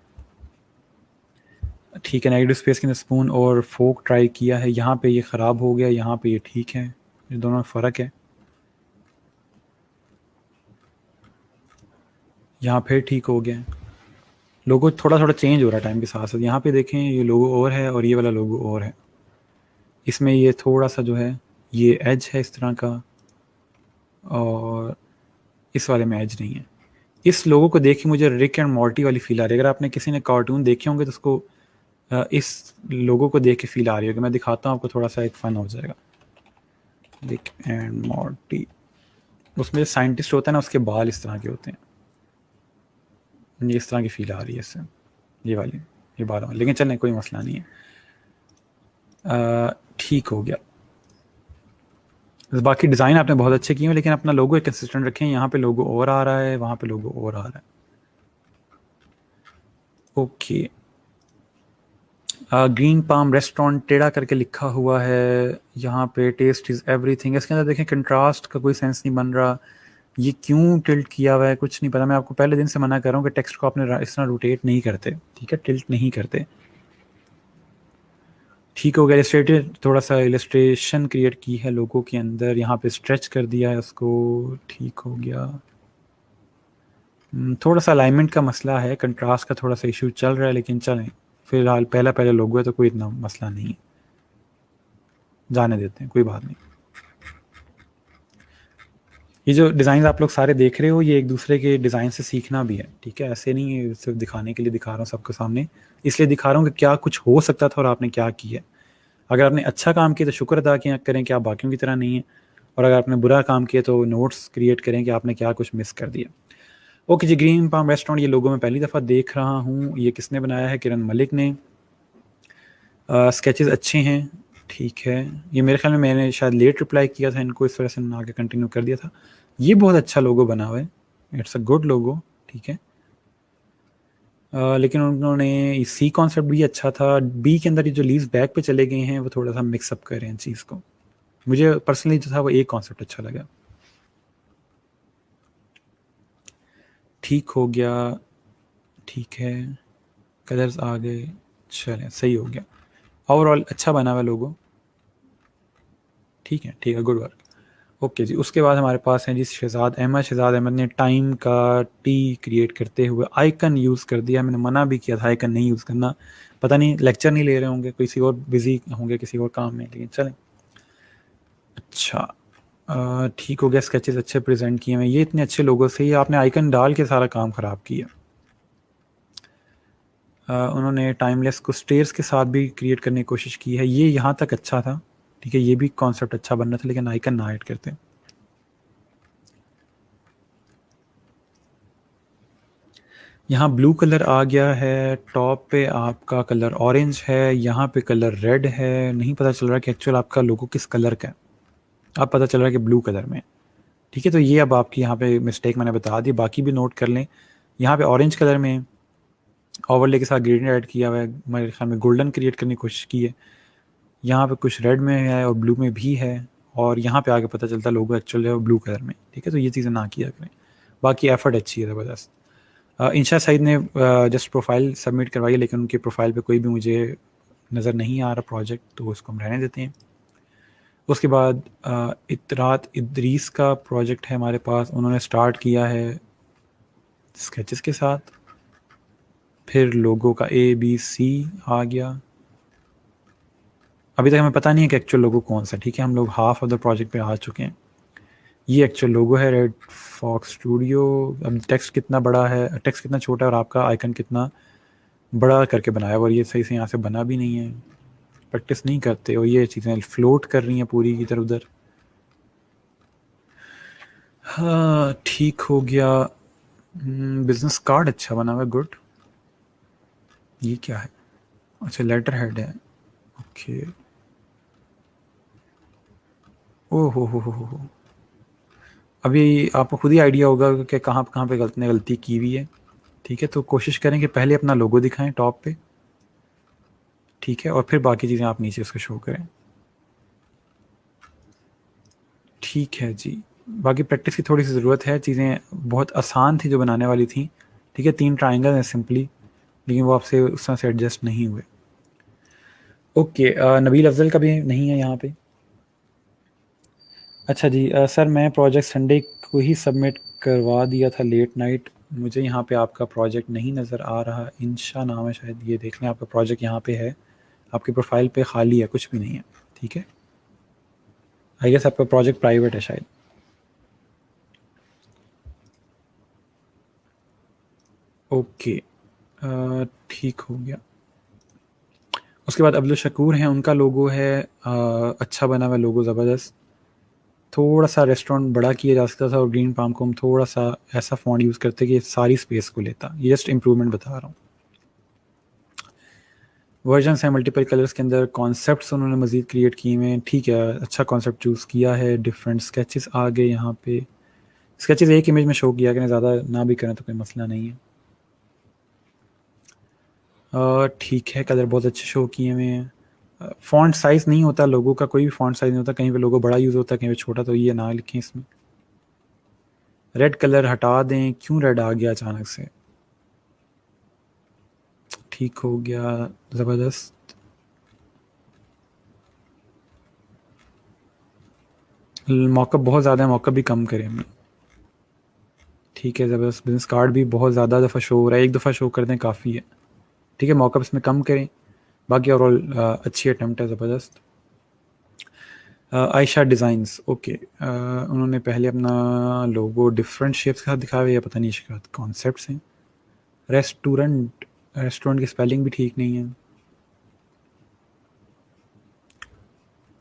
ठीक है, नेगेटिव स्पेस के अंदर स्पून और फोक ट्राई किया है। यहाँ पे ये ख़राब हो गया, यहाँ पे ये ठीक है, ये दोनों में फ़र्क है। यहाँ फिर ठीक हो गया। लोगो थोड़ा थोड़ा चेंज हो रहा है टाइम के साथ साथ। यहाँ पे देखें, ये लोगो और है और ये वाला लोगो और है। इसमें ये थोड़ा सा जो है ये एज है इस तरह का, और इस वाले में एज नहीं है। इस लोगों को देख के मुझे रिक एंड मॉर्टी वाली फील आ रही है। अगर आपने किसी ने कार्टून देखे होंगे तो उसको इस लोगों को देख के फील आ रही होगी। मैं दिखाता हूँ आपको, थोड़ा सा एक फन हो जाएगा। रिक एंड मॉर्टी, उसमें जो साइंटिस्ट होता है ना, उसके बाल इस तरह के होते हैं। मुझे इस तरह की फील आ रही है इससे, ये वाली, ये बालों में। लेकिन चलने कोई मसला नहीं है। ठीक हो गया। बाकी डिज़ाइन आपने बहुत अच्छे किए हैं, लेकिन अपना लोगो एक कंसिस्टेंट रखें। यहाँ पे लोगो और आ रहा है, वहाँ पे लोगो और आ रहा है। ओके, ग्रीन पाम रेस्टोरेंट टेढ़ा करके लिखा हुआ है यहाँ पे। टेस्ट इज़ एवरीथिंग, इसके अंदर देखें कंट्रास्ट का कोई सेंस नहीं बन रहा। ये क्यों टिल्ट किया हुआ है कुछ नहीं पता। मैं आपको पहले दिन से मना कर रहा हूँ कि टेक्स्ट को आपने इस तरह रोटेट नहीं करते, ठीक है, टिल्ट नहीं करते। ठीक हो गया। इलस्ट्रेटेड, थोड़ा सा इलस्ट्रेशन क्रिएट की है लोगों के अंदर, यहाँ पे स्ट्रेच कर दिया है उसको। ठीक हो गया। थोड़ा सा अलाइनमेंट का मसला है, कंट्रास्ट का थोड़ा सा इशू चल रहा है, लेकिन चलें, फिलहाल पहला लोगो है तो कोई इतना मसला नहीं है, जाने देते हैं, कोई बात नहीं। ये जो डिज़ाइन आप लोग सारे देख रहे हो, ये एक दूसरे के डिज़ाइन से सीखना भी है, ठीक है, ऐसे नहीं है सिर्फ दिखाने के लिए दिखा रहा हूँ सबके सामने। इसलिए दिखा रहा हूँ कि क्या कुछ हो सकता था और आपने क्या किया। अगर आपने अच्छा काम किया तो शुक्र अदा किया करें कि आप बाकियों की तरह नहीं है, और अगर आपने बुरा काम किया तो नोट्स क्रिएट करें कि आपने क्या कुछ मिस कर दिया। ओके जी, ग्रीन पाम रेस्टोरेंट, ये लोगो मैं पहली दफ़ा देख रहा हूँ। ये किसने बनाया है? किरण मलिक ने। स्केचेस अच्छे हैं, ठीक है। ये मेरे ख्याल में मैंने शायद लेट रिप्लाई किया था इनको, इस वजह से मैंने आगे कंटिन्यू कर दिया था। ये बहुत अच्छा लोगो बना हुआ है, इट्स अ गुड लोगो, ठीक है। लेकिन उन्होंने सी कॉन्सेप्ट भी अच्छा था। बी के अंदर ये जो लीव्स बैक पे चले गए हैं वो थोड़ा सा मिक्सअप कर रहे हैं चीज़ को। मुझे पर्सनली जो था वो एक कॉन्सेप्ट अच्छा लगा। ठीक हो गया, ठीक है, कलर्स आ गए, चलें, सही हो गया। ओवरऑल अच्छा बना हुआ लोगो, ठीक है, ठीक है, गुड वर्क। ओके जी, उसके बाद हमारे पास हैं जी शहजाद अहमद। शहजाद अहमद ने टाइम का टी क्रिएट करते हुए आइकन यूज़ कर दिया। मैंने मना भी किया था आइकन नहीं यूज़ करना, पता नहीं लेक्चर नहीं ले रहे होंगे, किसी और बिजी होंगे किसी और काम में, लेकिन चलें। अच्छा, ठीक हो गया। स्केचेस अच्छे प्रेजेंट किए हैं। ये इतने अच्छे लोगों से ही आपने आइकन डाल के सारा काम ख़राब किया। उन्होंने टाइमलेस को स्टेयर्स के साथ भी क्रिएट करने की कोशिश की है। ये यहाँ तक अच्छा था, ठीक है, ये भी कॉन्सेप्ट अच्छा बन रहा था, लेकिन आइकन ना ऐड करते। यहाँ ब्लू कलर आ गया है, टॉप पे आपका कलर ऑरेंज है, यहाँ पे कलर रेड है। नहीं पता चल रहा कि एक्चुअल आपका लोगो किस कलर का है। अब पता चल रहा है कि ब्लू कलर में, ठीक है। तो ये अब आपकी यहाँ पे मिस्टेक मैंने बता दी, बाकी भी नोट कर लें। यहाँ पे ऑरेंज कलर में ओवरले के साथ ग्रेडियंट ऐड किया हुआ है, मेरे ख्याल में गोल्डन क्रिएट करने की कोशिश की है। यहाँ पे कुछ रेड में है और ब्लू में भी है, और यहाँ पे आके पता चलता लोगो एक्चुअल है ब्लू कलर में, ठीक है। तो ये चीज़ें ना किया करें। बाकी एफर्ट अच्छी है ज़बरदस्त। इंशा सईद ने जस्ट प्रोफाइल सबमिट करवाई है, लेकिन उनकी प्रोफाइल पे कोई भी मुझे नज़र नहीं आ रहा प्रोजेक्ट, तो उसको हम रहने देते हैं। उसके बाद इतरात इदरीस का प्रोजेक्ट है हमारे पास, उन्होंने स्टार्ट किया है स्केचेस के साथ, फिर लोगो का ABC आ गया। अभी तक हमें पता नहीं है कि एक्चुअल लोगो कौन सा, ठीक है। हम लोग हाफ ऑफ द प्रोजेक्ट पे आ चुके हैं। ये एक्चुअल लोगो है रेड फॉक्स स्टूडियो। अब टेक्स्ट कितना बड़ा है, टेक्स्ट कितना छोटा है और आपका आइकन कितना बड़ा करके बनाया, और ये सही से यहाँ से बना भी नहीं है, प्रैक्टिस नहीं करते, और ये चीज़ें फ्लोट कर रही हैं पूरी इधर उधर। हाँ ठीक हो गया। बिजनेस कार्ड अच्छा बना हुआ है, गुड। ये क्या है? अच्छा लेटर हेड है, ओके। ओ हो। अभी आपको खुद ही आइडिया होगा कि कहाँ कहाँ पे गलती की हुई है, ठीक है। तो कोशिश करें कि पहले अपना लोगो दिखाएं टॉप पे, ठीक है, और फिर बाकी चीज़ें आप नीचे उसको शो करें, ठीक है जी। बाकी प्रैक्टिस की थोड़ी सी ज़रूरत है, चीज़ें बहुत आसान थी जो बनाने वाली थी, ठीक है। 3 ट्राइंगल हैं सिंपली, लेकिन वो आपसे उस तरह से एडजस्ट नहीं हुए। ओके, नबील अफजल का भी नहीं है यहाँ पे। अच्छा जी, सर मैं प्रोजेक्ट संडे को ही सबमिट करवा दिया था लेट नाइट, मुझे यहाँ पे आपका प्रोजेक्ट नहीं नज़र आ रहा। इंशा नाम है शायद, ये देख लें आपका प्रोजेक्ट यहाँ पे है, आपकी प्रोफाइल पे खाली है, कुछ भी नहीं है, ठीक है। आई गेस आपका प्रोजेक्ट प्राइवेट है शायद। ओके, ठीक हो गया। उसके बाद अब्दुल शकूर हैं, उनका लोगो है अच्छा बना हुआ लोगो, ज़बरदस्त। थोड़ा सा रेस्टोरेंट बड़ा किया जा सकता था, और ग्रीन पाम को हम थोड़ा सा ऐसा फ़ॉन्ट यूज़ करते कि सारी स्पेस को लेता। ये जस्ट इम्प्रूवमेंट बता रहा हूँ। वर्जन्स हैं मल्टीपल कलर्स के अंदर, कॉन्सेप्ट्स उन्होंने मज़ीद क्रिएट किए हुए हैं, ठीक है। अच्छा कॉन्सेप्ट चूज़ किया है। डिफरेंट स्केचेस आ गए यहाँ पे, स्केचेस एक इमेज में शो किया करें, ज़्यादा ना भी करें तो कोई मसला नहीं है। ठीक है, कलर बहुत अच्छे शो किए हुए हैं। फ़ॉन्ट साइज़ नहीं होता लोगों का, कोई भी फ़ॉन्ट साइज़ नहीं होता, कहीं पे लोगो बड़ा यूज़ होता है, कहीं पे छोटा, तो ये ना लिखें इसमें। रेड कलर हटा दें, क्यों रेड आ गया अचानक से? ठीक हो गया, ज़बरदस्त। मॉकअप बहुत ज़्यादा है, मॉकअप भी कम करें हमें, ठीक है। ज़बरदस्त। बिजनेस कार्ड भी बहुत ज़्यादा दफ़ा शो हो रहा है, एक दफ़ा शो कर दें काफ़ी है, ठीक है। मॉकअप इसमें कम करें। बाकी ओवरऑल अच्छी अटैम्प्ट है, ज़बरदस्त। Ayesha designs, okay. उन्होंने पहले अपना लोगो डिफरेंट शेप्स के साथ दिखाया हुआ है, पता नहीं इसके बाद कॉन्सेप्ट्स हैं। रेस्टोरेंट की स्पेलिंग भी ठीक नहीं है।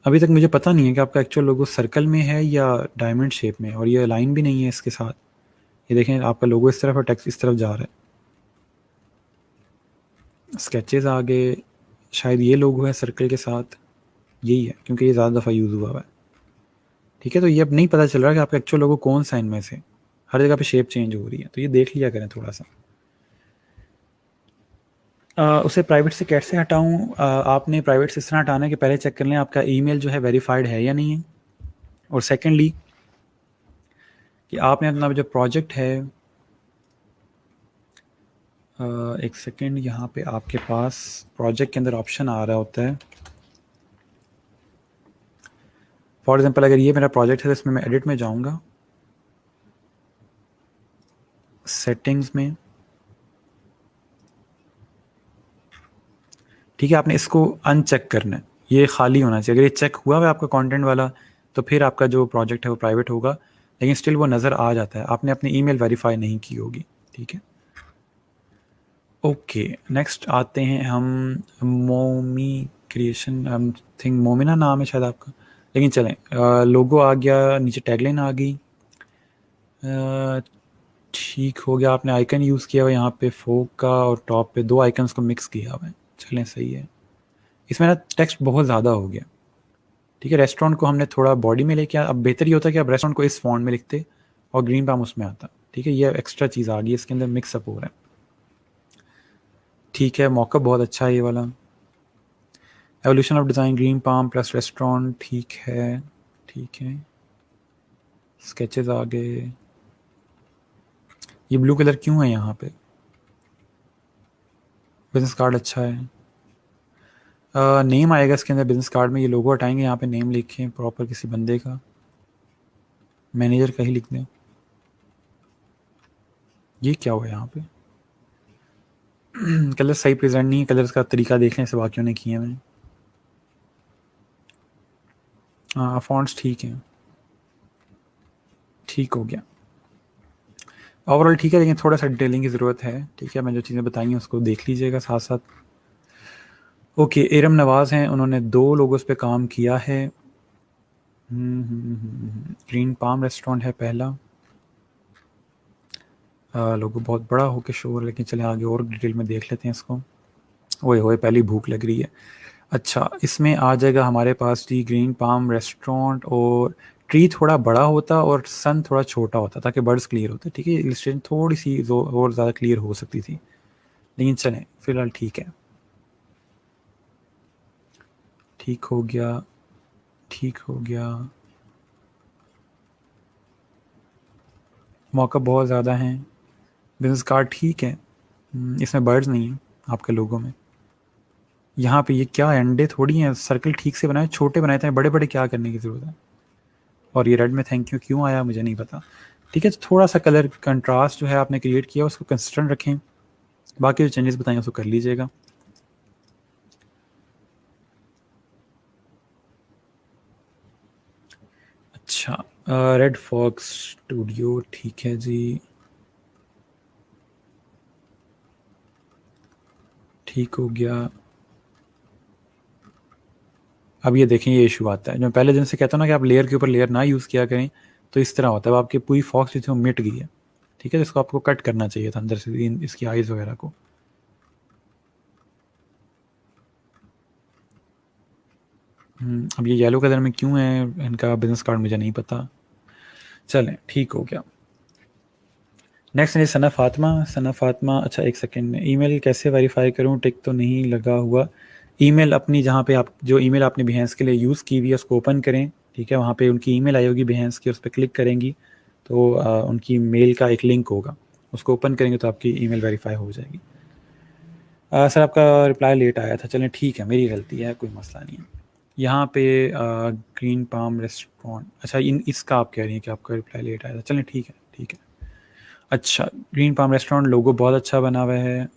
अभी तक मुझे पता नहीं है कि आपका एक्चुअल लोगो सर्कल में है या डायमंड शेप में, और ये लाइन भी नहीं है इसके साथ। ये देखें, आपका लोगो इस तरफ और टेक्स्ट इस तरफ जा रहा है। स्केचेस आ गए, शायद ये लोगो है सर्कल के साथ, यही है, क्योंकि ये ज़्यादा दफ़ा यूज़ हुआ है, ठीक है। तो ये अब नहीं पता चल रहा कि आपका एक्चुअल लोगो कौन सा इनमें से, हर जगह पे शेप चेंज हो रही है, तो ये देख लिया करें थोड़ा सा। उसे प्राइवेट से कैसे हटाऊं? आपने प्राइवेट से इस तरह हटाना है कि पहले चेक कर लें आपका ईमेल जो है वेरीफाइड है या नहीं है, और सेकेंडली कि आपने अपना जो प्रोजेक्ट है, एक सेकेंड, यहाँ पे आपके पास प्रोजेक्ट के अंदर ऑप्शन आ रहा होता है। फॉर एग्जांपल अगर ये मेरा प्रोजेक्ट है तो इसमें मैं एडिट में जाऊंगा, सेटिंग्स में, ठीक है। आपने इसको अनचेक करना है, ये खाली होना चाहिए। अगर ये चेक हुआ है आपका कंटेंट वाला, तो फिर आपका जो प्रोजेक्ट है वो प्राइवेट होगा, लेकिन स्टिल वो नज़र आ जाता है, आपने अपनी ईमेल वेरीफाई नहीं की होगी, ठीक है। ओके, नेक्स्ट आते हैं हम मोमी क्रिएशन, आई थिंक मोमिना नाम है शायद आपका, लेकिन चलें। लोगो आ गया, नीचे टैगलाइन आ गई, ठीक हो गया। आपने आइकन यूज़ किया हुआ यहाँ पे फोक का, और टॉप पे 2 आइकन्स को मिक्स किया हुआ है, चलें सही है। इसमें ना टेक्स्ट बहुत ज़्यादा हो गया, ठीक है। रेस्टोरेंट को हमने थोड़ा बॉडी में लेके अब बेहतर ये होता है कि आप रेस्टोरेंट को इस फॉन्ट में लिखते और ग्रीन पाम उसमें आता, ठीक है। ये एक्स्ट्रा चीज़ आ गई, इसके अंदर मिक्सअप हो रहा है, ठीक है। मॉकअप बहुत अच्छा है ये वाला, evolution of design green palm plus restaurant, ठीक है। ठीक है, स्केचेस आ गए। ये ब्लू कलर क्यों है यहाँ पे? बिजनेस कार्ड अच्छा है। नेम आएगा इसके अंदर बिजनेस कार्ड में, ये लोगो हटाएंगे, यहाँ पे नेम लिखें प्रॉपर किसी बंदे का, मैनेजर का ही लिख दें। ये क्या हुआ यहाँ पे? कलर सही प्रेजेंट नहीं है, कलर्स का तरीका देख लें से बाकियों ने किए हैं। हाँ फॉन्ट्स ठीक हैं, ठीक हो गया, ओवरऑल ठीक है, लेकिन थोड़ा सा डिटेलिंग की ज़रूरत है। ठीक है, मैं जो चीज़ें बताई हैं उसको देख लीजिएगा साथ साथ। ओके, एरम नवाज़ हैं, उन्होंने 2 लोगों पे काम किया है। ग्रीन पाम रेस्टोरेंट है पहला, लोगो बहुत बड़ा होके शो हो, लेकिन चले आगे और डिटेल में देख लेते हैं इसको। ओए होए, पहली भूख लग रही है। अच्छा, इसमें आ जाएगा हमारे पास जी ग्रीन पाम रेस्टोरेंट, और ट्री थोड़ा बड़ा होता और सन थोड़ा छोटा होता ताकि बर्ड्स क्लियर होते। ठीक है, इलस्ट्रेशन थोड़ी सी और ज़्यादा क्लियर हो सकती थी, लेकिन चलें फ़िलहाल ठीक है। ठीक हो गया, ठीक हो गया। मौका बहुत ज़्यादा हैं, बिजनेस कार्ड ठीक है, इसमें बर्ड्स नहीं है आपके लोगों में। यहाँ पे ये क्या है, अंडे थोड़ी हैं, सर्कल ठीक से बनाए, छोटे बनाए थे, बड़े बड़े क्या करने की ज़रूरत है? और ये रेड में थैंक यू क्यों आया मुझे नहीं पता। ठीक है, तो थोड़ा सा कलर कंट्रास्ट जो है आपने क्रिएट किया उसको कंसिस्टेंट रखें, बाकी जो चेंजेस बताएं उसको कर लीजिएगा। अच्छा, रेड फॉक्स स्टूडियो ठीक है जी, ठीक हो गया। अब ये देखें, ये इशू आता है, जो पहले दिन से कहता हूँ ना कि आप लेयर के ऊपर लेयर ना यूज़ किया करें, तो इस तरह होता है, अब आपकी पूरी फॉक्स जो थी वो मिट गई है। ठीक है, जिसको आपको कट करना चाहिए था अंदर से इसकी आइज़ वगैरह को। अब ये येलो कलर में क्यों है इनका बिजनेस कार्ड मुझे नहीं पता, चलें ठीक हो गया। नेक्स्ट है सना फातिमा, सना फातिमा। अच्छा एक सेकंड में, ईमेल कैसे वेरीफाई करूं, टिक तो नहीं लगा हुआ। ईमेल अपनी जहाँ पे आप जो ईमेल आपने बिहेंस के लिए यूज़ की हुई है उसको ओपन करें। ठीक है, वहाँ पे उनकी ईमेल आई होगी बिहेंस की, उस पर क्लिक करेंगी तो उनकी मेल का एक लिंक होगा, उसको ओपन करेंगे तो आपकी ईमेल वेरीफाई हो जाएगी। सर आपका रिप्लाई लेट आया था, चलें ठीक है, मेरी गलती है, कोई मसला नहीं है। यहाँ पे ग्रीन पाम रेस्टोरेंट, अच्छा इसका आप कह रही हैं कि आपका रिप्लाई लेट आया था, चलें ठीक है ठीक है। अच्छा, ग्रीन पाम रेस्टोरेंट लोगो बहुत अच्छा बना हुआ है,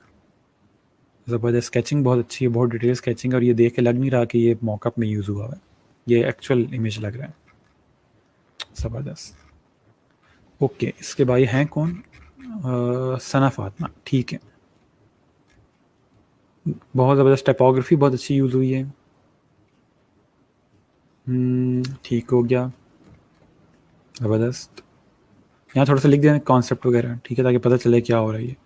ज़बरदस्त, स्केचिंग बहुत अच्छी है, बहुत डिटेल स्केचिंग, और ये देख के लग नहीं रहा कि ये मॉकअप में यूज़ हुआ है, ये एक्चुअल इमेज लग रहा है, ज़बरदस्त। ओके, इसके भाई हैं कौन? सना फातिमा, ठीक है, बहुत ज़बरदस्त, टाइपोग्राफी बहुत अच्छी यूज़ हुई है। ठीक हो गया, ज़बरदस्त। यहाँ थोड़ा सा लिख देना कॉन्सेप्ट वगैरह, ठीक है, ताकि पता चले क्या हो रहा है ये।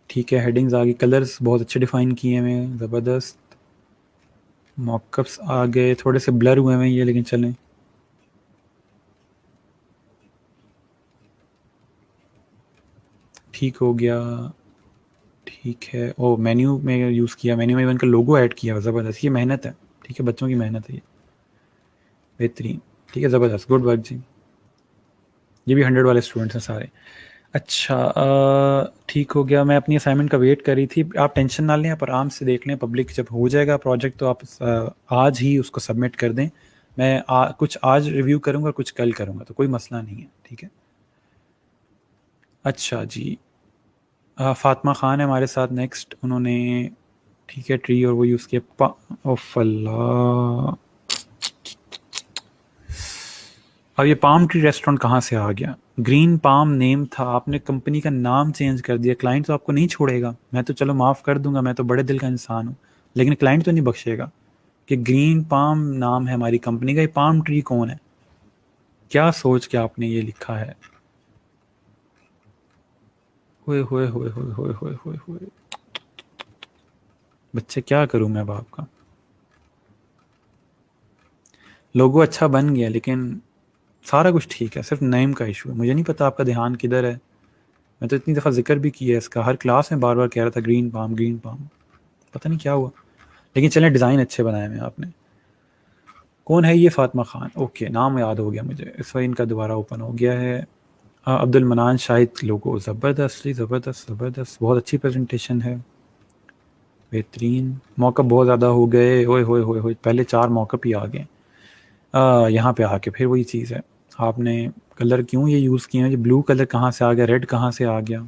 ठीक है, हेडिंग्स आ गई, कलर्स बहुत अच्छे डिफाइन किए हुए हैं, ज़बरदस्त। मॉकअप्स आ गए, थोड़े से ब्लर हुए हैं ये, लेकिन चलें। ठीक हो गया, ठीक है। ओ मेन्यू में यूज़ किया, मेन्यू में इवन का लोगो ऐड किया, ज़बरदस्त, ये मेहनत है। ठीक है, बच्चों की मेहनत है ये, बेहतरीन। ठीक है, ज़बरदस्त, गुड वर्क जी। ये भी 100 वाले स्टूडेंट्स हैं सारे। अच्छा, ठीक हो गया, मैं अपनी असाइनमेंट का वेट कर रही थी, आप टेंशन ना लें, आप आराम से देख लें, पब्लिक जब हो जाएगा प्रोजेक्ट तो आप आज ही उसको सबमिट कर दें। मैं कुछ आज रिव्यू करूँगा, कुछ कल करूँगा, तो कोई मसला नहीं है। ठीक है, अच्छा जी, फातिमा ख़ान है हमारे साथ नेक्स्ट, उन्होंने ठीक है ट्री और वो यूज़ किया ओफ अल्लाह, अब ये पाम ट्री रेस्टोरेंट कहाँ से आ गया? ग्रीन पाम नेम था, आपने कंपनी का नाम चेंज कर दिया, क्लाइंट तो आपको नहीं छोड़ेगा। मैं तो चलो माफ़ कर दूंगा, मैं तो बड़े दिल का इंसान हूँ, लेकिन क्लाइंट तो नहीं बख्शेगा कि ग्रीन पाम नाम है हमारी कंपनी का, ये पाम ट्री कौन है? क्या सोच के आपने ये लिखा है? होए होए होए होए होए होए होए होए, बच्चे क्या करूँ मैं बाप का। लोगो अच्छा बन गया, लेकिन सारा कुछ ठीक है, सिर्फ नेम का इशू है। मुझे नहीं पता आपका ध्यान किधर है, मैं तो इतनी दफ़ा जिक्र भी किया है इसका, हर क्लास में बार बार कह रहा था ग्रीन पाम ग्रीन पाम, पता नहीं क्या हुआ। लेकिन चलें, डिज़ाइन अच्छे बनाए हैं आपने। कौन है ये फ़ातिमा ख़ान? ओके, नाम याद हो गया मुझे, इस वक्त इनका दोबारा ओपन हो गया है। अब्दुल मनान शाहिद लोगो, ज़बरदस्त, ज़बरदस्त ज़बरदस्त, बहुत अच्छी प्रेजेंटेशन है, बेहतरीन। मौक़अप बहुत ज़्यादा हो गए, ओए होए होए होए, पहले 4 मौक़अप ही आ गए। यहाँ पे आके फिर वही चीज़ है, आपने कलर क्यों ये यूज़ किए हैं? ये ब्लू कलर कहाँ से आ गया, रेड कहाँ से आ गया?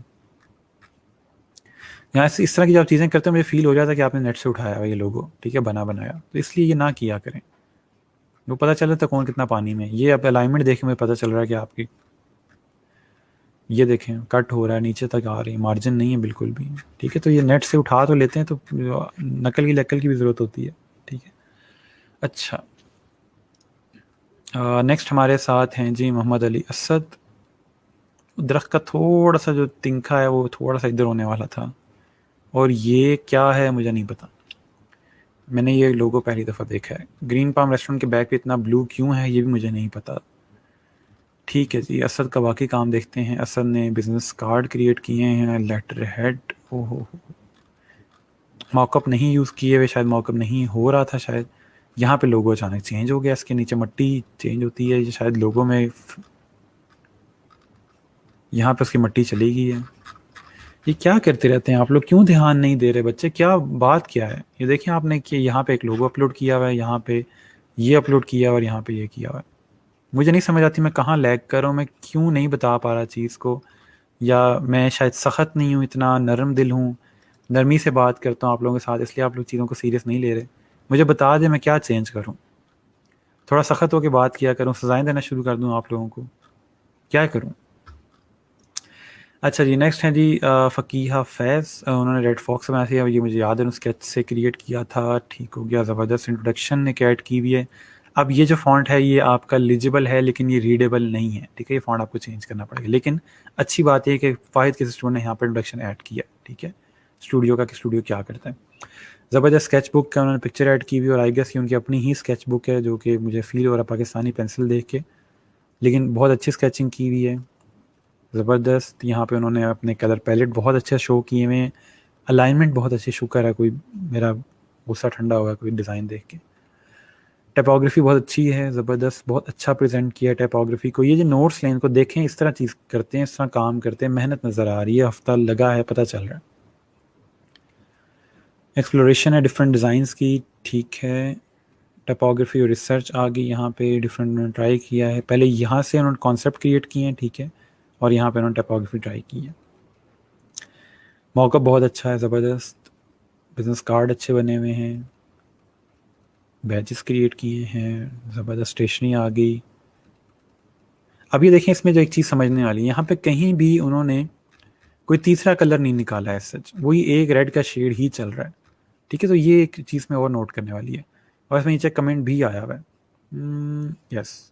यहाँ से इस तरह की जब चीज़ें करते हैं मुझे फ़ील हो जाता है कि आपने नेट से उठाया हुआ ये लोगो, ठीक है, बना बनाया, तो इसलिए ये ना किया करें। वो पता चल जाता है कौन कितना पानी में। ये अब अलाइनमेंट देख के मुझे पता चल रहा है कि आपकी, ये देखें कट हो रहा है, नीचे तक आ रही है, मार्जिन नहीं है बिल्कुल भी, ठीक है। तो ये नेट से उठा तो लेते हैं, तो नकल की भी ज़रूरत होती है, ठीक है। अच्छा, नेक्स्ट हमारे साथ हैं जी मोहम्मद अली असद। दरख्त का थोड़ा सा जो तिनका है वो थोड़ा सा इधर होने वाला था, और ये क्या है मुझे नहीं पता, मैंने ये लोगो पहली दफ़ा देखा है। ग्रीन पाम रेस्टोरेंट के बैक पे इतना ब्लू क्यों है ये भी मुझे नहीं पता। ठीक है जी, असद का बाकी काम देखते हैं। असद ने बिज़नेस कार्ड क्रिएट किए हैं, लेटर हेड, ओहो, मॉकअप नहीं यूज़ किए हुए, शायद मॉकअप नहीं हो रहा था शायद। यहाँ पे लोगो अचानक चेंज हो गया, इसके नीचे मट्टी चेंज होती है, ये शायद लोगो में यहाँ पे उसकी मट्टी चली गई है। ये क्या करते रहते हैं आप लोग, क्यों ध्यान नहीं दे रहे बच्चे, क्या बात क्या है? ये देखिए आपने कि यहाँ पे एक लोगो अपलोड किया हुआ है, यहाँ पे ये अपलोड किया हुआ है और यहाँ पे ये किया हुआ है। मुझे नहीं समझ आती मैं कहाँ लैग कर रहा हूँ, मैं क्यों नहीं बता पा रहा चीज़ को, या मैं शायद सख्त नहीं हूँ, इतना नरम दिल हूँ, नरमी से बात करता हूँ आप लोगों के साथ, इसलिए आप लोग चीज़ों को सीरियस नहीं ले रहे। मुझे बता दें मैं क्या चेंज करूँ, थोड़ा सख्त होकर बात किया करूँ, सज़ाएँ देना शुरू कर दूँ आप लोगों को, क्या करूँ? अच्छा जी, नेक्स्ट है जी फ़कीहा फैज़, उन्होंने रेड फॉक्स बनाया था, ये मुझे याद है, उन्होंने स्केच से क्रिएट किया था, ठीक हो गया, ज़बरदस्त इंट्रोडक्शन ने ऐड की हुई है। अब ये जो फ़ॉन्ट है ये आपका लीजिबल है लेकिन ये रीडेबल नहीं है, ठीक है, ये फ़ॉन्ट आपको चेंज करना पड़ेगा। लेकिन अच्छी बात है कि फ़ाहिद किसी स्टूडेंट ने यहाँ पर इंट्रोडक्शन ऐड किया, ठीक है, स्टूडियो का कि स्टूडियो क्या करता है। ज़बरदस्त स्केच बुक का उन्होंने पिक्चर ऐड की हुई, और आई गेस कि उनकी अपनी ही स्केच बुक है, जो कि मुझे फ़ील हो रहा है पाकिस्तानी पेंसिल देख के, लेकिन बहुत अच्छी स्केचिंग की हुई है, ज़बरदस्त। यहाँ पे उन्होंने अपने कलर पैलेट बहुत अच्छे शो किए हुए हैं, अलाइनमेंट बहुत अच्छी, शुक्र है कोई मेरा गुस्सा ठंडा होगा कोई डिज़ाइन देख के। टाइपोग्राफी बहुत अच्छी है, ज़बरदस्त, बहुत अच्छा प्रेजेंट किया टाइपोग्राफी को। ये जो नोट्स लें इनको देखें, इस तरह चीज़ करते हैं, इस तरह काम करते हैं, मेहनत नज़र आ रही है, हफ्ता लगा है, पता चल रहा है। एक्सप्लोरेशन है डिफरेंट डिज़ाइंस की, ठीक है। टाइपोग्राफी और रिसर्च आ गई, यहाँ पे डिफरेंट उन्होंने ट्राई किया है, पहले यहाँ से उन्होंने कॉन्सेप्ट क्रिएट किए हैं, ठीक है, और यहाँ पे उन्होंने टाइपोग्राफी ट्राई की है। मौका बहुत अच्छा है, ज़बरदस्त, बिजनेस कार्ड अच्छे बने हुए हैं, बैचेस क्रिएट किए हैं, ज़बरदस्त, स्टेशनरी आ गई। अब ये देखें, इसमें जो एक चीज़ समझने वाली है, यहाँ पे कहीं भी उन्होंने कोई तीसरा कलर नहीं निकाला है सच, वही एक रेड का शेड ही चल रहा है, ठीक है। तो ये एक चीज़ में और नोट करने वाली है, और इसमें नीचे कमेंट भी आया हुआ है, yes,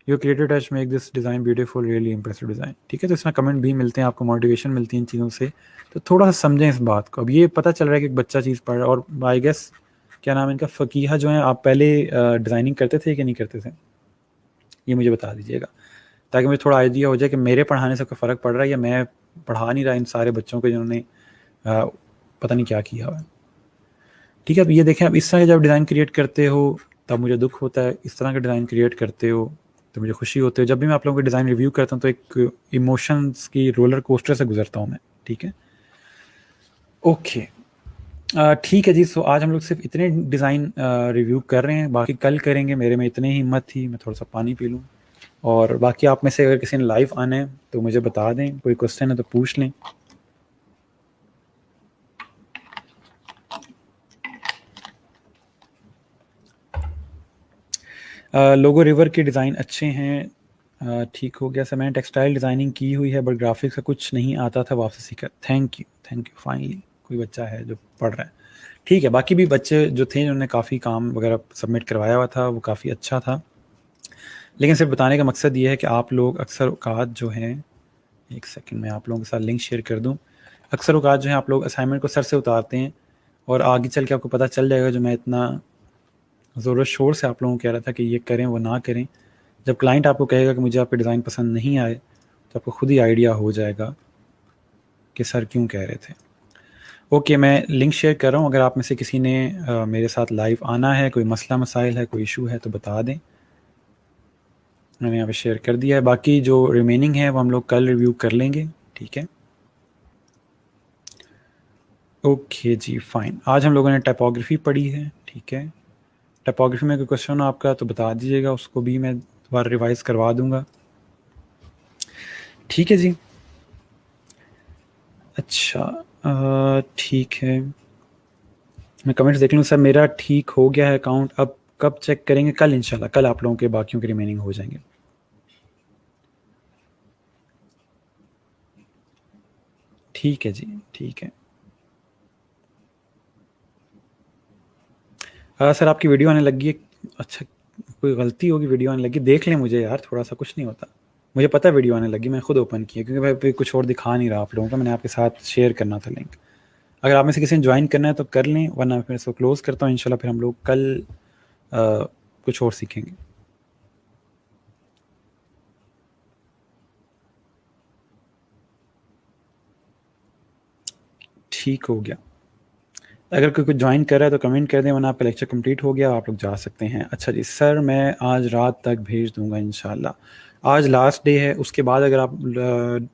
your creative touch make this design beautiful, really impressive design, ठीक है। तो इसमें कमेंट भी मिलते हैं, आपको मोटिवेशन मिलती है इन चीज़ों से, तो थोड़ा सा समझें इस बात को। अब ये पता चल रहा है कि एक बच्चा चीज़ पढ़ रहा है, और आई गेस क्या नाम है इनका, फ़कीहा जो है, आप पहले डिज़ाइनिंग करते थे कि नहीं करते थे, ये मुझे बता दीजिएगा, ताकि मुझे थोड़ा आइडिया हो जाए कि मेरे पढ़ाने से कोई फ़र्क पड़ रहा है या मैं पढ़ा नहीं रहा इन सारे बच्चों को जिन्होंने पता नहीं क्या किया हुआ है, ठीक है। अब ये देखें, अब इस तरह का जब डिज़ाइन क्रिएट करते हो तब मुझे दुख होता है, इस तरह का डिज़ाइन क्रिएट करते हो तो मुझे खुशी होती है। जब भी मैं आप लोगों के डिज़ाइन रिव्यू करता हूँ तो एक इमोशंस की रोलर कोस्टर से गुजरता हूँ मैं, ठीक है। ओके, ठीक है जी। सो आज हम लोग सिर्फ इतने डिज़ाइन रिव्यू कर रहे हैं, बाकी कल करेंगे, मेरे में इतनी हिम्मत थी, मैं थोड़ा सा पानी पी लूँ। और बाकी आप में से अगर किसी ने लाइव आना है तो मुझे बता दें, कोई क्वेश्चन है तो पूछ लें। लोगो रिवर के डिज़ाइन अच्छे हैं, ठीक हो गया सर, मैंने टेक्सटाइल डिज़ाइनिंग की हुई है बट ग्राफिक्स का कुछ नहीं आता था, वापस सीखा। थैंक यू, फाइनली कोई बच्चा है जो पढ़ रहा है, ठीक है। बाकी भी बच्चे जो थे उन्होंने काफ़ी काम वगैरह सबमिट करवाया हुआ था, वो काफ़ी अच्छा था, लेकिन सिर्फ बताने का मकसद ये है कि आप लोग अक्सर औकात जो हैं, एक सेकंड में आप लोगों के साथ लिंक शेयर कर दूं, अक्सर औकात जो है आप लोग असाइनमेंट को सर से उतारते हैं और आगे चल के आपको पता चल जाएगा, जो मैं इतना ज़ोर शोर से आप लोगों को कह रहा था कि ये करें वो ना करें, जब क्लाइंट आपको कहेगा कि मुझे आपके डिज़ाइन पसंद नहीं आए तो आपको खुद ही आइडिया हो जाएगा कि सर क्यों कह रहे थे। ओके, मैं लिंक शेयर कर रहा हूँ, अगर आप में से किसी ने मेरे साथ लाइव आना है, कोई मसला मसाइल है, कोई इशू है तो बता दें। मैंने यहाँ पे शेयर कर दिया है, बाकी जो रिमेनिंग है वो हम लोग कल रिव्यू कर लेंगे, ठीक है। ओके जी, फाइन। आज हम लोगों ने टाइपोग्राफी पढ़ी है, ठीक है। टाइपोग्राफी में कोई क्वेश्चन हो आपका तो बता दीजिएगा, उसको भी मैं दोबारा रिवाइज करवा दूंगा, ठीक है जी। अच्छा, ठीक है, मैं कमेंट्स देख लूँ। सर मेरा ठीक हो गया है अकाउंट, अब कब चेक करेंगे? कल इंशाल्लाह, कल आप लोगों के बाकियों के रिमेनिंग हो जाएंगे। ठीक है जी, ठीक है। सर आपकी वीडियो आने लगी है, अच्छा कोई गलती होगी, वीडियो आने लगी, देख लें मुझे यार, थोड़ा सा कुछ नहीं होता, मुझे पता है वीडियो आने लगी, मैं खुद ओपन किया क्योंकि भाई पे कुछ और दिखा नहीं रहा आप लोगों का, मैंने आपके साथ शेयर करना था लिंक। अगर आप में से किसी ने ज्वाइन करना है तो कर लें, वरना फिर इसको क्लोज़ करता हूँ इंशाल्लाह, फिर हम लोग कल कुछ और सीखेंगे। ठीक हो गया, अगर कोई कुछ ज्वाइन कर रहा है तो कमेंट कर दें, वरना आपका लेक्चर कंप्लीट हो गया, आप लोग जा सकते हैं। अच्छा जी सर, मैं आज रात तक भेज दूंगा इंशाल्लाह, आज लास्ट डे है, उसके बाद अगर आप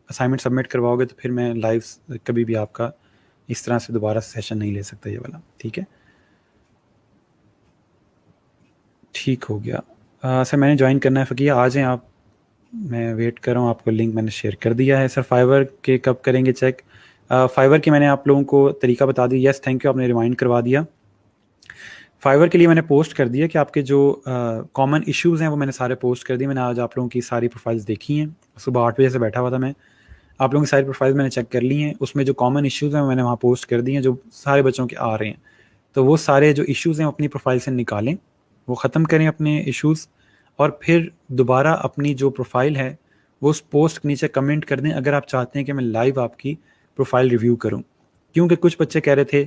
असाइनमेंट सबमिट करवाओगे तो फिर मैं लाइव कभी भी आपका इस तरह से दोबारा सेशन नहीं ले सकता ये वाला, ठीक है। ठीक हो गया। सर मैंने ज्वाइन करना है, फ़कीया आ जाएँ आप, मैं वेट कर रहा हूँ, आपको लिंक मैंने शेयर कर दिया है। सर फाइवर के कब करेंगे चेक? फाइवर के मैंने आप लोगों को तरीका बता दिया, यस थैंक यू, आपने रिमाइंड करवा दिया। फाइवर के लिए मैंने पोस्ट कर दिया कि आपके जो कॉमन इश्यूज़ हैं वो मैंने सारे पोस्ट कर दिए। मैंने आज आप लोगों की सारी प्रोफाइल्स देखी हैं, सुबह 8 बजे से बैठा हुआ था मैं, आप लोगों की सारी प्रोफाइल्स मैंने चेक कर ली हैं, उसमें जो कॉमन इश्यूज़ हैं वो मैंने वहाँ पोस्ट कर दिए हैं, जो सारे बच्चों के आ रहे हैं। तो वो सारे जो इश्यूज़ हैं अपनी प्रोफाइल से निकालें, वो ख़त्म करें अपने इश्यूज़, और फिर दोबारा अपनी जो प्रोफाइल है वो उस पोस्ट के नीचे कमेंट कर दें, अगर आप चाहते हैं कि मैं लाइव आपकी प्रोफाइल रिव्यू करूं। क्योंकि कुछ बच्चे कह रहे थे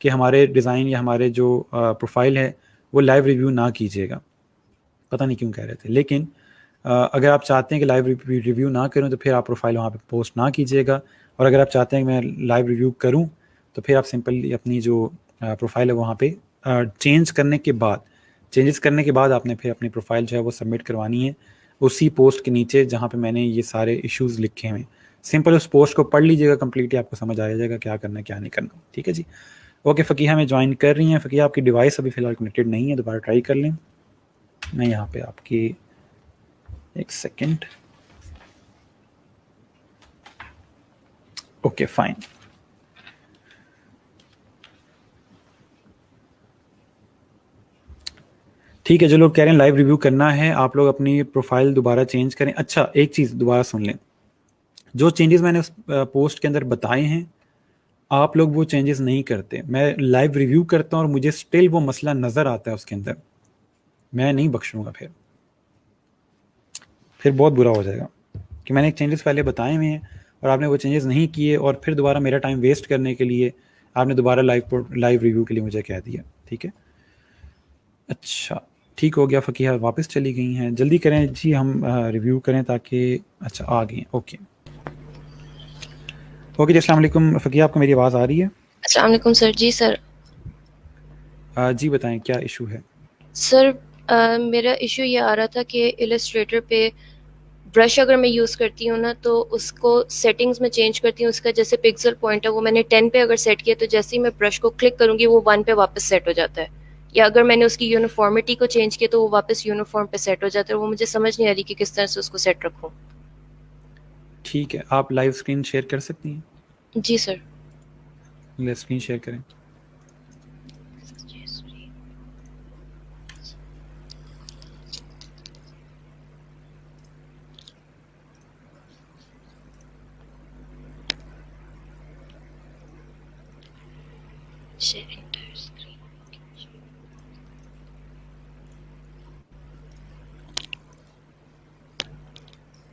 कि हमारे डिज़ाइन या हमारे जो प्रोफाइल है वो लाइव रिव्यू ना कीजिएगा, पता नहीं क्यों कह रहे थे, लेकिन अगर आप चाहते हैं कि लाइव रिव्यू ना करूं तो फिर आप प्रोफाइल वहाँ पे पोस्ट ना कीजिएगा, और अगर आप चाहते हैं कि मैं लाइव रिव्यू करूं तो फिर आप सिंपली अपनी जो प्रोफाइल है वहाँ पे चेंजेस करने के बाद आपने फिर अपनी प्रोफाइल जो है वो सबमिट करवानी है उसी पोस्ट के नीचे जहाँ पे मैंने ये सारे इश्यूज़ लिखे हुए हैं। सिंपल उस पोस्ट को पढ़ लीजिएगा कंप्लीटली, आपको समझ आ जाएगा क्या करना है क्या नहीं करना, ठीक है जी। ओके, फ़कीहा में ज्वाइन कर रही हैं। फ़कीहा आपकी डिवाइस अभी फ़िलहाल कनेक्टेड नहीं है, दोबारा ट्राई कर लें। मैं यहाँ पे आपकी एक सेकेंड, ओके फाइन, ठीक है। जो लोग कह रहे हैं लाइव रिव्यू करना है, आप लोग अपनी प्रोफाइल दोबारा चेंज करें। अच्छा एक चीज़ दोबारा सुन लें, जो चेंजेस मैंने उस पोस्ट के अंदर बताए हैं आप लोग वो चेंजेस नहीं करते, मैं लाइव रिव्यू करता हूँ और मुझे स्टिल वो मसला नज़र आता है उसके अंदर, मैं नहीं बख्शूंगा, फिर बहुत बुरा हो जाएगा कि मैंने चेंजेस पहले बताए हुए हैं और आपने वो चेंजेस नहीं किए, और फिर दोबारा मेरा टाइम वेस्ट करने के लिए आपने दोबारा लाइव रिव्यू के लिए मुझे कह दिया, ठीक है। अच्छा ठीक हो गया, फ़कीहा वापस चली गई हैं, जल्दी करें जी, हम रिव्यू करें ताकि, अच्छा आ गई हैं, ओके ओके जी। अस्सलाम वालेकुम फ़कीहा, आपको मेरी आवाज़ आ रही है? अस्सलाम वालेकुम सर। जी सर। जी बताएं क्या इशू है? सर मेरा इशू ये आ रहा था कि इलस्ट्रेटर पे ब्रश अगर मैं यूज़ करती हूँ ना तो उसको सेटिंग्स में चेंज करती हूँ, उसका जैसे पिक्सल पॉइंट है वो मैंने 10 पे अगर सेट किया तो जैसे ही मैं ब्रश को क्लिक करूँगी वो 1 पे वापस सेट हो जाता है, या अगर मैंने उसकी यूनिफॉर्मिटी को चेंज किया तो वो वापस यूनिफॉर्म पे सेट हो जाता है। वो मुझे समझ नहीं आ रही कि किस तरह से उसको सेट रखूँ। ठीक है, आप लाइव स्क्रीन शेयर कर सकती हैं? जी सर। लाइव स्क्रीन शेयर करें।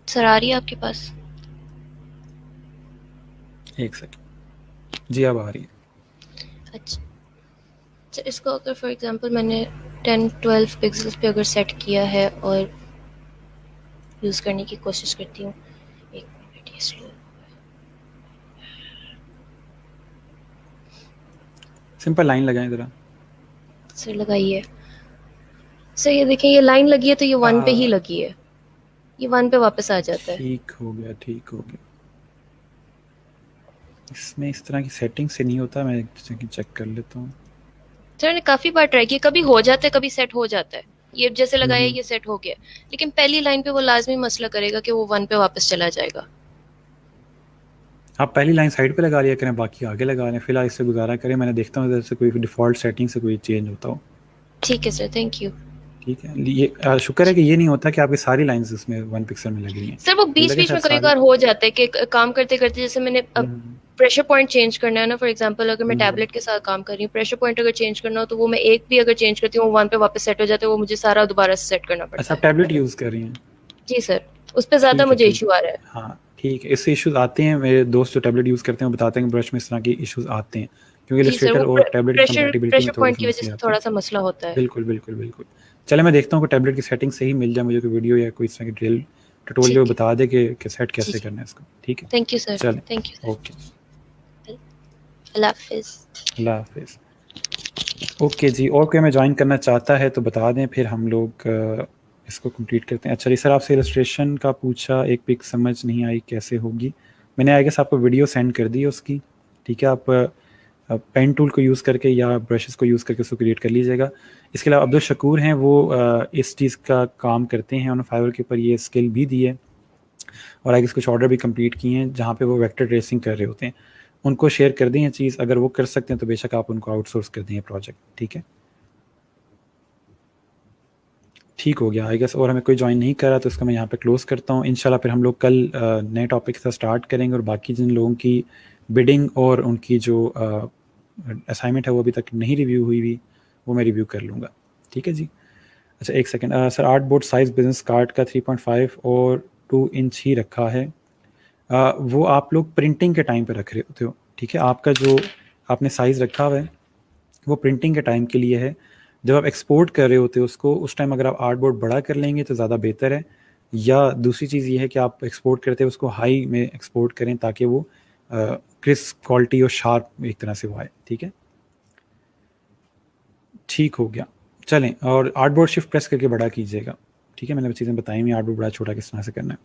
सर आ रही है आपके पास? एक सेकेंड जी, अब आ रही है। अच्छा, तो इसको अगर फॉर एग्जांपल मैंने 10-12 पिक्सल्स पे अगर सेट किया है और यूज़ करने की कोशिश करती हूँ, एक मिनट ये स्लो। सिंपल लाइन लगाएं ज़रा। सर लगाइए। सर ये देखें, ये लाइन लगी है तो ये 1 पे ही लगी है, ये 1 पे वापस आ जाता है। ठीक हो गया, ठीक हो गया। इसमें इस तरह की सेटिंग से नहीं होता, मैं चेक कर लेता हूँ। सर ने काफ़ी बार ट्राई किया, कभी हो जाता है कभी सेट हो जाता है। ये जैसे लगाया ये सेट हो गया, लेकिन पहली लाइन पे वो लाजमी मसला करेगा कि वो 1 पे वापस चला जाएगा। आप पहली लाइन साइड पे लगा लिया करें, बाकी आगे लगा लें। फिलहाल इससे गुजारा करें, मैंने देखता हूँ इधर से कोई डिफ़ॉल्ट सेटिंग से कोई चेंज होता हो। ठीक है सर, थैंक यू। ठीक है, ये शुक्र है कि ये नहीं होता कि आपकी सारी लाइंस उसमें 1 पिक्सल में लग रही हैं। सर वो मुझे बीच लगा बीच में शायद कभी सारी। कभार हो जाता है कि काम करते करते जैसे मैंने प्रेशर पॉइंट चेंज करना है ना, फॉर एग्जांपल अगर मैं टैबलेट के साथ काम कर रही हूँ, प्रेशर पॉइंट अगर चेंज करना हो तो वो मैं एक भी अगर चेंज करती हूँ 1 पे वापस सेट हो जाता है, वो मुझे सारा दोबारा से सेट करना पड़ता अच्छा, आप है। टैबलेट यूज़ कर रही हैं? जी सर, उस पर ज़्यादा ठीक है, मुझे ठीक इशू है। आ रहा है। हाँ, ठीक है, इससे इश्यूज़ आते हैं। मेरे दोस्त जो टैबलेट यूज़ करते हैं वो बताते हैं कि ब्रश में इस तरह के इश्यूज़ आते हैं, क्योंकि जी सर, इलस्ट्रेटर वो और टैबलेट की प्रेशर कंपैटिबिलिटी में प्रेशर पॉइंट थोड़े-से की वजह मसले से आते थोड़ा हैं। सा मसला होता है। बिल्कुल, बिल्कुल, बिल्कुल। चलें, मैं देखता हूँ कोई टैबलेट की सेटिंग सही मिल जाए मुझे, कोई वीडियो या कोई इस तरह की ड्रिल ट्यूटोरियल ठीक है, बता दे कि सेट जी कैसे जी, करना है इसको। ठीक है? थैंक यू सर, चलें, थैंक यू सर। ओके, अल्लाह हाफिज़। अल्लाह हाफ़िज़। ओके जी, और कोई हमें जॉइन करना चाहता है तो बता दें, फिर हम लोग इसको कंप्लीट करते हैं। अच्छा जी, सर आपसे इलस्ट्रेशन का पूछा, एक पिक समझ नहीं आई कैसे होगी? मैंने आई गेस आपको वीडियो सेंड कर दी है उसकी। ठीक है, आप पेन टूल को यूज़ करके या ब्रशेस को यूज़ करके उसको क्रिएट कर लीजिएगा। इसके अलावा अब्दुल शकूर हैं, वो इस चीज़ का काम करते हैं, उन्होंने फाइवर के ऊपर ये स्किल भी दी है और आई गेस कुछ ऑर्डर भी कंप्लीट किए हैं जहाँ पे वो वेक्टर ट्रेसिंग कर रहे होते हैं। उनको शेयर कर दें ये चीज़, अगर वो कर सकते हैं तो बेशक आप उनको आउटसोर्स कर दें ये प्रोजेक्ट। ठीक है, ठीक हो गया आई गेस। और हमें कोई ज्वाइन नहीं करा तो इसको मैं यहाँ पे क्लोज़ करता हूँ। इंशाल्लाह फिर हम लोग कल नए टॉपिक के साथ स्टार्ट करेंगे और बाकी जिन लोगों की बिडिंग और उनकी जो असाइनमेंट है वो अभी तक नहीं रिव्यू हुई हुई, वो मैं रिव्यू कर लूँगा। ठीक है जी। अच्छा एक second sir, art board size business card का 3.5 और 2 इंच ही रखा है। वो आप लोग प्रिंटिंग के टाइम पे रख रहे होते हो। ठीक है, आपका जो आपने साइज़ रखा हुआ है वो प्रिंटिंग के टाइम के लिए है। जब आप एक्सपोर्ट कर रहे होते हो उसको, उस टाइम अगर आप आर्ट बोर्ड बड़ा कर लेंगे तो ज़्यादा बेहतर है। या दूसरी चीज़ ये है कि आप एक्सपोर्ट करते हो उसको हाई में एक्सपोर्ट करें ताकि वो क्रिस्प क्वालिटी और शार्प एक तरह से वो आए। ठीक है, ठीक हो गया। चलें, और आर्ट बोर्ड शिफ्ट प्रेस करके बड़ा कीजिएगा। ठीक है, मैंने चीज़ें बताई हुई, आर्ट बोर्ड बड़ा छोटा किस तरह से करना है।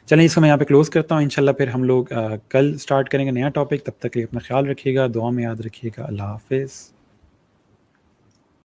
चलें, इसको मैं यहाँ पे क्लोज़ करता हूँ। इंशाल्लाह फिर हम लोग कल स्टार्ट करेंगे नया टॉपिक। तब तक के लिए अपना ख्याल रखिएगा, दुआ में याद रखिएगा। अल्लाह हाफ़िज़।